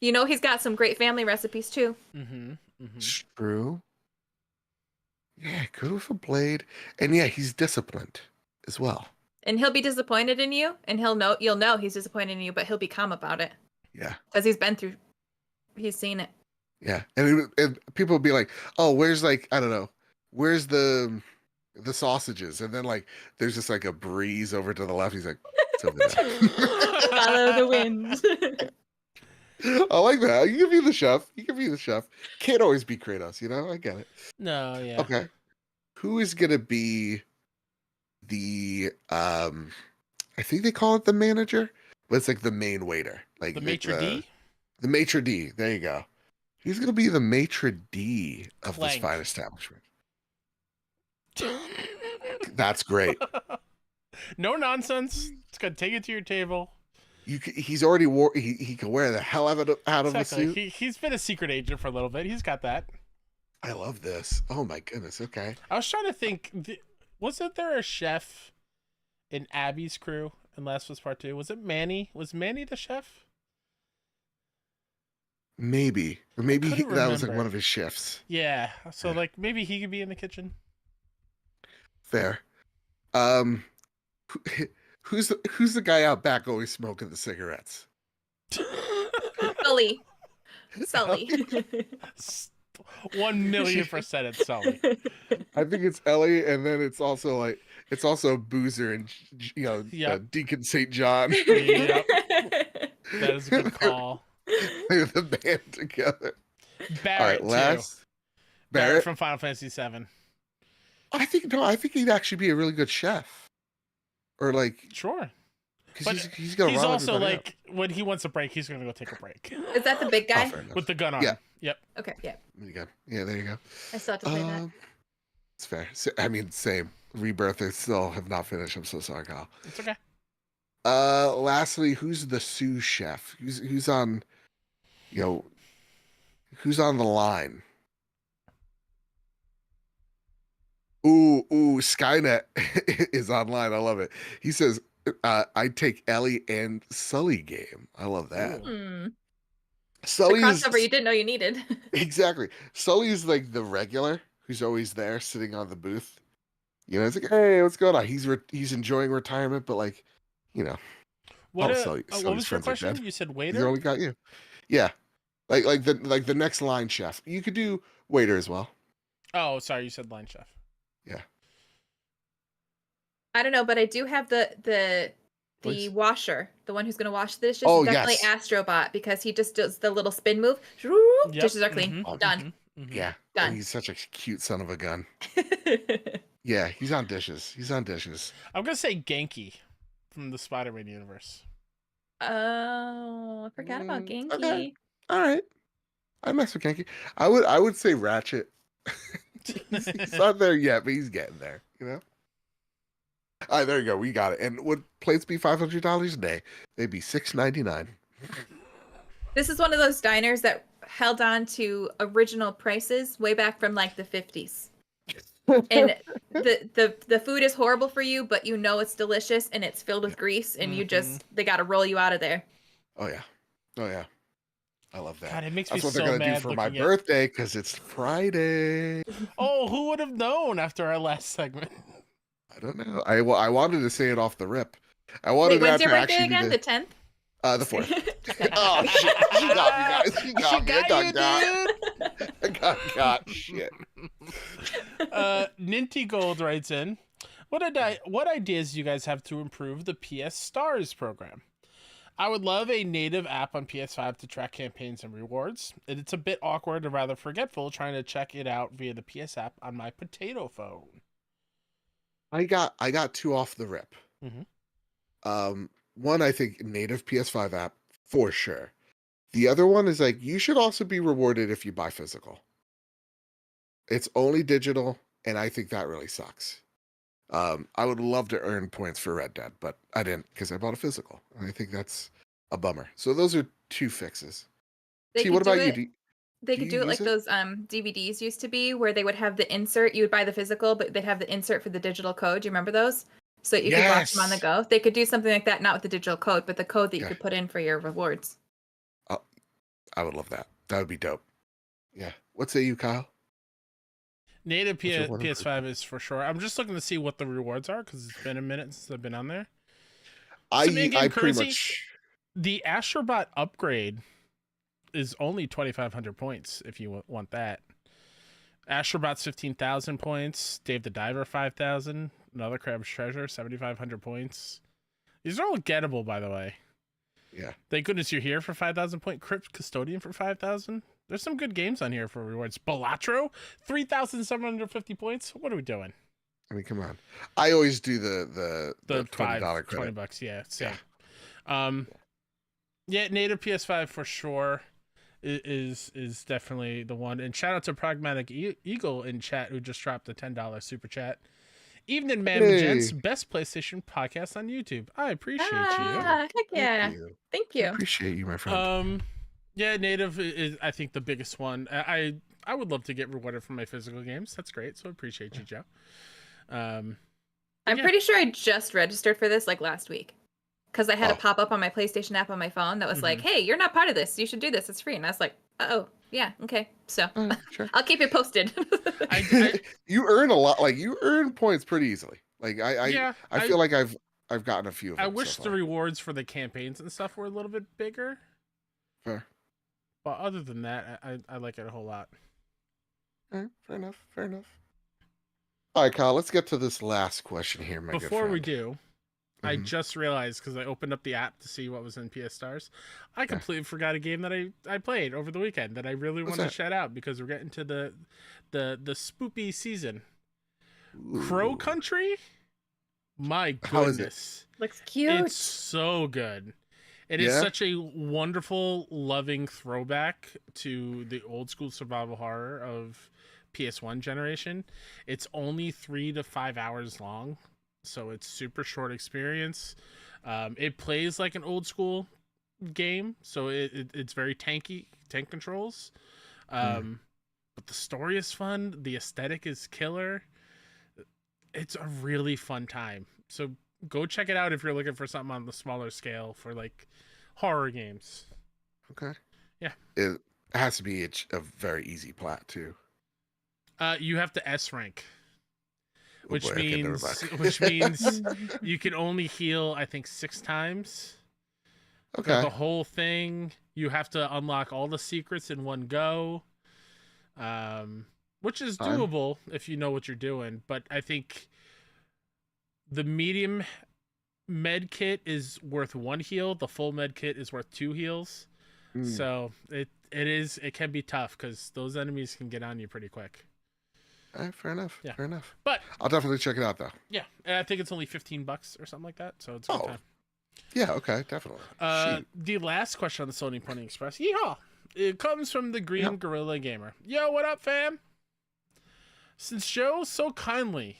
You know, he's got some great family recipes too. Mm-hmm. Mm-hmm. It's true. Yeah, good with a blade. And yeah, he's disciplined as well. And he'll be disappointed in you, and you'll know he's disappointed in you, but he'll be calm about it Yeah. because he's seen it. Yeah. And people will be like, oh, where's like, I don't know, where's the sausages? And then like there's just like a breeze over to the left. He's like, it's over there. Follow the wind. I like that. You can be the chef. You can be the chef. Can't always be Kratos, you know? I get it. No, yeah. Okay. Who is gonna be the I think they call it the manager, but it's like the main waiter. Like The maitre d'? The maitre d'. There you go. He's gonna be the maitre d' of this Clank. fine establishment. That's great. No nonsense. It's gonna take it to your table. He's already he can wear the hell out of a Exactly. suit. He's been a secret agent for a little bit. He's got that. I love this. Oh my goodness. Okay. I was trying to think. Wasn't there a chef in Abby's crew in Last of Us Part 2? Was it Manny? Was Manny the chef? Maybe. Or maybe couldn't that was like remember. one of his shifts. Yeah. So Yeah. like maybe he could be in the kitchen. Fair. Who's the guy out back always smoking the cigarettes? Sully. Sully. 1,000,000% it's Sully. I think it's Ellie, and then it's also Boozer and Yep. Deacon St. John. Yep. That is a good call. They're the band together. Barrett, All right, last too. Barrett. from Final Fantasy VII. I think he'd actually be a really good chef, or like Sure. because But he's gonna. He's rile also everybody like, when he wants a break, he's going to go take a break. Is that the big up. guy? Oh, fair enough. With the gun on. Yeah. Yep. Okay, yeah. There you go. Yeah, there you go. I still have to play that. It's fair. I mean, same. Rebirth. I still have not finished. I'm so sorry, Kyle. It's okay. Lastly, who's the sous chef? Who's on? Who's on the line? Ooh, Skynet is online. I love it. He says, "I'd take Ellie and Sully game." I love that. Ooh. Sully is crossover you didn't know you needed. exactly. Sully is like the regular who's always there sitting on the booth. You know, it's like, hey, what's going on? He's enjoying retirement, but like, you know, What all what Sully's was your friends are question? dead. You said He's waiter? only got you. Yeah, like the next line chef. You could do waiter as well. Oh, sorry, you said line chef. Yeah. I don't know, but I do have the Please. washer, the one who's gonna wash the dishes. Oh, Is definitely yes. Astrobot because he just does the little spin move. Yep. Dishes are clean. Mhm, Done. mhm, mhm. Yeah. Done. And he's such a cute son of a gun. Yeah, he's on dishes. He's on dishes. I'm gonna say Genki from the Spider-Man universe. Oh, I forgot about Genki. Okay. All right. I mess with Genki. I would say Ratchet. he's not there yet, but he's getting there. You know. All right, there you go. We got it. And would plates be $500 a day? They'd be $6.99. This is one of those diners that held on to original prices way back from like the 50s. And the food is horrible for you, but you know it's delicious and it's filled with grease and you just they got to roll you out of there. Oh yeah. Oh yeah. I love that. God, it makes That's me what they're so gonna do mad for my looking at- birthday because it's Friday. Oh, who would have known after our last segment? I don't know. I wanted to say it off the rip. I wanted Wait, when's that your to birthday actually again? be The 10th? the 4th. Oh shit! She got me, guys. She got me. I got got. I got shit. Ninty Gold writes in, what ideas do you guys have to improve the PS Stars program? I would love a native app on PS5 to track campaigns and rewards. It's a bit awkward and rather forgetful trying to check it out via the PS app on my potato phone. I got two off the rip. Mhm. One I think native PS5 app for sure. The other one is like you should also be rewarded if you buy physical. It's only digital, and I think that really sucks. I would love to earn points for Red Dead, but I didn't because I bought a physical. And I think that's a bummer. So those are two fixes. T, what about you? They do could you do it use like those DVDs used to be, where they would have the insert. You would buy the physical, but they'd have the insert for the digital code. Do you remember those? So you could watch them on the Yes. go. They could do something like that, not with the digital code, but the code that you Yeah. could put in for your rewards. I would love that. That would be dope. Yeah. What say you, Kyle? Native What's your one PS5 is for sure. I'm just looking to see what the rewards are because it's been a minute since I've been on there. I in-game pretty currency? much The Astrobot upgrade is only 2,500 points if you want that. Astrobot's 15,000 points. Dave the Diver 5,000. Another Crab's Treasure 7,500 points. These are all gettable, by the way. yeah. Thank goodness you're here for 5,000 point. Crypt Custodian for 5,000. There's some good games on here for rewards. Balatro 3,750 points. What are we doing? I mean, come on. I always do the $20 credit. $20. Yeah, same. Yeah, native PS5 for sure is definitely the one. And shout out to Pragmatic Eagle in chat who just dropped a $10 super chat. Evening, man, and gents, best PlayStation podcast on YouTube. I appreciate you. Heck yeah! Thank you. I appreciate you, my friend. Yeah, native is I think the biggest one. I would love to get rewarded for my physical games. That's great. So I appreciate you, Joe. I'm pretty sure I just registered for this like last week. Because I had a pop up on my PlayStation app on my phone that was like, hey, you're not part of this. You should do this. It's free. And I was like, oh, yeah, okay. So Sure. I'll keep you posted. You earn a lot. Like you earn points pretty easily. Like I feel like I've gotten a few of them. I wish the rewards for the campaigns and stuff were a little bit bigger. Fair. But other than that, I like it a whole lot. Fair enough. Fair enough. All right, Kyle, let's get to this last question here, my good Before friend. we do, I just realized because I opened up the app to see what was in PS Stars, I completely forgot a game that I played over the weekend that I really want to shout out because we're getting to the spoopy season. Crow Country? My goodness. Looks cute. It's so good. It is such a wonderful, loving throwback to the old school survival horror of PS1 generation. It's only 3 to 5 hours long, so it's super short experience. It plays like an old school game, so it's very tank controls. But the story is fun. The aesthetic is killer. It's a really fun time. So go check it out if you're looking for something on the smaller scale for like horror games. Okay. It has to be a very easy plat too. You have to S rank, Oh which boy, okay, never means mind. you can only heal, I think, 6 times throughout Okay. the whole thing. You have to unlock all the secrets in one go, which is Fine. doable if you know what you're doing. But I think the medium med kit is worth 1 heal. The full med kit is worth 2 heals. Mm. So it can be tough because those enemies can get on you pretty quick. Fair enough. Yeah. Fair enough. But I'll definitely check it out though. yeah, and I think it's only $15 or something like that. So it's a good Oh, time. yeah. Okay, definitely. Shoot. The last question on the Sony Pony Express. Yeehaw! It comes from the Green Yep. Gorilla Gamer. Yo, what up, fam? Since Joe so kindly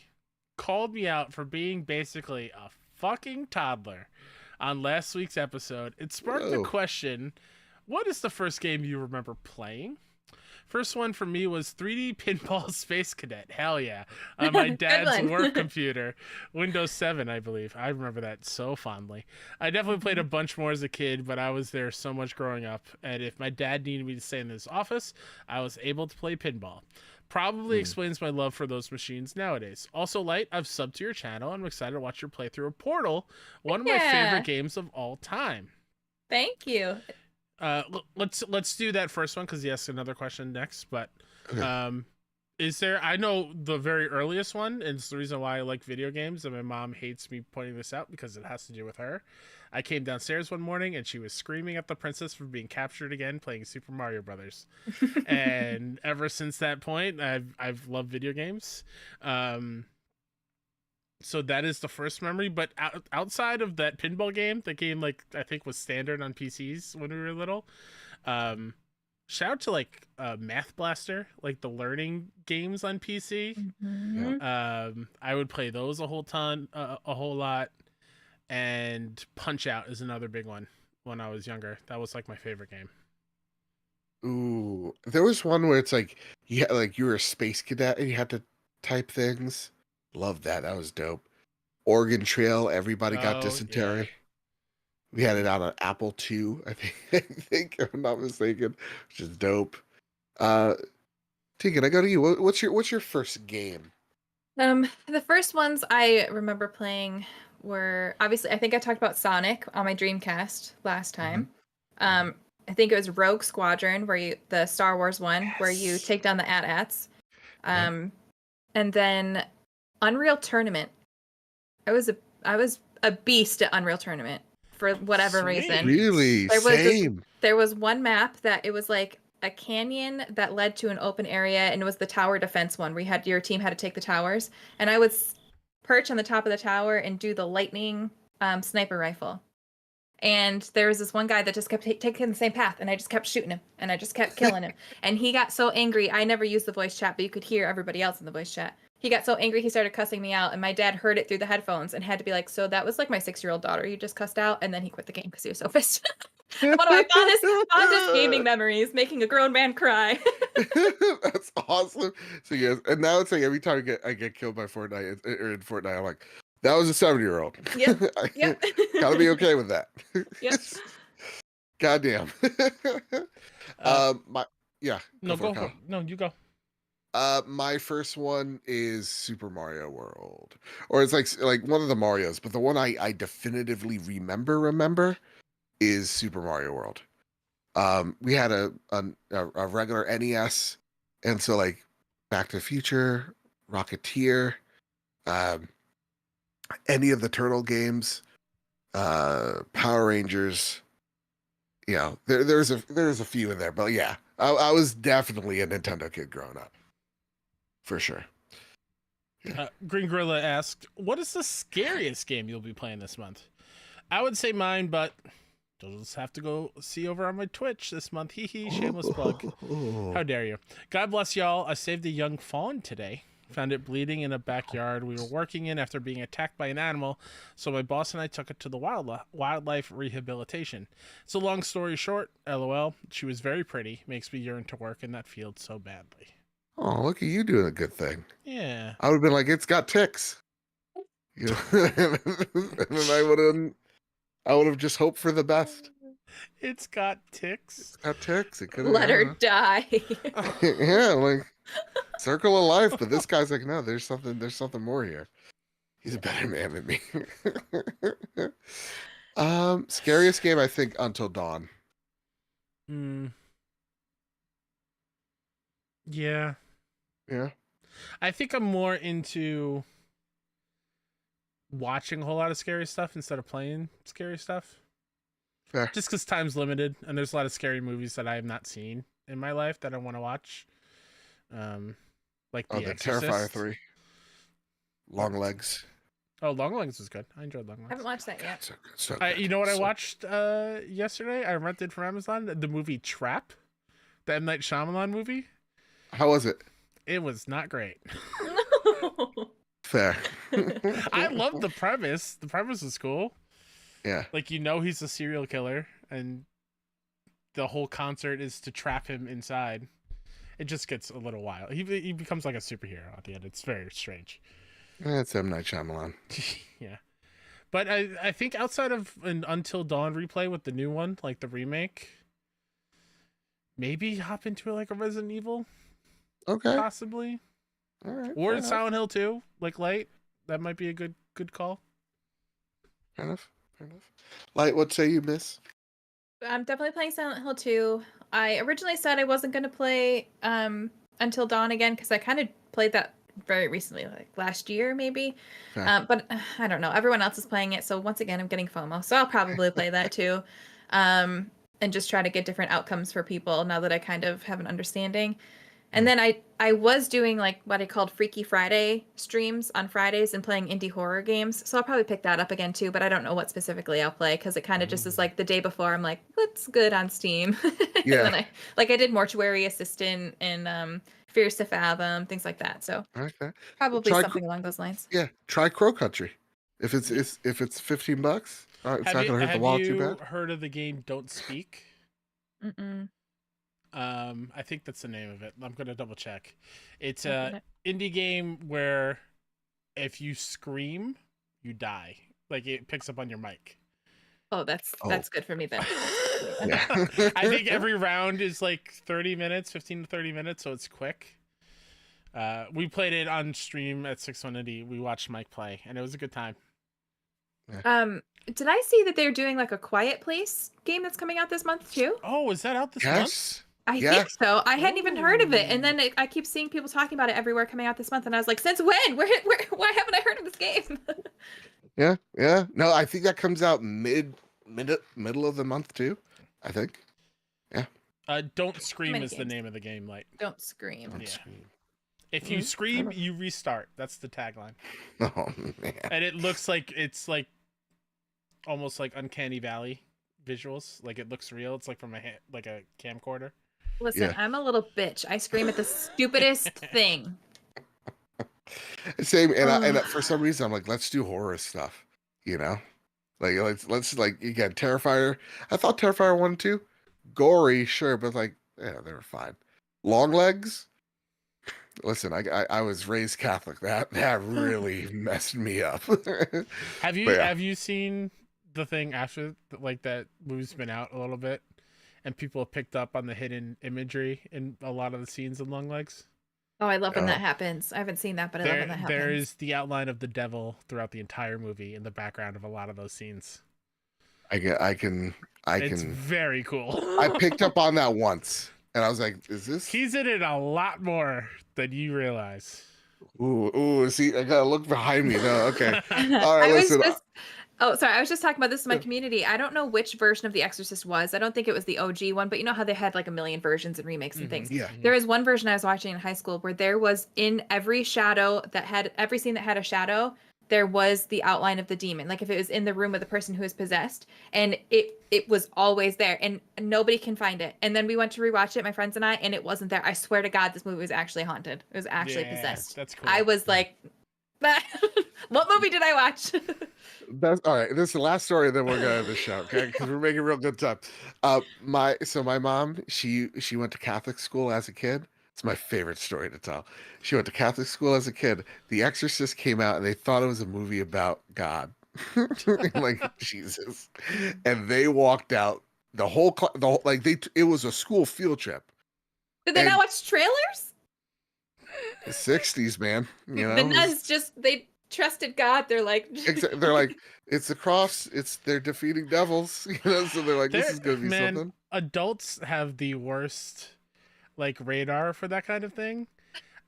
called me out for being basically a fucking toddler on last week's episode, it sparked the Whoa. question, what is the first game you remember playing? First one for me was 3D Pinball Space Cadet. Hell yeah. On my Good dad's one. work computer. Windows 7, I believe. I remember that so fondly. I definitely played a bunch more as a kid, but I was there so much growing up. And if my dad needed me to stay in his office, I was able to play pinball. Probably explains my love for those machines nowadays. Also, Light, I've subbed to your channel. I'm excited to watch your playthrough of Portal, one of my Yeah. favorite games of all time. Thank you. Let's do that first one because he asked another question next. But Okay. is there? I know the very earliest one, and it's the reason why I like video games. And my mom hates me pointing this out because it has to do with her. I came downstairs one morning and she was screaming at the princess for being captured again playing Super Mario Brothers. And ever since that point, I've loved video games. So that is the first memory. But outside of that pinball game, the game like I think was standard on PCs when we were little. Shout out to like Math Blaster, like the learning games on PC. Mhm. I would play those a whole lot. And Punch Out is another big one when I was younger. That was like my favorite game. Ooh, there was one where it's like you were a space cadet and you had to type things. Love that. That was dope. Oregon Trail. Everybody got Oh, dysentery. yeah. We had it on an Apple II, I think. I think if I'm not mistaken, which is dope. Tegan, I go to you. What's your first game? The first ones I remember playing were obviously I think I talked about Sonic on my Dreamcast last time. I think it was Rogue Squadron the Star Wars one where you Yes. take down the AT-ATs. And then Unreal Tournament. I was a beast at Unreal Tournament for whatever Sweet. reason. Really? Same. There was one map that it was like a canyon that led to an open area, and it was the tower defense one where your team had to take the towers, and I would perch on the top of the tower and do the lightning sniper rifle. And there was this one guy that just kept taking the same path, and I just kept shooting him, and I just kept killing him. And he got so angry. I never used the voice chat, but you could hear everybody else in the voice chat. He got so angry he started cussing me out, and my dad heard it through the headphones and had to be like, "So that was like my 6-year-old daughter you just cussed out," and then he quit the game because he was so pissed. One of my fondest gaming memories, making a grown man cry. That's awesome. So yes, and now it's like every time I get killed by Fortnite or in Fortnite, I'm like, that was a 7-year-old. Yep. Yep. Gotta be okay with that. Yep. Goddamn. Yeah. No, for it, go. Kyle. No, you go. My first one is Super Mario World, or it's like one of the Marios, but the one I definitively remember is Super Mario World. We had a regular NES, and so like Back to the Future, Rocketeer, any of the Turtle games, Power Rangers. You know, there's a few in there, but yeah, I was definitely a Nintendo kid growing up, for sure. Green Gorilla asked, "What is the scariest game you'll be playing this month?" I would say mine, but you'll just have to go see over on my Twitch this month. Hee hee, shameless plug. How dare you? God bless y'all. I saved a young fawn today. Found it bleeding in a backyard we were working in after being attacked by an animal, so my boss and I took it to the wildlife rehabilitation. So long story short, LOL, she was very pretty, makes me yearn to work in that field so badly. Oh, look at you doing a good thing. Yeah. I would have been like, it's got ticks. You know? And then I would have just hoped for the best. It's got ticks. Got ticks. It could Let her die. yeah, like circle of life. But this guy's like, no, there's something more here. He's a better man than me. Scariest game I think Until Dawn. Yeah. Yeah. I think I'm more into watching a whole lot of scary stuff instead of playing scary stuff. Fair. Just because time's limited, and there's a lot of scary movies that I have not seen in my life that I want to watch. Like The Exorcist. Terrifier 3. Long Legs. Oh, Long Legs was good. I enjoyed Long Legs. I haven't watched that yet. So good, so good. You know what I watched yesterday? I rented from Amazon the movie Trap, the M. Night Shyamalan movie. How was it? It was not great. No. Fair. I love the premise. The premise is cool. Yeah. Like, he's a serial killer, and the whole concert is to trap him inside. It just gets a little wild. He becomes like a superhero at the end. It's very strange. That's M. Night Shyamalan. Yeah. But I think outside of an Until Dawn replay with the new one, like the remake, maybe hop into like a Resident Evil. Okay. Possibly. All right. Or Silent Hill 2, like Light. That might be a good call. Fair enough. Light, what say you, miss? I'm definitely playing Silent Hill 2. I originally said I wasn't going to play Until Dawn again because I kind of played that very recently, like last year maybe. Okay. But I don't know. Everyone else is playing it, so once again, I'm getting FOMO. So I'll probably play that too, and just try to get different outcomes for people now that I kind of have an understanding. And then I was doing like what I called Freaky Friday streams on Fridays and playing indie horror games. So I'll probably pick that up again too, but I don't know what specifically I'll play because it kind of just is like the day before I'm like, what's good on Steam? Yeah. And then I did Mortuary Assistant and Fears to Fathom, things like that. So Okay. probably Try something along those lines. Yeah. Try Crow Country. If it's $15, it's not gonna hurt the wallet too bad. Have you heard of the game Don't Speak? Mm-mm. I think that's the name of it. I'm gonna double check. It's a indie game where if you scream, you die. Like it picks up on your mic. Oh, that's good for me then. Yeah. I think every round is like 30 minutes, 15 to 30 minutes, so it's quick. We played it on stream at 620. We watched Mike play, and it was a good time. Did I see that they're doing like a Quiet Place game that's coming out this month too? Oh, is that out this month? Yes. I think so. I hadn't even heard of it, and then I keep seeing people talking about it everywhere coming out this month, and I was like, since when? Why haven't I heard of this game? Yeah. No, I think that comes out middle of the month too. I think. Yeah. Don't Scream many is the games? name of the game. Like, Don't scream. Don't Yeah. scream. if you scream, you restart. That's the tagline. Oh man. And it looks like it's like almost like Uncanny Valley visuals. Like it looks real. It's like from like a camcorder. Listen, Yeah. I'm a little bitch. I scream at the stupidest thing. Same, and for some reason I'm like, let's do horror stuff. You know, like let's like again Terrifier. I thought Terrifier 1 and 2, gory, sure, but like yeah, they were fine. Long Legs. Listen, I was raised Catholic. That really messed me up. Have you But yeah. have you seen the thing after like that movie's been out a little bit, and people have picked up on the hidden imagery in a lot of the scenes in Long Legs? Oh, I love when Oh. that happens. I haven't seen that, but I love when that happens. There is the outline of the devil throughout the entire movie in the background of a lot of those scenes. I can. It's very cool. I picked up on that once, and I was like, "Is this?" He's in it a lot more than you realize. Ooh. See, I gotta look behind me. No, okay. All right, I was listen. I was just talking about this in my community. I don't know which version of The Exorcist was. I don't think it was the OG one, but you know how they had like a million versions and remakes and things. Yeah. There is one version I was watching in high school where there was in every scene that had a shadow, there was the outline of the demon. Like if it was in the room with the person who is possessed, and it was always there, and nobody can find it. And then we went to rewatch it, my friends and I, and it wasn't there. I swear to God, this movie was actually haunted. It was actually possessed. That's cool. I was like, what movie did I watch? That's all right. This is the last story, then we're gonna end the show, okay? Because we're making real good time. My mom, she went to Catholic school as a kid. It's my favorite story to tell. She went to Catholic school as a kid. The Exorcist came out, and they thought it was a movie about God, like Jesus, and they walked out the whole like it was a school field trip. Did they And not watch trailers? the 60s, man. You The know, nuns just they trusted God. They're like, they're like, it's the cross. They're defeating devils. You know, so they're like, this is gonna be Man, something. adults have the worst like radar for that kind of thing.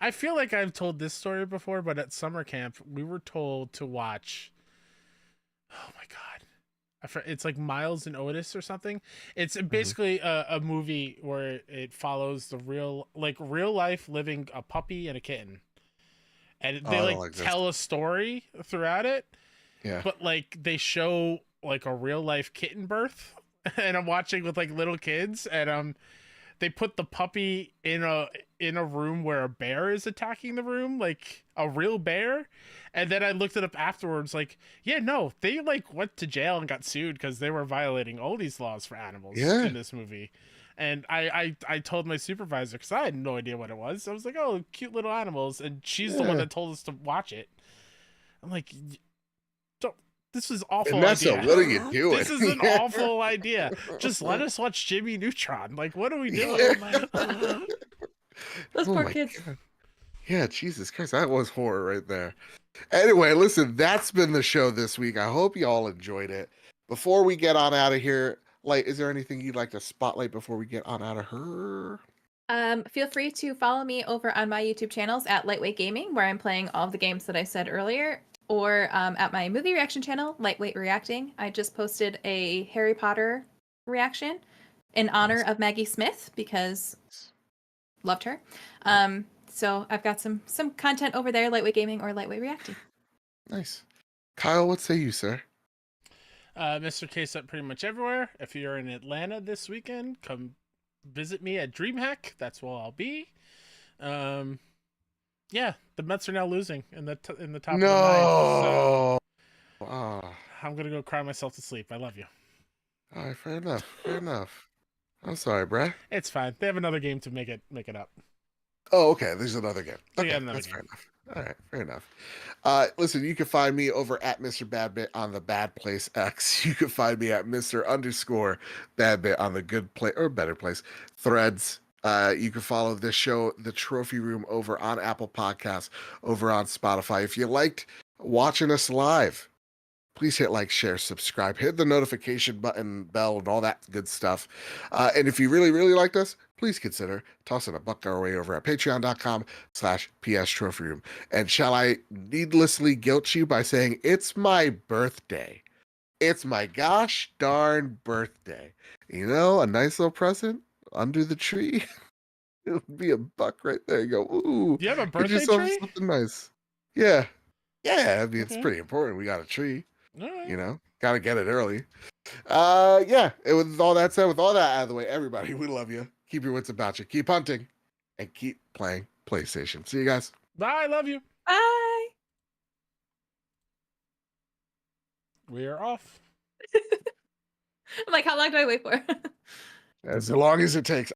I feel like I've told this story before, but at summer camp we were told to watch. Oh my god. It's like Miles and Otis or something. It's basically a movie where it follows the real life living a puppy and a kitten, and Oh, they I don't like like this. tell a story throughout it. Yeah. But like they show like a real life kitten birth, and I'm watching with like little kids, and they put the puppy in a room where a bear is attacking the room, like a real bear. And then I looked it up afterwards, like, yeah, no, they like went to jail and got sued because they were violating all these laws for animals Yeah. in this movie. And I told my supervisor, because I had no idea what it was. I was like, oh, cute little animals, and she's the one Yeah. that told us to watch it. I'm like, this is awful Vanessa, idea. what are you doing? This is an awful idea. Just let us watch Jimmy Neutron. Like, what are we doing? those Oh poor my kids. God. Yeah, Jesus Christ, that was horror right there. Anyway, listen, that's been the show this week. I hope you all enjoyed it. Before we get on out of here, like, is there anything you'd like to spotlight before we get on out of her? Feel free to follow me over on my YouTube channels at Lightweight Gaming, where I'm playing all of the games that I said earlier, or at my movie reaction channel, Lightweight Reacting. I just posted a Harry Potter reaction in honor of Maggie Smith because loved her. So I've got some content over there, Lightweight Gaming or Lightweight Reacting. Nice. Kyle, what say you, sir? Mr. Case up pretty much everywhere. If you're in Atlanta this weekend, come visit me at DreamHack. That's where I'll be. Yeah, the Mets are now losing in the top of the ninth. So I'm gonna go cry myself to sleep. I love you. All right, fair enough. Fair enough. I'm sorry, Brad. It's fine. They have another game to make it up. Oh, okay. There's another game. Okay, Yeah, another that's game. fair enough. All right, fair enough. Listen, you can find me over at Mr. Badbit on the Bad Place X. You can find me at Mr._Badbit on the Good Place or Better Place Threads. You can follow this show, The Trophy Room, over on Apple Podcasts, over on Spotify. If you liked watching us live, please hit like, share, subscribe, hit the notification button, bell, and all that good stuff. And if you really, really liked us, please consider tossing a buck our way over at patreon.com/PS Trophy Room. And shall I needlessly guilt you by saying it's my birthday? It's my gosh darn birthday. You know, a nice little present under the tree. It would be a buck right there. You go, ooh. Do you have a Get birthday yourself tree? something nice. Yeah. Yeah, I mean, it's Okay. pretty important. We got a tree. All right. You know, gotta get it early. Yeah. With all that said, with all that out of the way, everybody, we love you. Keep your wits about you. Keep hunting, and keep playing PlayStation. See you guys. Bye. I love you. Bye. We are off. I'm like, how long do I wait for? As long as it takes.